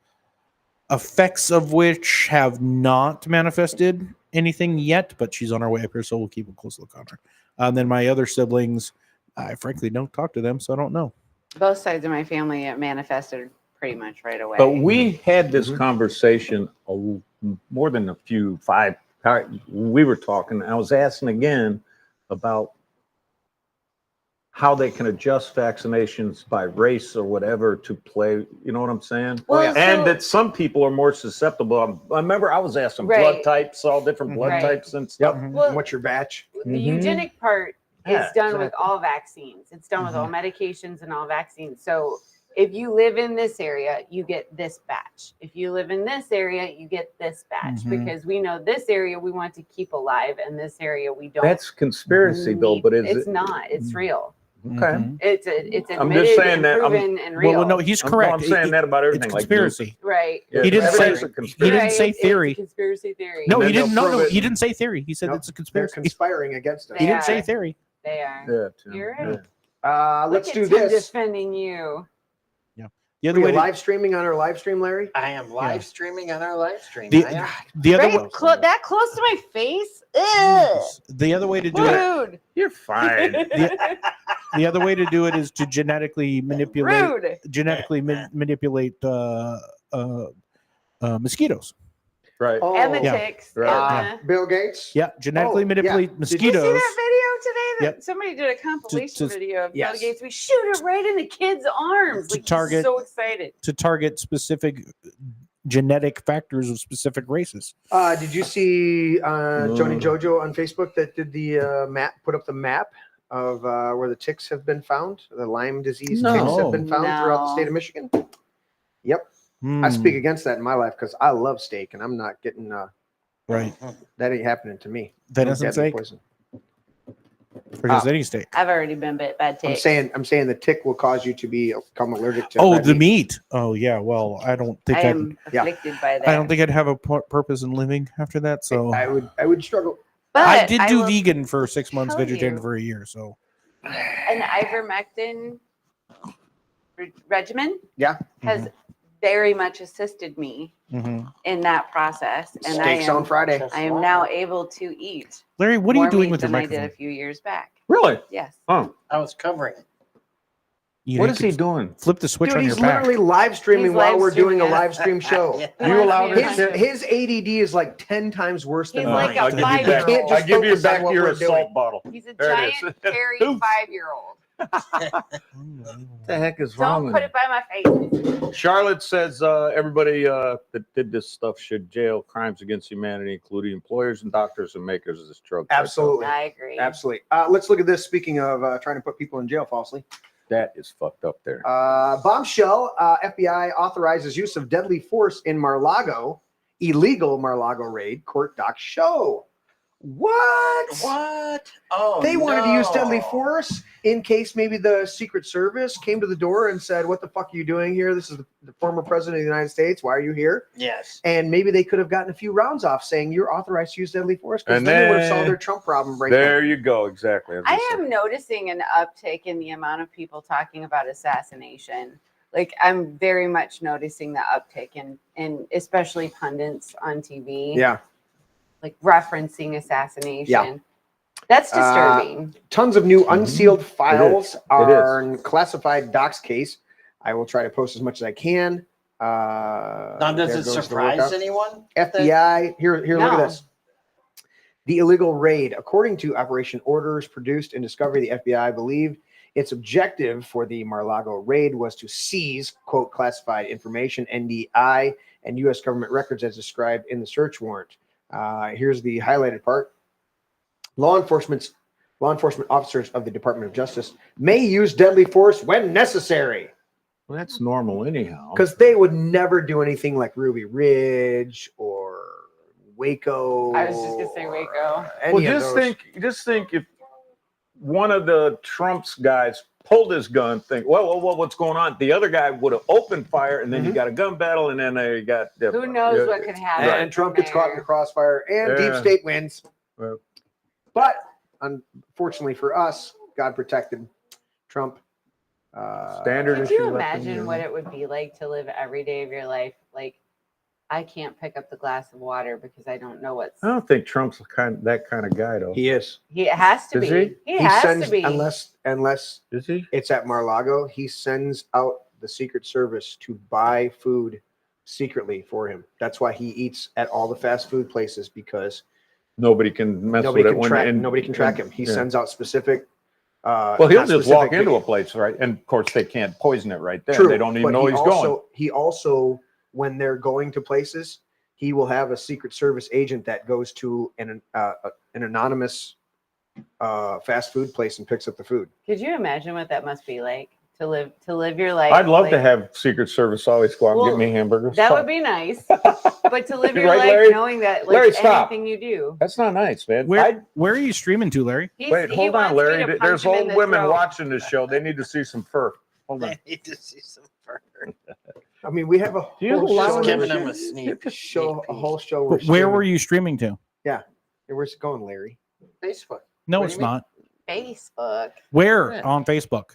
effects of which have not manifested anything yet, but she's on her way up here, so we'll keep a close look on her. And then my other siblings, I frankly don't talk to them, so I don't know. Both sides of my family, it manifested pretty much right away. But we had this conversation more than a few, 5. We were talking. I was asking again about how they can adjust vaccinations by race or whatever to play. You know what I'm saying? Well, and so- that some people are more susceptible. I remember I was asking blood Right. types, all different blood Right. types and stuff. Yep. Well- What's your batch? The eugenic part is Yeah, done with exactly. all vaccines. It's done with all medications and all vaccines. So if you live in this area, you get this batch. If you live in this area, you get this batch because we know this area we want to keep alive and this area we don't. That's conspiracy though, but is it's it not. It's real. okay? It's I'm admitted just saying and that. proven and real. Well, no, he's correct. I'm saying that about everything. It's like conspiracy. Right. Yeah, He didn't everything's say- a he conspiracy. didn't say It's theory. a conspiracy theory. No, And he then didn't. they'll No, prove no, it. he didn't say theory. He said Nope. it's a They're conspiracy. conspiring against us. He didn't They say are. theory. They are. Yeah, Tim, You're yeah. right. Let's Look do at Tim this. defending you. The Are other you way to, live streaming on our live stream, Larry? I am live streaming on our live stream. The- I am. the other way, Right that close to my face? Ugh. the other way to do it. Rude. You're fine. The other way to do it is to genetically manipulate Rude. manipulate mosquitoes. Right. And the Yeah. ticks. Right. And the- Bill Gates? Yeah, genetically Oh, manipulate yeah. Did you see mosquitoes. that video today? That Yep. somebody did a compilation To- video of yes. Bill Gates. We shoot it right in the kid's arms. To Like target- he's so excited. To target specific genetic factors of specific races. Did you see Joni Jojo on Facebook that did the map, put up the map of where the ticks have been found? The Lyme disease ticks have been found throughout the state of Michigan? Yep. I speak against that in my life because I love steak and I'm not getting Right. that ain't happening to me. That No doesn't deadly say poison. because any steak. I've already been bit by ticks. I'm saying the tick will cause you to become allergic to Oh, red the meat. meat. Oh, yeah. Well, I don't think I I'd, am afflicted by that. I don't think I'd have a purpose in living after that. So I would struggle. But I did do will vegan for 6 months, tell vegetarian you- for a year. So An ivermectin regimen Yeah. has very much assisted me in that process. And Steaks on Friday. I am now able to eat. Larry, what are you more doing meat with your than I microphone? did a few years back. Really? Yes. Oh, I was covering it. what is he doing? Flip the switch Dude, on he's your back. literally live streaming He's while live we're doing a streaming it. live stream show. He You allow wants me his, to- his ADD is like 10 times worse than He's mine. like a I'll give you back. five-year-old. I'll give you focus on back what your we're assault doing. bottle. He's a There it giant, is. hairy Oof. 5-year-old. What the heck is wrong Don't with put it by my face. Charlotte says everybody that did this stuff should jail. Crimes against humanity, including employers and doctors and makers of this drug. Absolutely. I agree. Absolutely. Let's look at this. Speaking of trying to put people in jail falsely. That is fucked up there. Bombshell. FBI authorizes use of deadly force in Mar-a-Lago. Illegal Mar-a-Lago raid. Court docs show. What? What? Oh, They wanted to use no. deadly force in case maybe the Secret Service came to the door and said, "What the fuck are you doing here? This is the former president of the United States. Why are you here?" Yes. And maybe they could have gotten a few rounds off saying you're authorized to use deadly force, because And then they would have then- solved their Trump problem right There you go. Exactly. I am noticing an uptick in the amount of people talking about assassination. Like, I'm very much noticing the uptick in especially pundits on TV. Yeah. Like referencing assassination. Yeah. That's disturbing. Tons of new unsealed files It are in classified docs case. I will try to post as much as I can. Now, does there it goes the surprise workout. anyone? FBI, here, look No. at this. The illegal raid, according to Operation Orders produced in Discovery, the FBI believed its objective for the Mar-a-Lago raid was to seize, quote, classified information, NDI, and U.S. government records as described in the search warrant. Here's the highlighted part. Law enforcement officers of the Department of Justice may use deadly force when necessary. Well, that's normal anyhow. Because they would never do anything like Ruby Ridge or Waco. I was just gonna say Waco. any of those. Just think if one of the Trump's guys pulled his gun, think, well, what's going on? The other guy would have opened fire, and then you got a gun battle, and then they got Who knows what could happen? And Trump gets caught in the crossfire, and Deep Yeah. State wins. Well. But unfortunately for us, God protected Trump. Standard Could issue. you left in imagine the- what it would be like to live every day of your life? Like, I can't pick up the glass of water because I don't know what's. I don't think Trump's that kind of guy, though. He is. He has to Is be. he? He has sends, to be. unless Is he? it's at Mar-a-Lago, he sends out the Secret Service to buy food secretly for him. That's why he eats at all the fast food places, because Nobody can mess nobody with can it. track. Nobody can track him. He yeah. sends out specific. Well, he'll not just walk specific, into but- a place, right? And of course, they can't poison it right there. True, They don't even but know he's going. He also, when they're going to places, he will have a Secret Service agent that goes to an anonymous fast food place and picks up the food. Could you imagine what that must be like to live your life? I'd love like, to have Secret Service always go out and Well, get me hamburgers. That would be nice. But to live your Right, life Larry? knowing that like Larry, stop. anything you do. That's not nice, man. Where are you streaming to, Larry? Wait, he hold on, wants me Larry. to punch There's him in old the women throat. watching this show. They need to see some fur. Hold on. I need to see some fur. I mean, we have a Do you whole allow show. him Giving to them a shoot? sneak Show a whole show. Where streaming. were you streaming to? Yeah. Hey, where's it going, Larry? Facebook. No, What it's do you mean? not. Facebook. Where Yeah. on Facebook?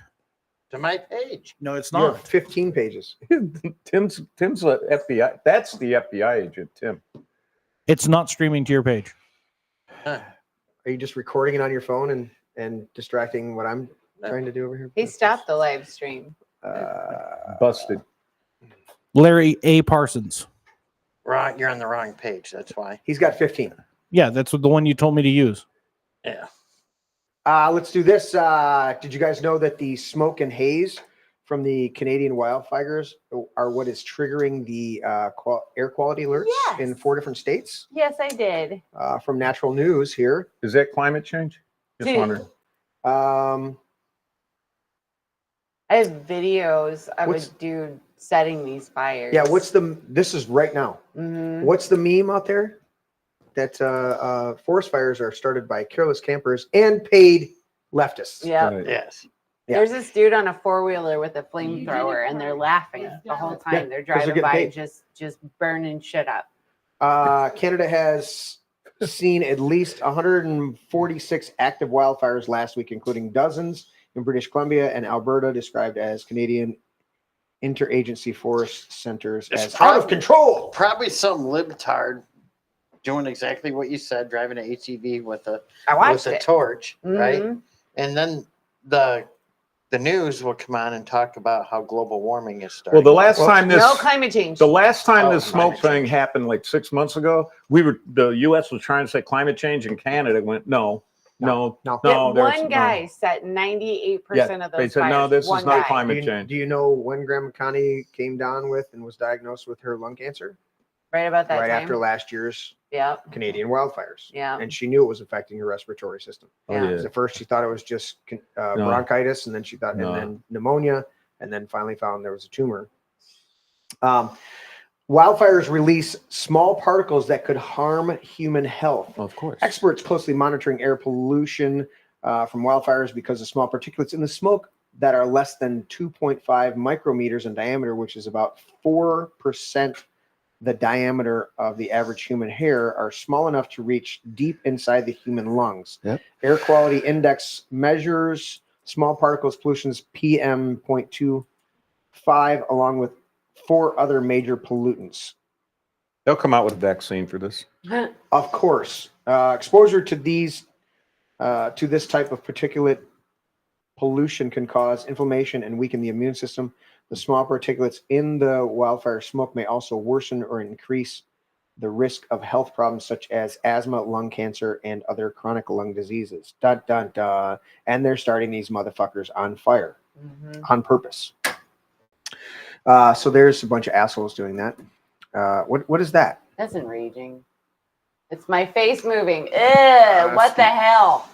To my page. No, it's You have not. 15 pages. Tim's the FBI. That's the FBI agent, Tim. It's not streaming to your page. Are you just recording it on your phone and distracting what I'm trying to do over here? He stopped the live stream. Busted. Larry A. Parsons. Right, you're on the wrong page. That's why. He's got 15. Yeah, that's the one you told me to use. Yeah. Let's do this. Did you guys know that the smoke and haze from the Canadian wildfires are what is triggering the air quality alerts Yes. in 4 different states? Yes, I did. From Natural News here. Is that climate change? Just Dude. wondering. I have videos of What's- a dude setting these fires. Yeah, this is right now. Mhm. What's the meme out there? That forest fires are started by careless campers and paid leftists. Yeah. Right. Yes. Yeah. There's this dude on a 4-wheeler with a flamethrower, and they're laughing the whole time. Yeah, They're 'cause they're driving getting by, paid. just burning shit up. Canada has seen at least 146 active wildfires last week, including dozens in British Columbia and Alberta, described as Canadian interagency forest centers It's as out of control. Probably some libtard doing exactly what you said, driving an ATV with a torch, right? And then the news will come on and talk about how global warming is starting. Well, the last time this no climate change. The last time this climate smoke thing happened, like 6 months ago, the U.S. was trying to say climate change, and Canada went no. One guy set 98% of those they said fires. no, this One is not guy. climate change. Do you know when Grandma Connie came down with and was diagnosed with her lung cancer? Right about that Right time. after last year's Yep. Canadian wildfires. Yeah. And she knew it was affecting her respiratory system. Yeah. Oh, yeah. At first, she thought it was just bronchitis, and then she thought, and then pneumonia, and then finally found there was a tumor. Wildfires release small particles that could harm human health. Of course. Experts closely monitoring air pollution from wildfires because of small particulates in the smoke that are less than 2.5 micrometers in diameter, which is about 4% the diameter of the average human hair, are small enough to reach deep inside the human lungs. Yep. Air quality index measures small particles pollutions PM.25 along with 4 other major pollutants. They'll come out with a vaccine for this. Of course, exposure to these to this type of particulate pollution can cause inflammation and weaken the immune system. The small particulates in the wildfire smoke may also worsen or increase the risk of health problems such as asthma, lung cancer, and other chronic lung diseases. Dun, dun, dun. And they're starting these motherfuckers on fire on purpose. So there's a bunch of assholes doing that. What is that? That's enraging. It's my face moving. Ew, what the hell?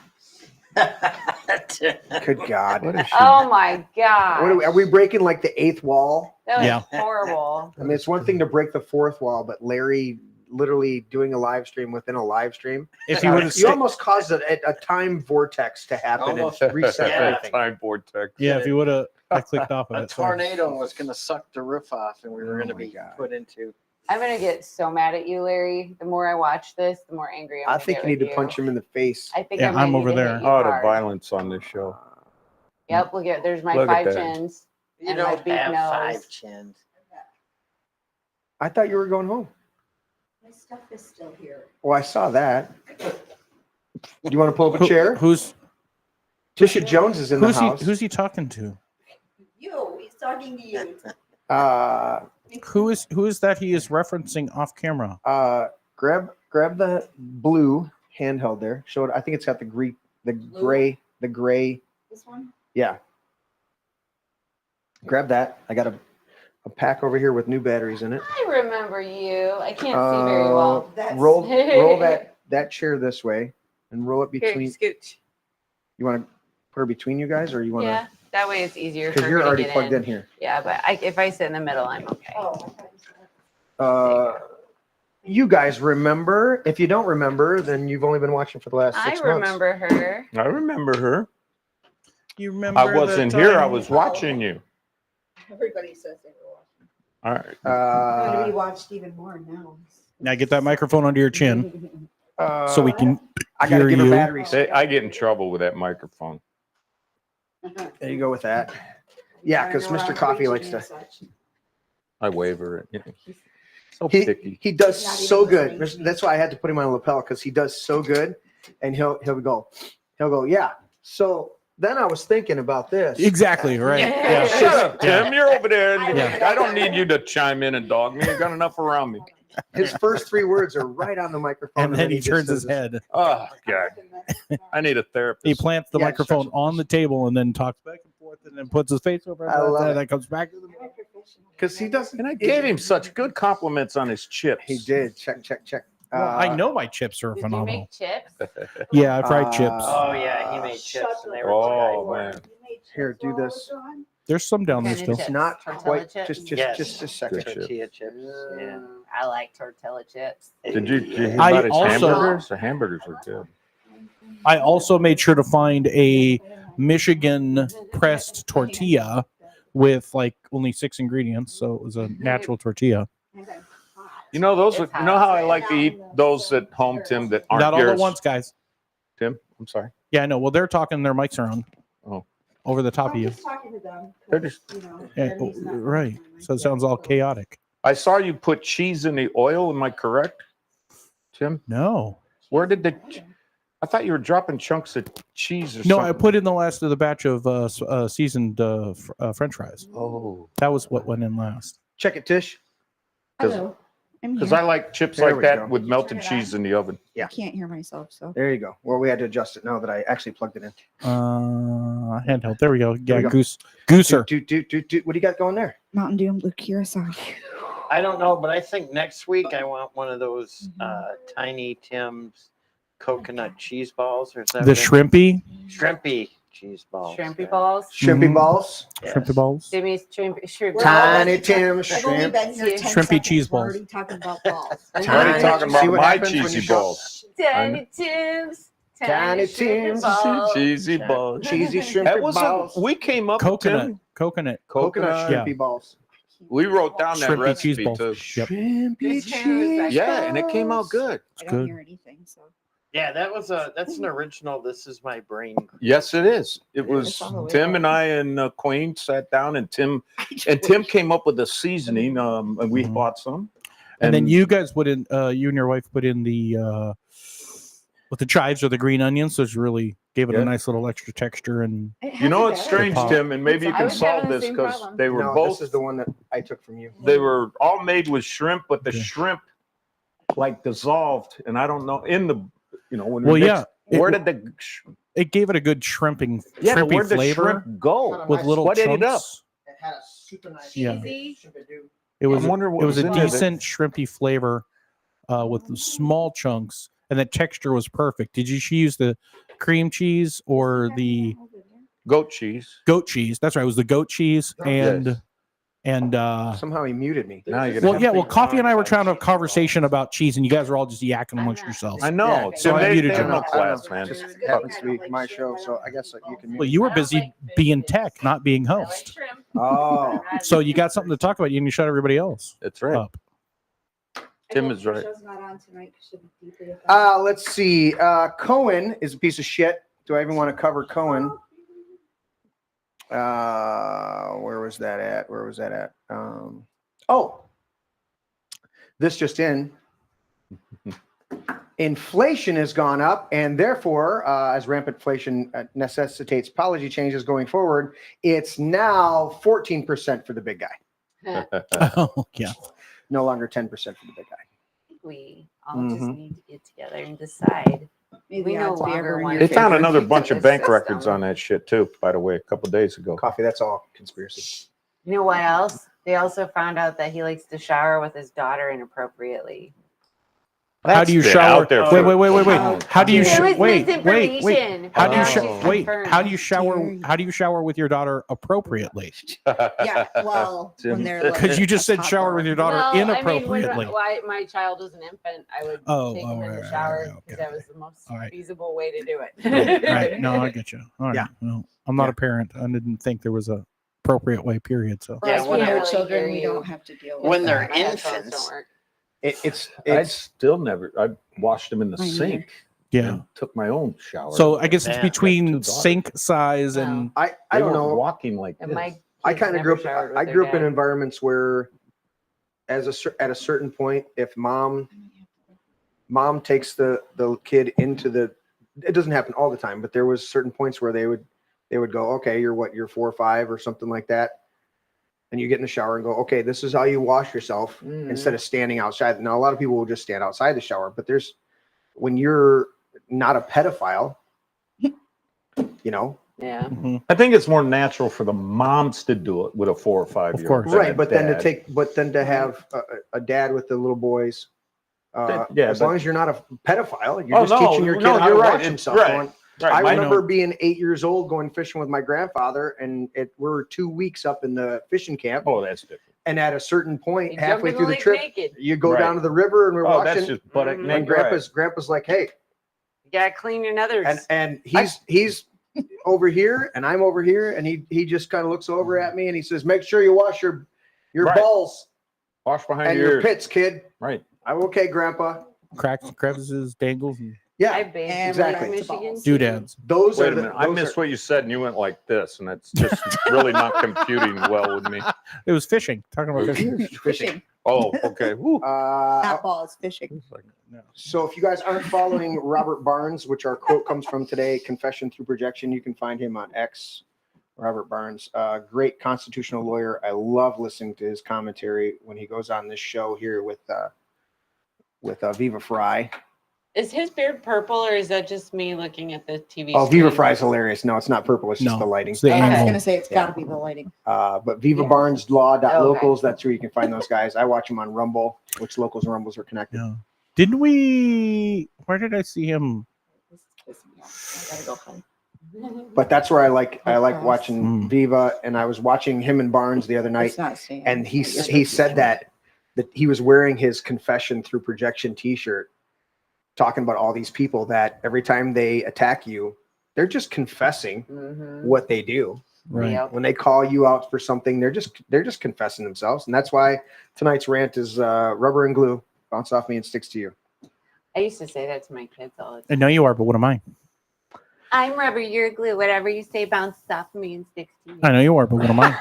Good God. What is she? Oh my God. Are we breaking like the 8th wall? That was horrible. I mean, it's one thing to break the 4th wall, but Larry literally doing a live stream within a live stream. If you would have you almost caused a time vortex to happen and reset everything. Time vortex. Yeah, if you would have clicked off of A it. tornado was going to suck the roof off, and we were going to be put into. I'm gonna get so mad at you, Larry. The more I watch this, the more angry I'm I gonna think get you need with to punch him in the face. I think I'm over there. Oh, the violence on this show. Yep, look at there's my Look at 5 that. chins. You and my don't big have nose. 5 chins. I thought you were going home. My stuff is still here. Well, I saw that. Do you want to pull up a chair? Who's Tisha Jones is in the house. Who's he talking to? You, he's talking to you. Who is that he is referencing off camera? Grab the blue handheld there. Show it. I think it's got the gray. This one? Yeah. Grab that. I got a pack over here with new batteries in it. I remember you. I can't see very well. Roll that chair this way and roll it Here, between. scooch. You want to put her between you guys, or you want to? Yeah, that way it's easier for Because you're her to already get plugged in here. Yeah, but if I sit in the middle, I'm okay. You guys remember? If you don't remember, then you've only been watching for the last 6 months. I remember her. I remember her. You remember? I wasn't the here. I time- was watching you. Everybody says they were watching. All right. I'm going to be watched even more now. Now get that microphone under your chin so we can I gotta hear give her you. batteries. I get in trouble with that microphone. There you go with that. Yeah, because Mr. Coffee likes to. I waver it. Yeah. So He, picky. he does so good. That's why I had to put him on a lapel, because he does so good, and he'll go, yeah. So then I was thinking about this. Exactly right. Yeah. Shut up, Tim. Yeah. You're over there. Yeah. I don't need you to chime in and dog me. You got enough around me. His first 3 words are right on the microphone, And then he just turns says his head. Oh God. I need a therapist. He plants the Yeah, microphone on the table and then talks back and forth and then puts his face over I love it. it. Then comes back to the because he doesn't. And I gave him such good compliments on his chips. He did. Check. Well, I know my chips are Did you phenomenal. make chips? Yeah, I fried chips. Oh yeah, he made chips, and they were. Oh man. Here, do this. There's some down there Kind still. of It's not Tortilla quite. chips? Just a second. Good Tortilla chips. Yeah. I like tortilla chips. Did you hear I about his also- hamburgers? The hamburgers are good. I also made sure to find a Michigan pressed tortilla with like only 6 ingredients, so it was a natural tortilla. You know those. You know how I like to eat those at home, Tim, that aren't Not all yours. at once, guys. Tim, I'm sorry. Yeah, I know. Well, they're talking. Their mics are on. Oh. Over the top of you. Talking to them. They're just- Yeah, right. So it sounds all chaotic. I saw you put cheese in the oil. Am I correct, Tim? No. Where did the? I thought you were dropping chunks of cheese or No, something. I put in the last of the batch of seasoned French fries. Oh, that was what went in last. Check it, Tish. Hello. I'm Because here. I like chips There like we that go. with melted cheese in the oven. Yeah. I can't hear myself, so. There you go. Well, we had to adjust it now that I actually plugged it in. Handheld. There we go. There Yeah, we go. Gooser. What do you got going there? Mountain Dew and Blue Curacao. I don't know, but I think next week I want one of those Tiny Tim's coconut cheese balls, or is that The what it- shrimpy. Shrimpy cheese balls. Shrimpy balls. Shrimpy balls. Shrimpy balls. Jimmy's shrimp. Tiny Tim's I've only shrimp. been here 10 Shrimpy seconds. cheese We're balls. already talking about balls. I'm already talking See about what my happens when cheesy you show- balls. Tiny Tim's. Tiny Tim's. Cheesy balls. Cheesy shrimp That was balls. we came up Coconut. Tim, Coconut. Coconut Yeah. shrimpy balls. we wrote down that Shrimpy recipe cheese balls. too. Yep. Shrimpy cheese. Yeah, and it came out good. I It's don't good. hear anything, so. Yeah, that's an original. This is my brain. Yes, it is. It was It's all the way Tim up. and I and Queen sat down, and Tim came up with the seasoning. And we bought some. And then you guys put in, you and your wife put in the, with the chives or the green onions. So it's really gave it a nice little extra texture. And You know what's strange, Pop. Tim, and maybe you I can was solve having the this same because problem. they were No, both this is the one that I took from you. they were all made with shrimp, but the shrimp like dissolved, and I don't know in the when Well, we yeah, mixed- where did the it gave it a good shrimpy but where'd the flavor shrimp go with little what chunks. ate it up? It had a super nice Yeah. shrimp-a-doo. It was I'm wondering what it was was a in there that- decent shrimpy flavor with the small chunks, and the texture was perfect. Did you use the cream cheese or the Goat cheese. goat cheese? That's right. It was the goat cheese and Yes. Somehow he muted me. Now you're well, yeah. Well, Coffee and I were trying to have a conversation about cheese, and you guys were all just yakking amongst yourselves. I know. Yeah, Tim, so I they muted have you. no I don't class, know. man. It just happens to be my show, so I guess you can mute Well, me. you were busy being tech, not being host. Oh. So you got something to talk about. You can shut everybody else That's right. up. Tim is right. Not on tonight. Should be deeply offended. Let's see. Cohen is a piece of shit. Do I even want to cover Cohen? Where was that at? This just in. Inflation has gone up, and therefore, as rampant inflation necessitates policy changes going forward, it's now 14% for the big guy. Oh, yeah. No longer 10% for the big guy. We all just Mhm. need to get together and decide. May We the no odds be ever longer in want your They found favor. another bunch of bank System. records on that shit too, by the way, a couple days ago. Coffee, that's all conspiracy. You know what else? They also found out that he likes to shower with his daughter inappropriately. How do you That's shower? out there Wait, for- wait, wait, wait, wait. How do you There was wait? misinformation. How do you Now sh- she's wait? confirmed. How do you shower? How do you shower with your daughter appropriately? Yeah, well, when they're like Because you just a said shower toddler. with your daughter Well, inappropriately. I mean, when my child was an infant, I would Oh, take oh, him in right, the right, shower right, because okay, that was the most All right. feasible way to do it. Right. No, I get you. All right. Yeah. No, I'm not a parent. I didn't think there was a appropriate way. Period. So. For us, Yeah, we when know they're children, really we hear don't you. have to deal with When that. they're My headphones don't infants, work. It's I still never. I washed them in the I neither. sink. Yeah. and took my own shower. So I guess it's Man, between two daughters. sink size and I They don't weren't know. walking like And this. my I kids kind of never grew showered up. with I their grew up in dad. environments where, at a certain point, if mom takes the kid into the, it doesn't happen all the time, but there was certain points where they would go, okay, you're 4 or 5 or something like that, and you get in the shower and go, okay, this is how you wash yourself instead of standing outside. Now a lot of people will just stand outside the shower, but when you're not a pedophile, you know. Yeah. I think it's more natural for the moms to do it with a 4 or 5 year old. Right, but then to have a dad with the little boys. As long as you're not a pedophile, you're just teaching your kid how to watch himself. I remember being 8 years old going fishing with my grandfather, and we're 2 weeks up in the fishing camp. Oh, that's different. And at a certain point, You halfway jump in through the lake trip, naked. you go down to the river and we're watching. That's just butt and naked. grandpa's like, hey, You gotta clean your nethers. and he's over here and I'm over here, and he just kind of looks over at me and he says, make sure you wash your balls Wash behind and your your ears. pits, kid. Right. I'm okay, Grandpa. cracks, crevices, dangles. And Yeah, I bathed in exactly. Lake Michigan. Doodads. Those Wait are a the, minute. I those missed are- what you said, and you went like this, and that's just really not computing well with me. It was fishing. Talking about fishing. fishing. Oh, okay. Woo. Not balls, fishing. So if you guys aren't following Robert Barnes, which our quote comes from today, Confession Through Projection, you can find him on X, Robert Barnes, great constitutional lawyer. I love listening to his commentary when he goes on this show here with Viva Fry. Is his beard purple, or is that just me looking at the TV? Oh, screen? Viva Fry's hilarious. No, it's not purple. It's just the lighting. I was gonna say it's got to be the lighting. But Viva Barnes Law.locals, that's where you can find those guys. I watch them on Rumble, which locals and Rumbles are connected. Yeah. Didn't we? Where did I see him? I gotta go home. But that's where I like watching Viva, and I was watching him and Barnes the other night, It's not staying. and he said that he was wearing his Confession Through Projection T-shirt, talking about all these people that every time they attack you, they're just confessing what they do. Right. Yep. When they call you out for something, they're just confessing themselves, and that's why tonight's rant is rubber and glue. Bounce off me and sticks to you. I used to say that to my kids all the time. I know you are, but what am I? I'm rubber, you're glue. Whatever you say bounces off me and sticks to you. I know you are, but what am I?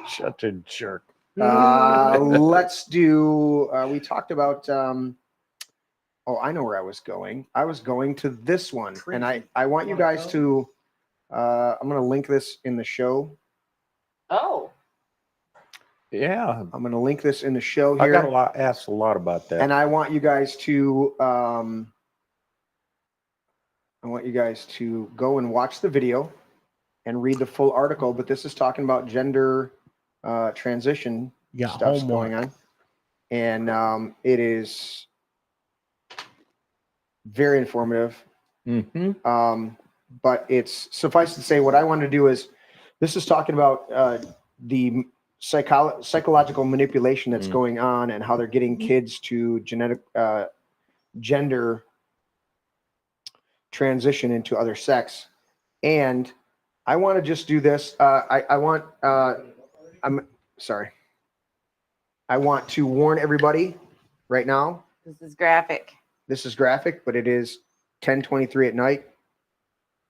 Such a jerk. Let's do. We talked about. Oh, I know where I was going. I was going to this one, and I want you guys to. I'm going to link this in the show. Oh. Yeah, I'm going to link this in the show I here. got asked a lot about that. And I want you guys to go and watch the video and read the full article. But this is talking about gender transition stuff going on, and it is very informative. But it's suffice to say, what I want to do is this is talking about the psychological manipulation that's going on and how they're getting kids to gender transition into other sex. And I want to just do this. I want to warn everybody right now. This is graphic. This is graphic, but it is 10:23 at night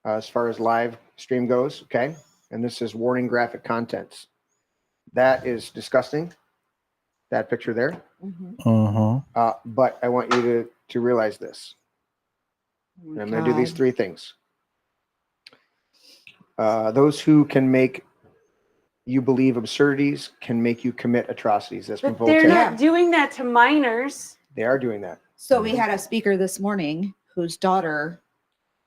as far as live stream goes. Okay. And this is warning graphic contents. That is disgusting. That picture there. But I want you to realize this. And I'm going to do these three things. Those who can make you believe absurdities can make you commit atrocities. That's from But they're Voltaire. not doing that to minors. They are doing that. So we had a speaker this morning whose daughter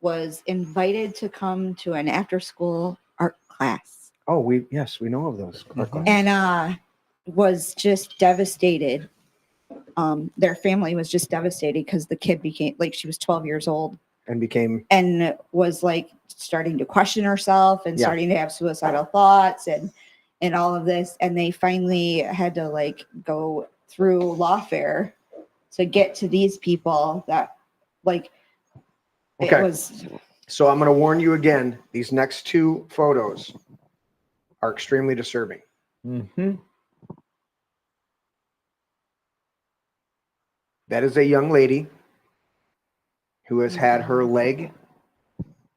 was invited to come to an after-school art class. Oh, we know of those. And was just devastated. Their family was just devastated because the kid became like she was 12 years old and was like starting to question herself and starting to have suicidal thoughts and all of this. And they finally had to like go through lawfare to get to these people that like it was. So I'm going to warn you again. These next two photos are extremely disturbing. That is a young lady who has had her leg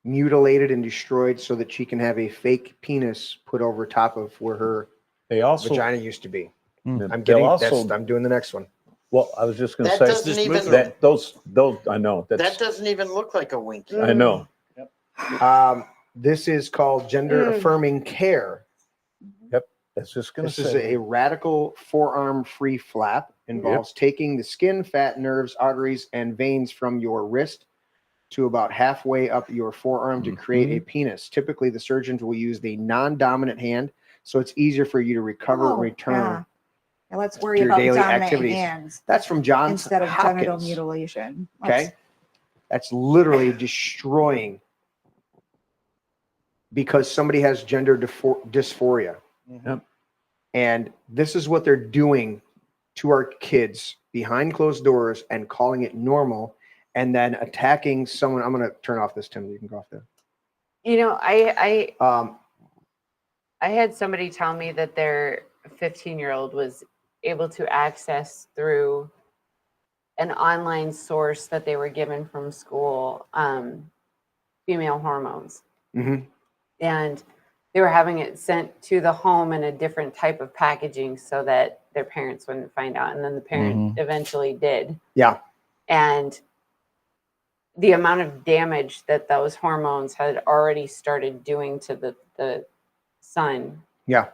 mutilated and destroyed so that she can have a fake penis put over top of where her vagina used to be. I'm doing the next one. Well, I was just going to That say doesn't even- that those I know That doesn't even look like a winky. I know. This is called gender affirming care. Yep, that's just going to This say. is a radical forearm free flap. Involves taking the skin, fat, nerves, arteries, and veins from your wrist to about halfway up your forearm to create a penis. Typically, the surgeons will use the non-dominant hand, so it's easier for you to recover and return. Now let's worry to your about daily dominant activities. hands. That's from Johns instead of genital Hopkins. mutilation. Okay, that's literally destroying because somebody has gender dysphoria. And this is what they're doing to our kids behind closed doors and calling it normal and then attacking someone. I'm going to turn off this, Tim. You can go off there. You know, I had somebody tell me that their 15-year-old was able to access through an online source that they were given from school, female hormones. Mm-hmm. And they were having it sent to the home in a different type of packaging so that their parents wouldn't find out. And then the parent eventually did. Yeah. And the amount of damage that those hormones had already started doing to the son. Yeah.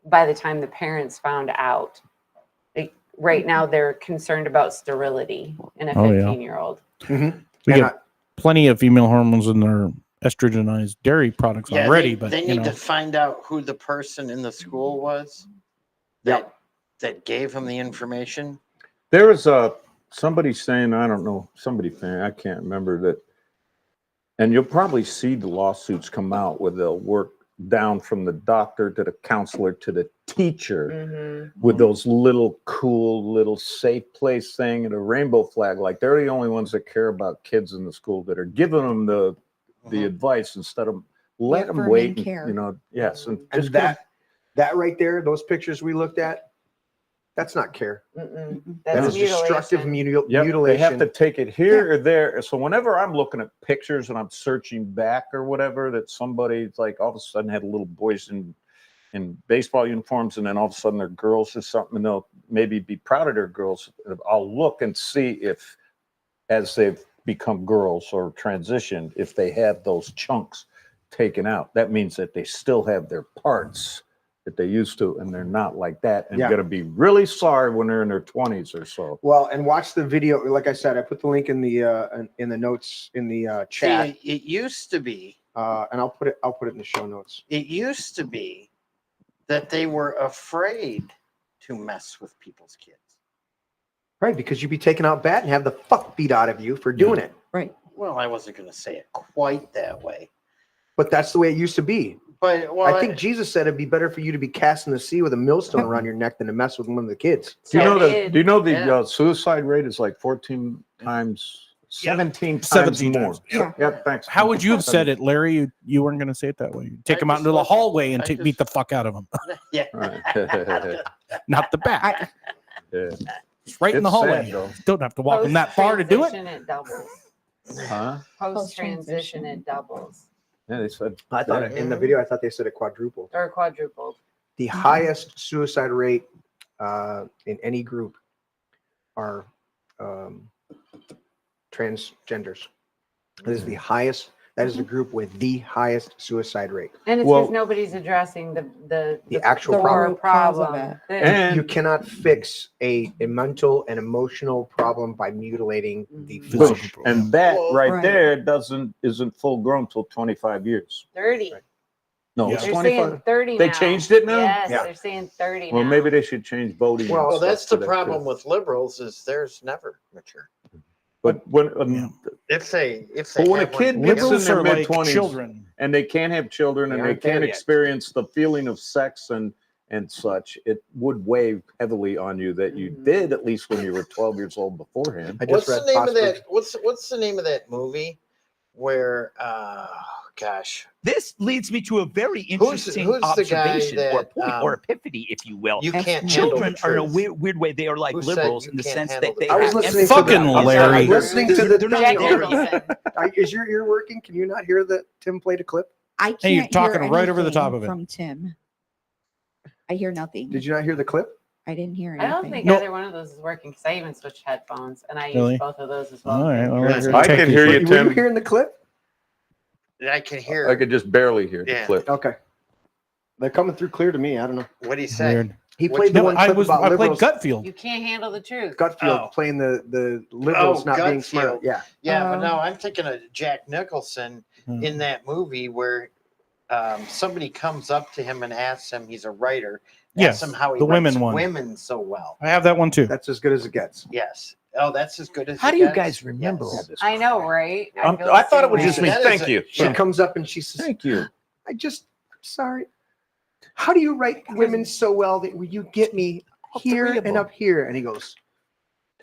By the time the parents found out, like right now they're concerned about sterility in a 15-year-old. Mm-hmm. We get plenty of female hormones in their estrogenized dairy products already, but they need to find out who the person in the school was that gave him the information. There was somebody saying, I don't know, somebody saying, I can't remember that, and you'll probably see the lawsuits come out where they'll work down from the doctor to the counselor to the teacher with those little cool little safe place thing and a rainbow flag. Like they're the only ones that care about kids in the school that are giving them the advice instead of let them wait. And, care. you know, yes. And And just that right there, those pictures we looked at, that's not care. That is destructive mutilation. They have to take it here or there. So whenever I'm looking at pictures and I'm searching back or whatever, that somebody's like all of a sudden had little boys in baseball uniforms and then all of a sudden they're girls or something, and they'll maybe be proud of their girls. I'll look and see if, as they've become girls or transitioned, if they have those chunks taken out. That means that they still have their parts that they used to, and they're not like that, and Yeah. going to be really sorry when they're in their 20s or so. Well, and watch the video. Like I said, I put the link in the notes in the chat. See, it used to be, and I'll put it in the show notes. It used to be that they were afraid to mess with people's kids. Right, because you'd be taken out bad and have the fuck beat out of you for doing it. Right. Well, I wasn't going to say it quite that way. But that's the way it used to be. But well, I think Jesus said it'd be better for you to be cast in the sea with a millstone around your neck than to mess with one of the kids. Do you know the suicide rate is like 14 times, 17 times 17 more? times. Yeah. Yep, thanks. How would you have said it, Larry? You weren't going to say it that way. You'd take them out into the hallway and beat the fuck out of them. Yeah. Not the back. Yeah. It's right in the It's hallway. sad, though. Don't have to walk them that far to do it. Post-transition, it doubles. Huh? Post-transition, it doubles. Yeah, they said. I thought in the video, I thought they said it quadrupled. Or quadrupled. The highest suicide rate in any group are transgenders. This is the highest. That is the group with the highest suicide rate. And it's because nobody's addressing the actual core problem. problem. And you cannot fix a mental and emotional problem by mutilating the flesh. And that there isn't full grown till 25 years. 30. No, They're it's saying 25. 30 They now. changed it now? Yes, Yeah. they're saying 30 Well, now. maybe they should change voting. Well, and that's stuff the to that, problem too. with liberals is theirs never mature. But when If they when a have kid one- gets in Liberals their are like mid-20s children. and they can't have children and they aren't there can't yet. experience the feeling of sex and such, it would weigh heavily on you that you did, at least when you were 12 years old beforehand. What's the name of that? What's the name of that movie where? Gosh, This leads me to a very Who's interesting the guy observation that, or point or epiphany, if you will. you can't Children handle are in a the truth? weird way. They are like Who said liberals you in the can't sense handle that they the I was have listening to Fucking the, Larry. I'm listening to the They're not there yet. Is your ear working? Can you not hear that Tim played a clip? I can't Hey, you're talking hear right over the anything top of it. from Tim. I hear nothing. Did you not hear the clip? I didn't hear I anything. don't think No. either one of those is working because I even switched headphones and I Really? use both of those as well. All right. Well, Yes, we're I can taking- hear you, Were you Tim. hearing the clip? I can hear. I could just barely hear the Yeah. clip. Okay. They're coming through clear to me. I don't know. What do you say? Weird. He What played the No, one I clip about played liberals. Gutfield. You can't handle the truth. Gutfield Oh. playing the liberals not being smart. Gutfield. Yeah. Yeah, but no, I'm thinking of Jack Nicholson Hmm. in that movie where somebody comes up to him and asks him, he's a writer, Yes, asks him how he the writes women one. women so well. I have that one too. That's as good as it gets. Yes. Oh, that's as good as How it do you gets? guys remember Yes. all this? I know, right? feel I the thought same it would way. just mean That is thank a- you. She Yeah. comes up and she says, Thank you. I'm sorry. How do you write women so well that you get me here three of and them. up here? And he goes,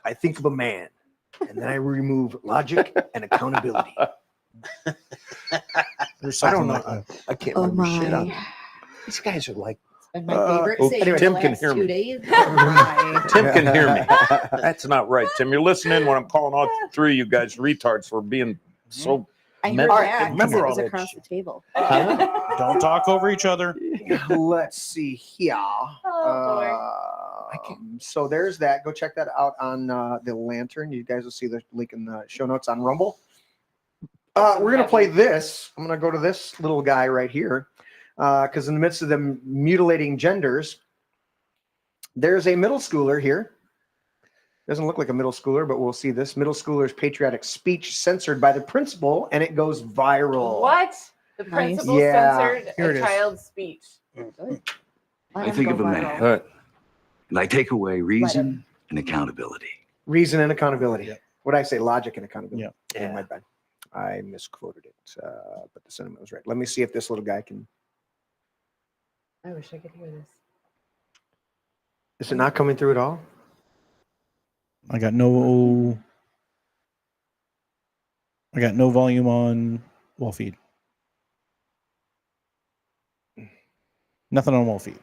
I think of a man, and then I remove logic and accountability. There's I don't something know. like that. I can't Oh remember shit on my. These guys are like And my favorite Oh, saying Tim the can last hear 2 me. days. Tim can hear me. That's not right, Tim. You're listening when I'm calling all three of you guys retards for being so. I heard mental. that 'cause Remember it all was that across shit. the table. Don't talk over each other. Let's see here. So there's that. Go check that out on the Lantern. You guys will see the link in the show notes on Rumble. We're going to play this. I'm going to go to this little guy right here because in the midst of them mutilating genders, there's a middle schooler here. Doesn't look like a middle schooler, but we'll see this. Middle schooler's patriotic speech censored by the principal, and it goes viral. What? The principal censored Here it a is. child's speech. I think of a man, and I take away reason and accountability. Reason and accountability. What did I say? Logic and accountability. Yeah. My bad. I misquoted it, but the sentiment was right. Let me see if this little guy can. I wish I could hear this. Is it not coming through at all? I got no volume on wall feed. Nothing on wall feed.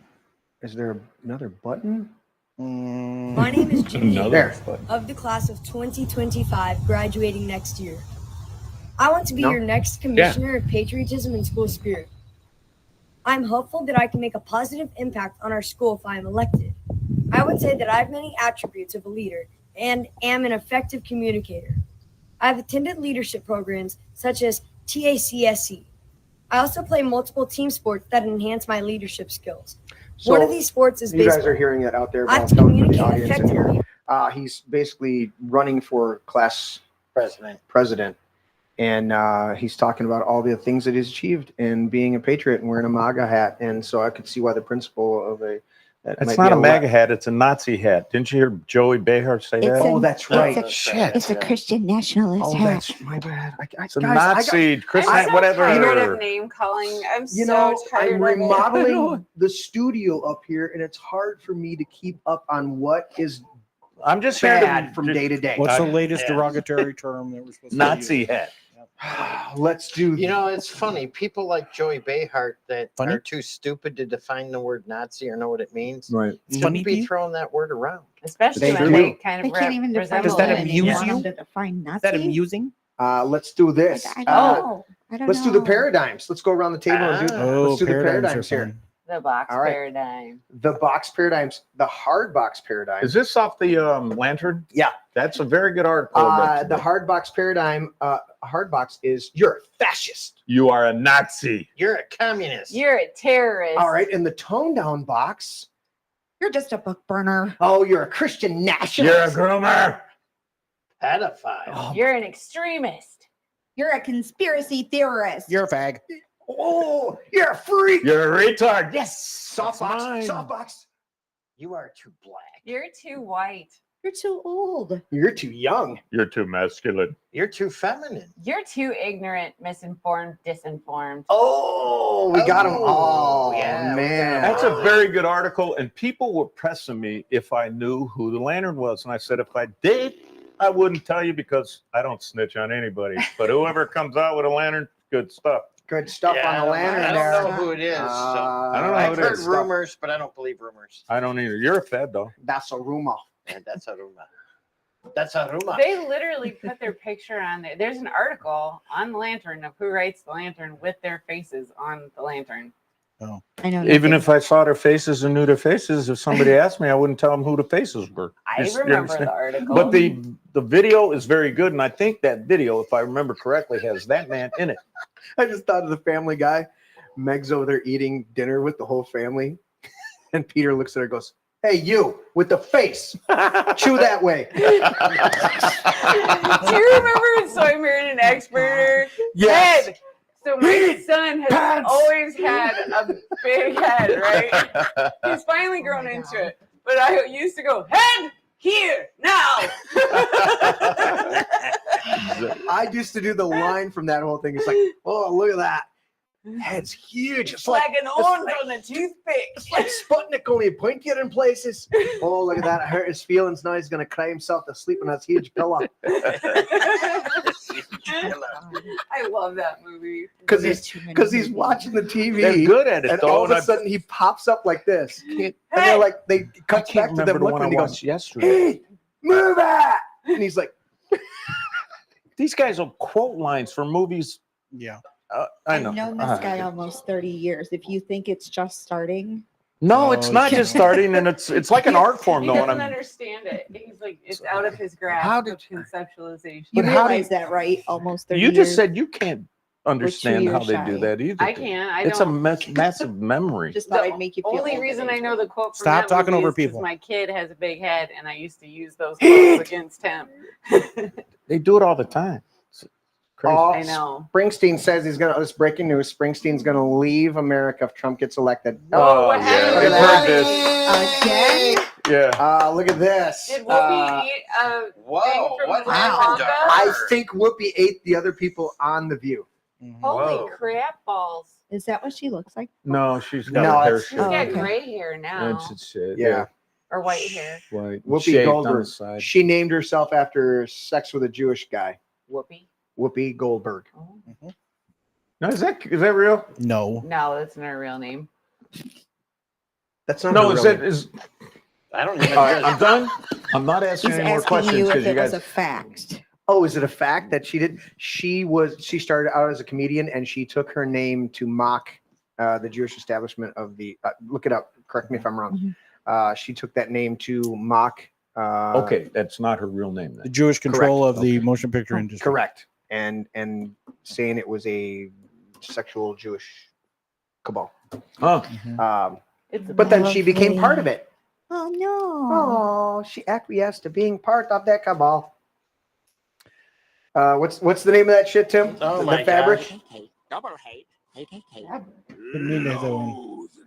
Is there another button? My name is Jimmy There. of the class of 2025, graduating next year. I want to be No. your next commissioner of patriotism and school spirit. I'm hopeful that I can make a positive impact on our school if I am elected. I would say that I have many attributes of a leader and am an effective communicator. I've attended leadership programs such as TACSC. I also play multiple team sports that enhance my leadership skills. One of these sports is you baseball. guys are hearing it out there. I But have I'm to telling for the communicate audience in here. effectively. He's basically running for class president. And he's talking about all the things that he's achieved and being a patriot and wearing a MAGA hat. And so I could see why the principal of a that It's might not be a MAGA hat. It's a Nazi hat. Didn't you hear Joey Behar say that? Oh, that's right. Shit. It's a Christian nationalist Oh, hat. that's my bad. It's a guys, I Nazi, got- Chris, I'm so whatever. tired of name calling. I'm You so know, tired I'm of it. remodeling the studio up here, and it's hard for me to keep up on what is I'm just here to- bad from day to day. What's the latest derogatory term that we're supposed to Nazi use? hat. Let's do. You know, it's funny. People like Joey Behar that are too stupid to define the word Nazi or know what it means. Right. Shouldn't be throwing that word around. Especially They when do. they kind They of can't even define Does that it amuse anymore. you? To define Nazi? Is that amusing? Let's do this. I don't know. I don't Let's do know. the paradigms. Let's go around the table and do. Oh, Let's do the paradigms paradigms are here. fun. The box All right. paradigm. The box paradigms. The hard box paradigm. Is this off the Lantern? Yeah. That's a very good article. about The hard box paradigm. Hard box is you're a fascist. You are a Nazi. You're a communist. You're a terrorist. All right. In the tone down box. You're just a book burner. Oh, you're a Christian nationalist. You're a groomer. Pedophile. You're an extremist. You're a conspiracy theorist. You're a fag. Oh, you're a freak. You're a retard. Yes. Softbox. Softbox. You are too black. You're too white. You're too old. You're too young. You're too masculine. You're too feminine. You're too ignorant, misinformed, disinformed. Oh, we got them all. yeah, Man. That's a very good article, and people were pressing me if I knew who the Lantern was, and I said if I did, I wouldn't tell you because I don't snitch on anybody. But whoever comes out with a Lantern, good stuff. Good stuff Yeah, on the Lantern I there. don't know who it is. I don't know I've who it heard is. rumors, but I don't believe rumors. I don't either. You're a Fed, though. That's a rumor. Yeah, that's a rumor. That's a rumor. They literally put their picture on there. There's an article on the Lantern of who writes the Lantern with their faces on the Lantern. Oh. I know. Even if I saw their faces and knew their faces, if somebody asked me, I wouldn't tell them who the faces were. I You remember understand? the article. But the video is very good, and I think that video, if I remember correctly, has that man in it. I just thought of the Family Guy. Meg's over there eating dinner with the whole family. And Peter looks at her and goes, "Hey, you with the face. Chew that way." Do you remember? So I married an expert. Yes. Head. So my son has always had a big head, right? He's finally grown into it. But I used to go, head here now. I used to do the line from that whole thing. It's like, oh, look at that. Head's huge. It's like an orange on a toothpick. It's like Sputnik, only pointier in places. Oh, look at that. I hurt his feelings. Now he's going to cry himself to sleep on his huge pillow. I love that movie. Because he's watching the TV. They're good at it, and though, all of and a sudden he pops up like this, and they're like, they cut back to them looking, and he goes, yesterday. "Hey, move it!" And he's like, These guys will quote lines from movies. Yeah. I know. I've known this guy almost 30 years. If you think it's just starting, No, it's not just starting, and it's like an art form, He though. doesn't And I'm, understand it. He's like, it's out of his grasp. How Of did conceptualization? you But how do realize that, right? Almost 30 you years. just said you can't understand how years they shy. do that either. I can't. I It's a don't. massive memory. Just thought I'd make you feel Only old reason at I know the quote from Stop that talking movie over is 'cause people. my kid has a big head, and I used to use those quotes against him. They do it all the time. It's crazy. "Oh, I know. Springsteen says he's gonna." This breaking news: Springsteen's gonna leave America if Trump gets elected. Oh, what happened I've to heard that? this. Again? Yeah. Look at this. Did Whoopi eat a thing from what Willy happened to Wonka? I think Whoopi ate the other people on The View. Holy Whoa. crap balls. Is that what she looks like? No, she's got No, a hair it's- She's shit. got okay. gray hair now. It's shit. Yeah. Or white hair. White. Whoopi Shaved on Goldberg. the side. She named herself after sex with a Jewish guy. Whoopi? Whoopi Goldberg. No, is that real? No. No, that's not her real name. That's not No, her is real it name. is? I don't even. All right, I'm done. I'm not asking He's any more asking questions you because if you it was guys. a fact. Oh, is it a fact that she did? She started out as a comedian, and she took her name to mock the Jewish establishment of the. Look it up. Correct me if I'm wrong. She took that name to mock. Okay, that's not her real name The then. Jewish control Correct. of the motion picture industry. Correct, and saying it was a sexual Jewish cabal. Oh, But then she became part of it. Oh no. Oh, she acquiesced to being part of that cabal. What's the name of that shit, Tim? Oh the fabric.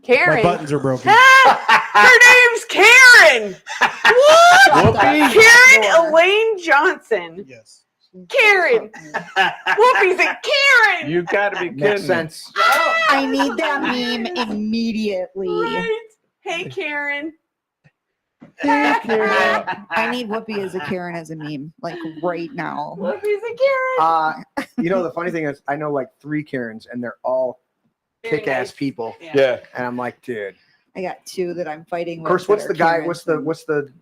Karen. My buttons are broken. Her name's Karen. What? Whoopi? Karen Elaine Johnson. Yes. Karen. Whoopi's a Karen. You got to be Makes kidding. sense. I need that meme immediately. Right? Hey, Karen. I need Whoopi as a Karen as a meme, like right now. Whoopi's a Karen. You know, the funny thing is, I know like 3 Karens, and they're all Very kick-ass nice. people. Yeah. And I'm like, dude. I got 2 that I'm fighting Of with. course, that what's are the guy? Karens. What's the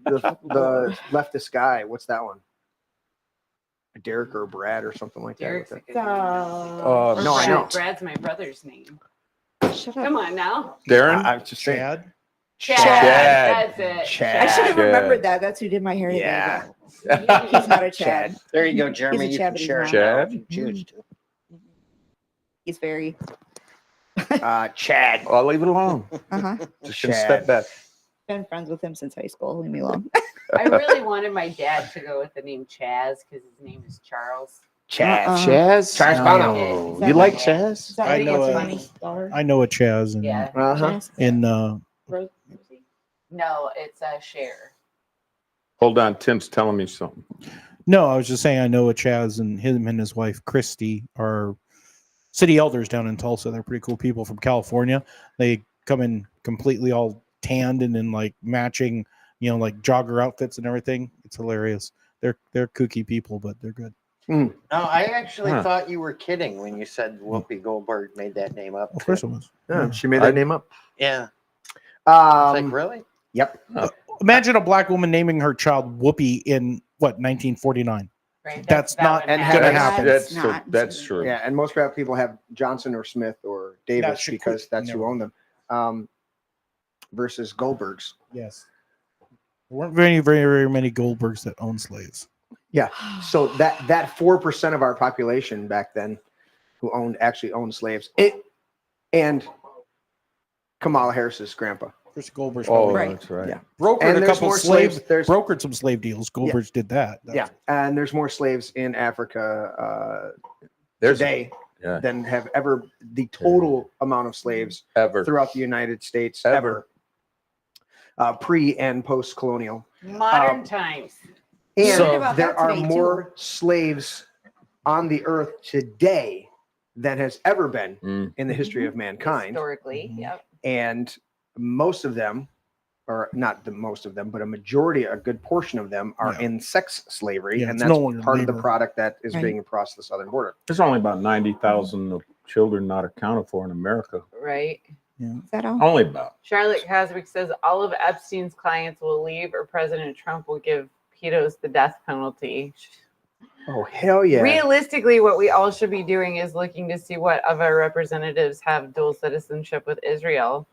leftist guy? What's that one? Derek or Brad or something like that. Derek's a good No, I know. Brad's my brother's name. Shut up. Come on now. Darren? I'm just saying. Chad? Chad. That's it. Chad. I should have Chad. remembered that. That's who did my hair. Yeah. Today. He's not a Chad. There you go, Jeremy. He's a You Chad, can but he's share not. it Chad? if you choose to. He's very. Chad. I'll leave it alone. Uh-huh. Just gonna Chad. step back. Been friends with him since high school. Leave me alone. I really wanted my dad to go with the name Chaz because his name is Charles. Chad. Chaz? Chaz No. Is that You right? like Chaz? Is that I what know it's a- funny? Daughter? I know a Chaz in Yeah. Uh-huh. No, it's a Cher. Hold on, Tim's telling me something. No, I was just saying I know a Chaz, and him and his wife Christy are city elders down in Tulsa. They're pretty cool people from California. They come in completely all tanned and in like matching, like jogger outfits and everything. It's hilarious. They're kooky people, but they're good. No, I actually Huh. thought you were kidding when you said Whoopi Goldberg made that name up. Of course it was. Yeah, she made that name up. Yeah. It's like, Um, really? Yep. Imagine a black woman naming her child Whoopi in 1949. Right. That's not and gonna has- happen. That's true. Yeah, and most black people have Johnson or Smith or Davis should because quit. that's who Never. owned them. Versus Goldbergs. Yes. There weren't very, very, very many Goldbergs that owned slaves. Yeah. So that 4% of our population back then who actually owned slaves. And Kamala Harris's grandpa. Chris Goldberg. Oh, Right. that's right. Yeah. Brokered And a there's couple more slaves. slaves. There's Brokered some slave deals. Goldberg did that. yeah, and there's more slaves in Africa There's today yeah. than have ever the total amount of slaves Ever. throughout the United States Ever. pre and post colonial. Modern times. And Read about there that are today, more slaves on the earth today than has ever been Mm. in the history of mankind. Historically, yep. And most of them or not the most of them, but a majority, a good portion of them are in sex slavery, Yeah, and it's that's no longer part of the labor. product that is Right. being across the southern border. There's only about 90,000 children not accounted for in America. Right. Is that all? Only about. Charlotte Caswick says all of Epstein's clients will leave, or President Trump will give pedos the death penalty. Oh, hell yeah. Realistically, what we all should be doing is looking to see what of our representatives have dual citizenship with Israel.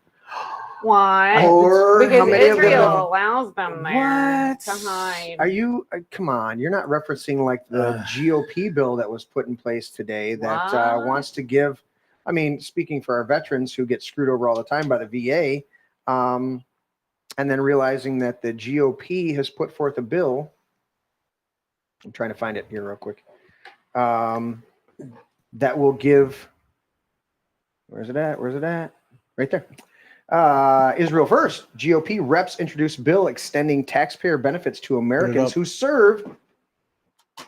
Why? Or how because many of them Israel don't? allows them there to hide. Are you, come on, you're not referencing like the GOP bill that was put in place today that What? wants to give, I mean, speaking for our veterans who get screwed over all the time by the VA, and then realizing that the GOP has put forth a bill. I'm trying to find it here real quick. That will give, where's it at? Where's it at? Right there. Israel First. GOP reps introduced bill extending taxpayer benefits to Americans who served in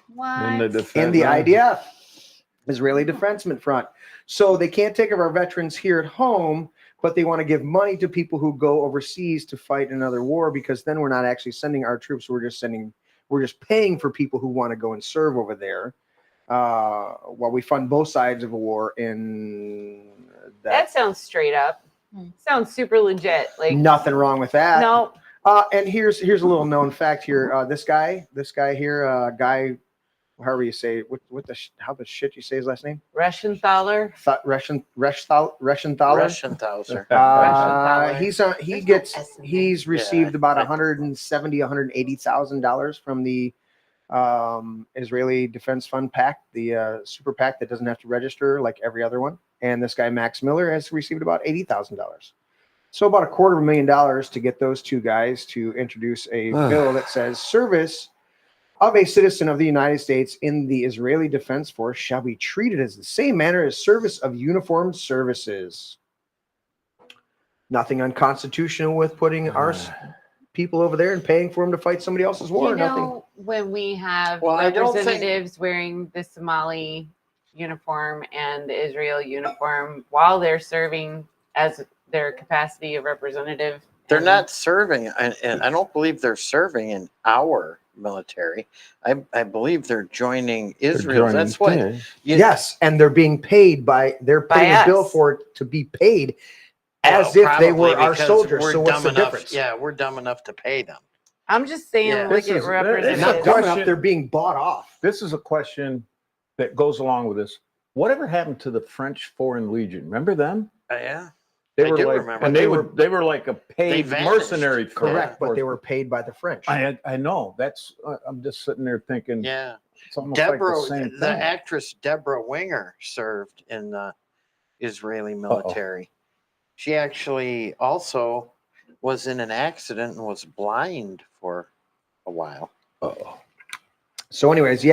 the IDF, Israeli Defense Front. So they can't take of our veterans here at home, but they want to give money to people who go overseas to fight another war, because then we're not actually sending our troops. We're just paying for people who want to go and serve over there, while we fund both sides of a war in That sounds straight up. Sounds super legit. Like nothing wrong with that. No. And here's a little known fact here. This guy here, however you say it, how the shit you say his last name? Russienthaler. Russienthaler. He's received about $180,000 from the Israeli Defense Fund PAC, the super PAC that doesn't have to register like every other one. And this guy, Max Miller, has received about $80,000. So about $250,000 to get those two guys to introduce a bill that says service of a citizen of the United States in the Israeli Defense Force shall be treated as the same manner as service of uniformed services. Nothing unconstitutional with putting our people over there and paying for them to fight somebody else's war. You know, nothing. when we have I don't think- representatives wearing the Somali uniform and the Israel uniform while they're serving as their capacity of representative. They're not serving, and I don't believe they're serving in our military. I believe they're joining Israel. That's what. Yes, and they're being paid they're putting a bill for it to be paid as if they were our soldiers. So what's the difference? Yeah, we're dumb enough to pay them. I'm just saying, look at representatives. Not dumb enough, they're being bought off. This is a question that goes along with this. Whatever happened to the French Foreign Legion? Remember them? Yeah. They I were do like, remember. and they were like a paid vanished. mercenary. Correct, but they were paid by the French. I know. That's. I'm just sitting there thinking. Yeah. It's almost Deborah, like the same thing. the actress Deborah Winger served in the Israeli military. She actually also was in an accident and was blind for a while. So anyways, we've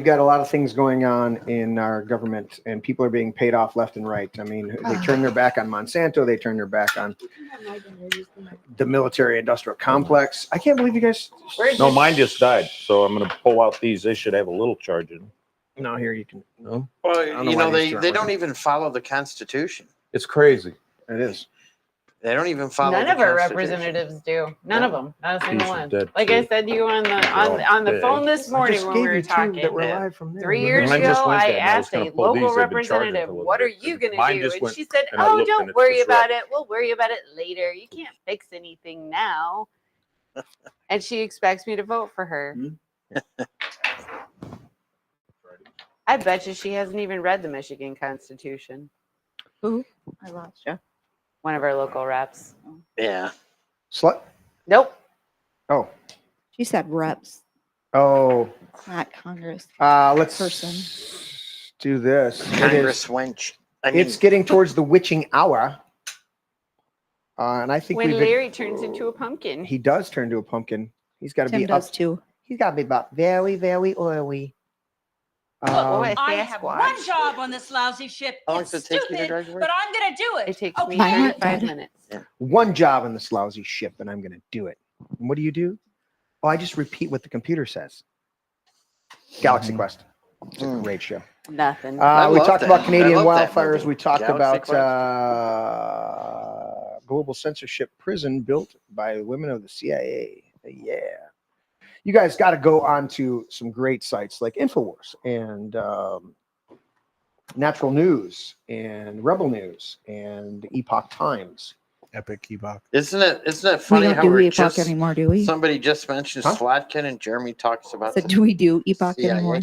got a lot of things going on in our government, and people are being paid off left and right. I mean, they turn their back on Monsanto. They turn their back on the military-industrial complex. I can't believe you guys. No, mine just died, so I'm going to pull out these. They should have a little charge in them. No, here you can. No, Well, you know, why these they aren't don't working. even follow the Constitution. it's crazy. It is. They don't even follow. None the of our Constitution. representatives do. None of them. Not a single These are one. dead Like too. I said to you on the dead. phone this morning when we were talking. that were live from there. 3 years I just ago, went I there and I was asked gonna a pull these. local They've been charging representative, for a little "What are bit. you going Mine to do?" just And went- she said, and I "Oh, looked and don't it's worry just about red. it. We'll worry about it later. You can't fix anything now." And she expects me to vote for her. I bet you she hasn't even read the Michigan Constitution. Who? I lost you. One of our local reps. Yeah. Slut. Nope. Oh. She said reps, Oh. not Congress. Let's Person. do this. Congress wench. I mean, It's getting towards the witching hour. And I think When we've been- Larry turns into a pumpkin. he does turn to a pumpkin. He's got to Tim be does up. too. He's got to be about very, very oily. I have one job on this lousy ship. How long It's does it take you to stupid, drive to work? but I'm gonna do it. It takes okay? me Mine aren't 35 dead. minutes. one job in this lousy ship, and I'm going to do it. And what do? Oh, I just repeat what the computer says. Galaxy Quest. It's a great show. Nothing. We love talked that. about I Canadian love that wildfires. movie. We talked Galaxy about Quest. global censorship prison built by the women of the CIA. Yeah. You guys got to go on to some great sites like InfoWars and Natural News and Rebel News and Epoch Times. Epic Epoch. Isn't it We funny don't how do we're Epoch just anymore, do we? somebody just mentioned Swatkin and Jeremy talks about So the do we do Epoch CIA. anymore?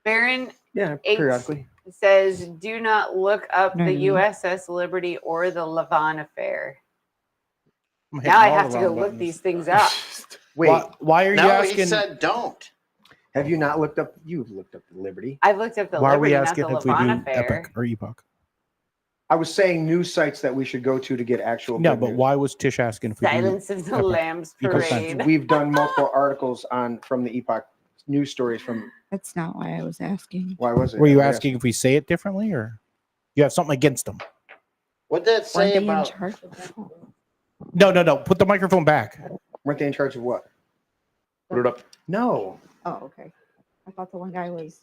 Baron Yeah, 8 periodically. says, do not look up No, the no, no. USS Liberty or the Lavon affair. I'm hitting Now I all have the to go wrong look buttons. these things up. Wait, Why are you No, asking? he said don't. have you not looked up? You've looked up the Liberty. I've looked up the Why are we Liberty, not asking the if we do Lavon affair. Epic or Epoch? I was saying news sites that we should go to get actual. No, good but news. why was Tish asking if we Silence do of the Epic? Lambs Because Parade. We've done multiple articles on from the Epoch news stories from. That's not why I was asking. Why was it? Were you I asking if we say it differently, or you have something against them? What'd that Weren't say they in about? charge of that? No. Put the microphone back. Weren't they in charge of what? Put it up. No. Oh, okay. I thought the one guy was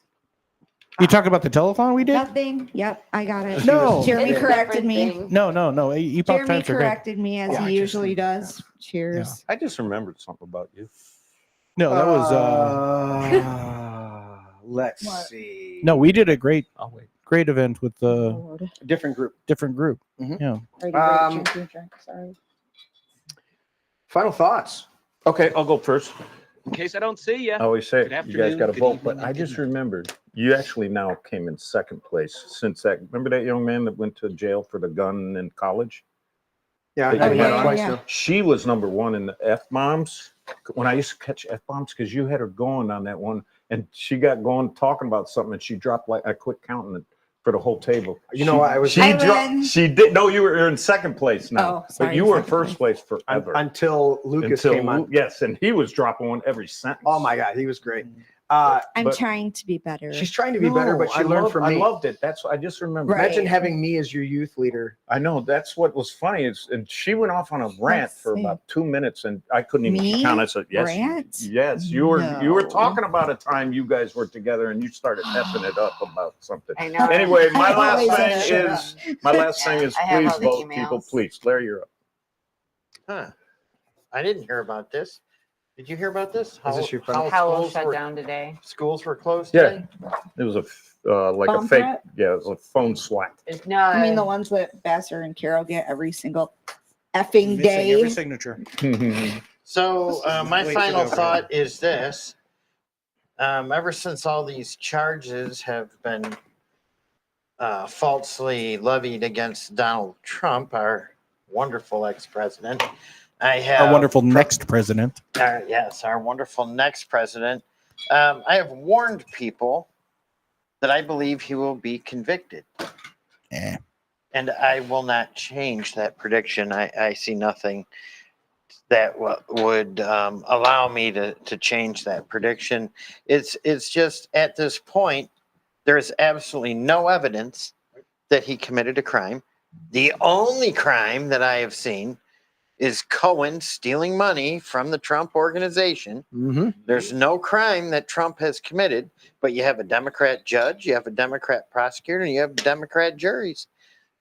You talking about the telethon we did? nothing. Yep, I got it. No. Jeremy It's a corrected different me. thing. No. Epoch Jeremy times are great. corrected me as Yeah, I he just usually remembered does. Cheers. I just remembered something about you. No, that was Let's What? see. no. We did a great I'll wait. event with the Lord. Different group. different group. Mhm. Yeah. Ready, Um, drink. Sorry. Final thoughts. Okay, I'll go first. In case I don't see you. I always say Good you guys afternoon, got to good vote, evening, but I and just good night. remembered you actually now came in second place since that. Remember that young man that went to jail for the gun in college? Yeah, That I've you had had on? twice yeah. now. She was number one in the F bombs when I used to catch F bombs because you had her going on that one, and she got going talking about something, and she dropped like I quit counting it for the whole table. You know what? I was She I dropped. win. She did. No, you were in second place now, Oh, but sorry, you were in second first place forever until Lucas came on. Yes, and he was dropping one every sentence. Oh my God, he was great. I'm but- trying to be better. She's trying to be better, but she learned from me. I loved it. That's I just remember. Right. Imagine having me as your youth leader. I know that's what was funny is, and she went off on a rant Let's for see. about 2 minutes, and I couldn't even Me? count. I said, "Yes, Rant? yes, you were No. talking about a time you guys were together, and you started effing it up about something." I know. Anyway, my I last always thing shut is my last thing is I have please all the vote, emails. people. Please, Larry, you're up. Huh. I didn't hear about this. Did you hear about this? this your final- Howell schools shut were, down today. schools were closed Yeah. today? It was like Bomb a fake, threat? yeah, it was a phone swat. There's no. I mean, the ones that Vassar and Carol get every single effing day. Every signature. So my Wait, final so- thought is this. Ever since all these charges have been falsely levied against Donald Trump, our wonderful ex-president, I have Our wonderful next president. our wonderful next president. I have warned people that I believe he will be convicted. Eh. And I will not change that prediction. I see nothing that would allow me to change that prediction. It's just at this point, there is absolutely no evidence that he committed a crime. The only crime that I have seen is Cohen stealing money from the Trump organization. Mm-hmm. There's no crime that Trump has committed, but you have a Democrat judge, you have a Democrat prosecutor, and you have Democrat juries.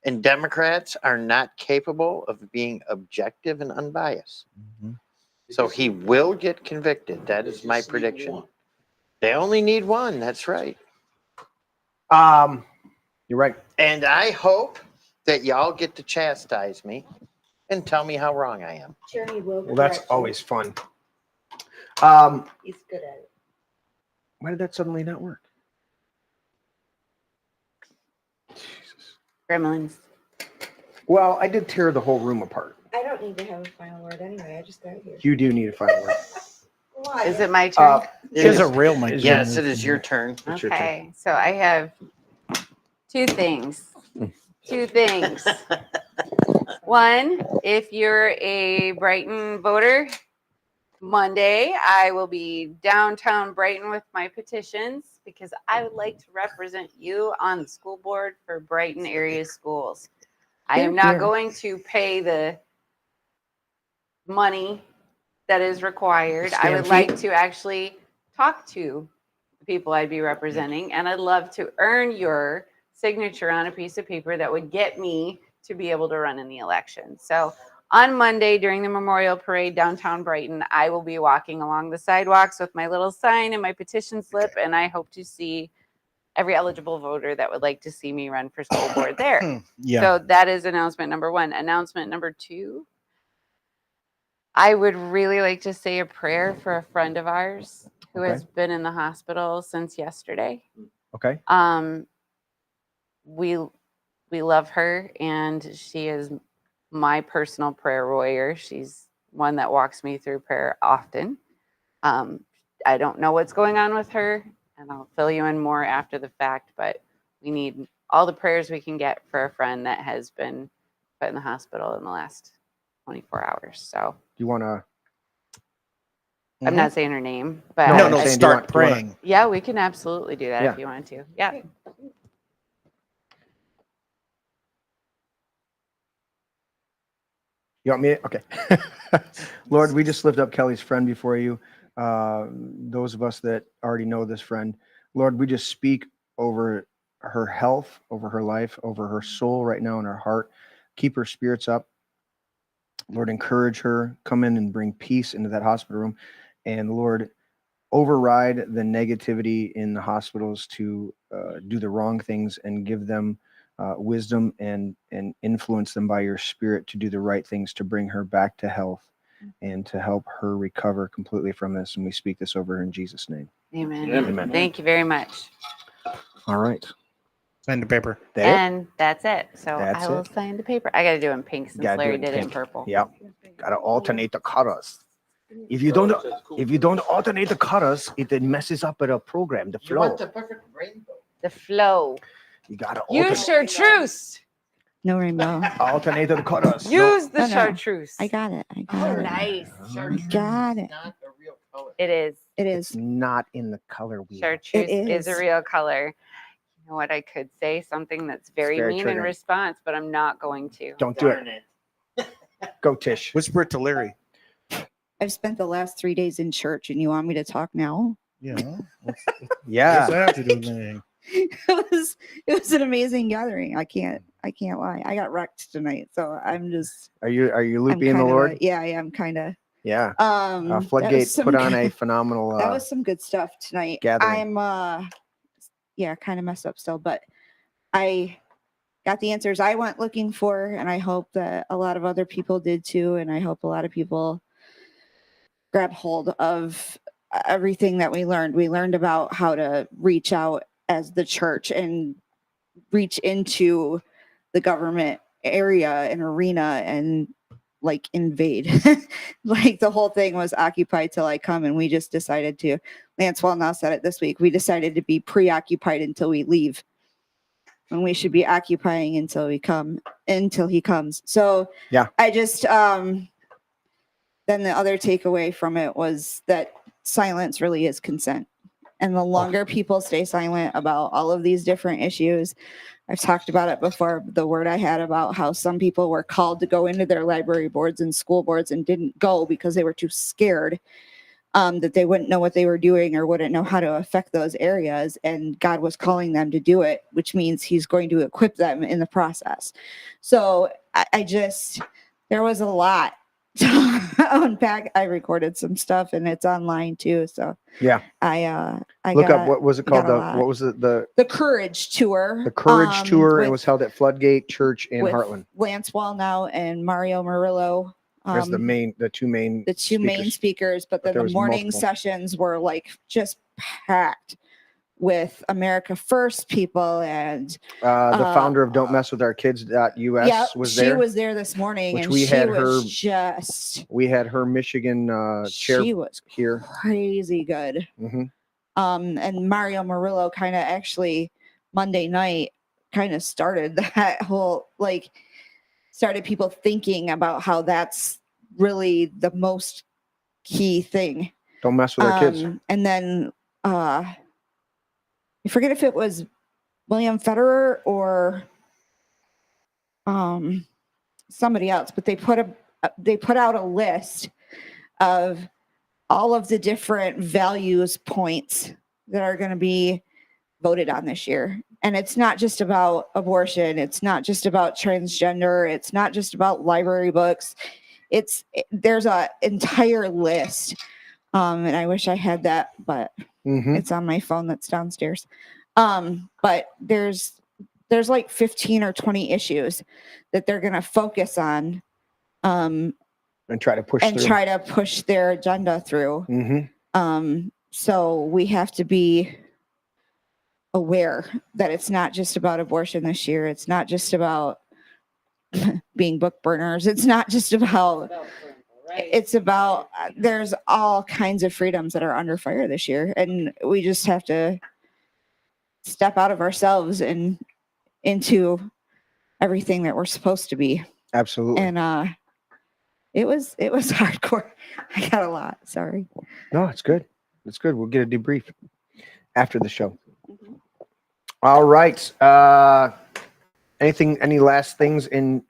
And Democrats are not capable of being objective and unbiased. Mm-hmm. So he will get convicted. That is my prediction. They only need one. That's right. You're right. And I hope that y'all get to chastise me and tell me how wrong I am. Jeremy will. Well, that's always fun. He's good at it. Why did that suddenly not work? Gremlins. Well, I did tear the whole room apart. I don't need to have a final word anyway. I just got here. You do need a final word. Why? Is it my turn? She has a real mic. Yes, it is your turn. It's your turn. Okay, so I have two things. Two things. One, if you're a Brighton voter, Monday I will be downtown Brighton with my petitions because I would like to represent you on the school board for Brighton area schools. I am not going to pay the money that is required. I would like to actually talk to the people I'd be representing, and I'd love to earn your signature on a piece of paper that would get me to be able to run in the election. So on Monday during the Memorial Parade downtown Brighton, I will be walking along the sidewalks with my little sign and my petition slip, and I hope to see every eligible voter that would like to see me run for school board there. Yeah. So that is announcement number one. Announcement number two, I would really like to say a prayer for a friend of ours who has been in the hospital since yesterday. Okay. We love her, and she is my personal prayer warrior. She's one that walks me through prayer often. I don't know what's going on with her, and I'll fill you in more after the fact, but we need all the prayers we can get for a friend that has been put in the hospital in the last 24 hours. So Do you want to? I'm not saying her name, but No, start praying. Yeah, we can absolutely do that if you want to. Yeah. You want me? Okay. Lord, we just lift up Kelly's friend before you. Those of us that already know this friend, Lord, we just speak over her health, over her life, over her soul right now in her heart. Keep her spirits up. Lord, encourage her. Come in and bring peace into that hospital room. And Lord, override the negativity in the hospitals to do the wrong things and give them wisdom and influence them by your spirit to do the right things to bring her back to health and to help her recover completely from this. And we speak this over her in Jesus' name. Amen. Amen. Thank you very much. All right. Sign the paper. And that's it. So That's I will it. sign the paper. I got to do it in pink since Larry did it in purple. Yep. Got to alternate the colors. If you don't alternate the colors, it messes up the program, the You flow. want the perfect rainbow. The flow. You got to Use chartreuse. No rainbow. alternate the colors. Use the No, no. chartreuse. I got it. I got Oh, it. nice. Got it. Not a real color. It is. It It's is. not in the color wheel. Chartreuse It is a is. real color. You know what? I could say something that's very very mean in triggering. response, but I'm not going to. Don't do Darn it. it. Go, Tish. Whisper it to Larry. I've spent the last 3 days in church, and you want me to talk now? Yeah. Yeah. What's that have to do with anything? it was an amazing gathering. I can't lie. I got wrecked tonight, so I'm just. Are you I'm loopy in the kind of Lord? yeah, I am kind of. Yeah. that was Floodgate some put on a good- phenomenal. that was some good stuff tonight. gathering. I'm kind of messed up still, but I got the answers I went looking for, and I hope that a lot of other people did too, and I hope a lot of people grab hold of everything that we learned. We learned about how to reach out as the church and reach into the government area and arena and like invade. Like the whole thing was occupy till I come, and we just decided to. Lance Wallnow said it this week. We decided to be preoccupied until we leave, when we should be occupying until he comes. So yeah, I just then the other takeaway from it was that silence really is consent. And the longer people stay silent about all of these different issues, I've talked about it before, the word I had about how some people were called to go into their library boards and school boards and didn't go because they were too scared, that they wouldn't know what they were doing or wouldn't know how to affect those areas. And God was calling them to do it, which means he's going to equip them in the process. So there was a lot to unpack. I recorded some stuff and it's online too. So yeah, I look up what was it called? What was it? The Courage Tour. The Courage Tour. It with- was held at Floodgate Church in with Heartland. Lance Wallnow and Mario Murillo. As the two main speakers, but then there the was morning multiple. sessions were like just packed with America First people, and the founder of Don't Mess With Our Kids.us was there. She was there this morning, which and we she had was her. We had her Michigan chair. She was here. Crazy good. Mm-hmm. And Mario Murillo kind of actually Monday night kind of started that whole started people thinking about how that's really the most key thing. Don't mess with our kids. And then I forget if it was William Federer or somebody else, but they put out a list of all of the different values points that are going to be voted on this year. And it's not just about abortion. It's not just about transgender. It's not just about library books. There's an entire list. And I wish I had that, but it's on my phone that's downstairs. But there's like 15 or 20 issues that they're going to focus on. And try to push their agenda through. So we have to be aware that it's not just about abortion this year. It's not just about being book burners. It's not just about, it's about, there's all kinds of freedoms that are under fire this year. And we just have to step out of ourselves and into everything that we're supposed to be. Absolutely. And it was hardcore. I got a lot. Sorry. No, it's good. It's good. We'll get a debrief after the show. All right. Any last things in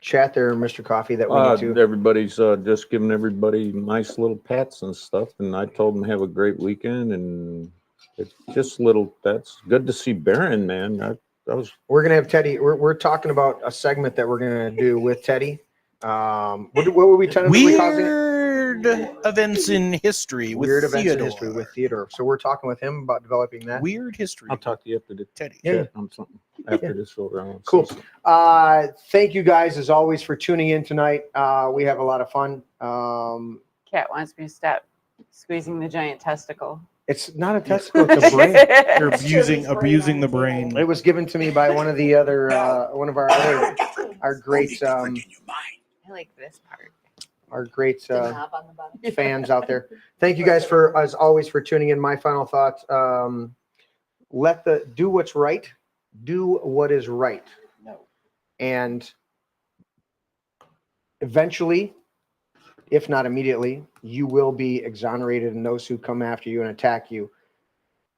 chat there, Mr. Coffee, that we need to? Everybody's just giving everybody nice little pats and stuff, and I told them have a great weekend, and it's just little pets. Good to see Barron, man. We're gonna have Teddy. We're talking about a segment that we're gonna do with Teddy. What were we tentatively causing it? Events in history with Weird events Theodore. in history with Theodore. So we're talking with him about developing that. Weird history. I'll talk to you after the Teddy. on something after this go around. Cool. Thank you guys as always for tuning in tonight. We have a lot of fun. Cat wants me to stop squeezing the giant testicle. It's not a testicle; it's a brain. You're abusing the brain. It was given to me by one of the other one of our great I like this part. Our great fans out there. Thank you guys for, as always, for tuning in. My final thoughts: do what's right, do what is right, and eventually, if not immediately, you will be exonerated, and those who come after you and attack you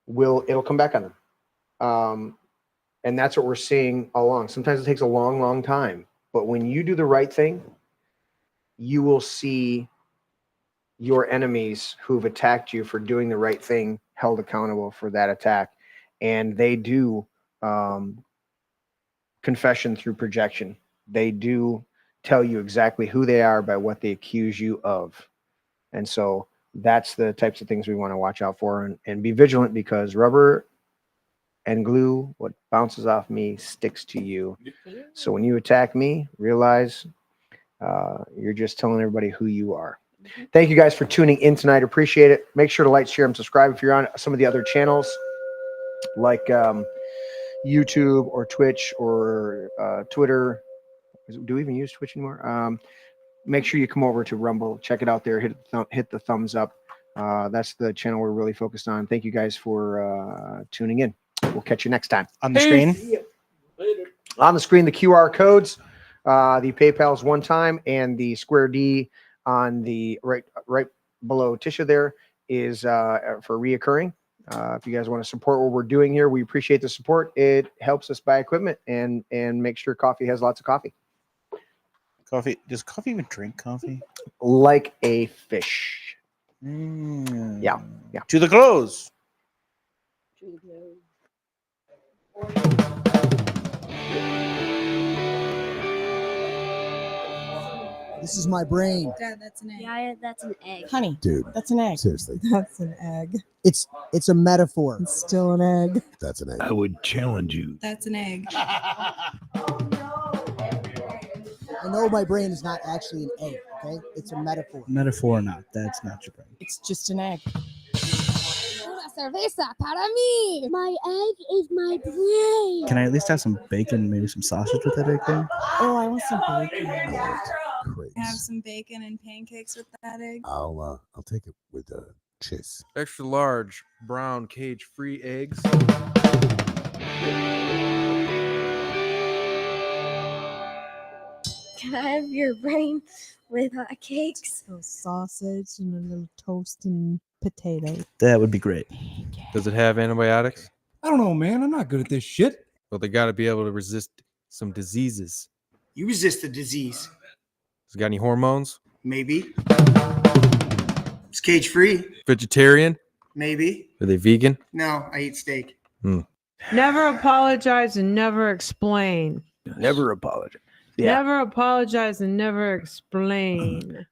it'll come back on them. And that's what we're seeing all along. Sometimes it takes a long, long time, but when you do the right thing, you will see your enemies who've attacked you for doing the right thing held accountable for that attack. And they do confession through projection. They do tell you exactly who they are by what they accuse you of. And so that's the types of things we want to watch out for and be vigilant, because rubber and glue, what bounces off me sticks to you. So when you attack me, realize you're just telling everybody who you are. Thank you guys for tuning in tonight. Appreciate it. Make sure to like, share, and subscribe if you're on some of the other channels like YouTube or Twitch or Twitter. Do we even use Twitch anymore? Make sure you come over to Rumble. Check it out there. Hit the thumbs up. That's the channel we're really focused on. Thank you guys for tuning in. We'll catch you next time. On the screen? On the screen, the QR codes. The PayPal's one time, and the Square D on the right below Tisha there is for reoccurring. If you guys want to support what we're doing here, we appreciate the support. It helps us buy equipment and make sure Coffee has lots of coffee. Coffee? Does coffee even drink coffee? Like a fish. Yeah. To the close. This is my brain. Dad, that's an egg. Yeah, that's an egg. Honey, dude, that's an egg. seriously. That's an egg. It's a metaphor. It's still an egg. That's an egg. I would challenge you. That's an egg. I know my brain is not actually an egg, okay? It's a metaphor. Metaphor or not, that's not your brain. It's just an egg. Una cerveza para mí. My egg is my brain. Can I at least have some bacon, maybe some sausage with that egg thing? Oh, I want some bacon. Have some bacon and pancakes with that egg. I'll take it with cheese. Extra large brown cage-free eggs. Can I have your brain with cakes? A sausage and a little toast and potato. That would be great. Does it have antibiotics? I don't know, man. I'm not good at this shit. Well, they got to be able to resist some diseases. You resist the disease. Does it got any hormones? Maybe. It's cage free. Vegetarian? Maybe. Are they vegan? No, I eat steak. Never apologize and never explain. Never apologize. Yeah. Never apologize and never explain.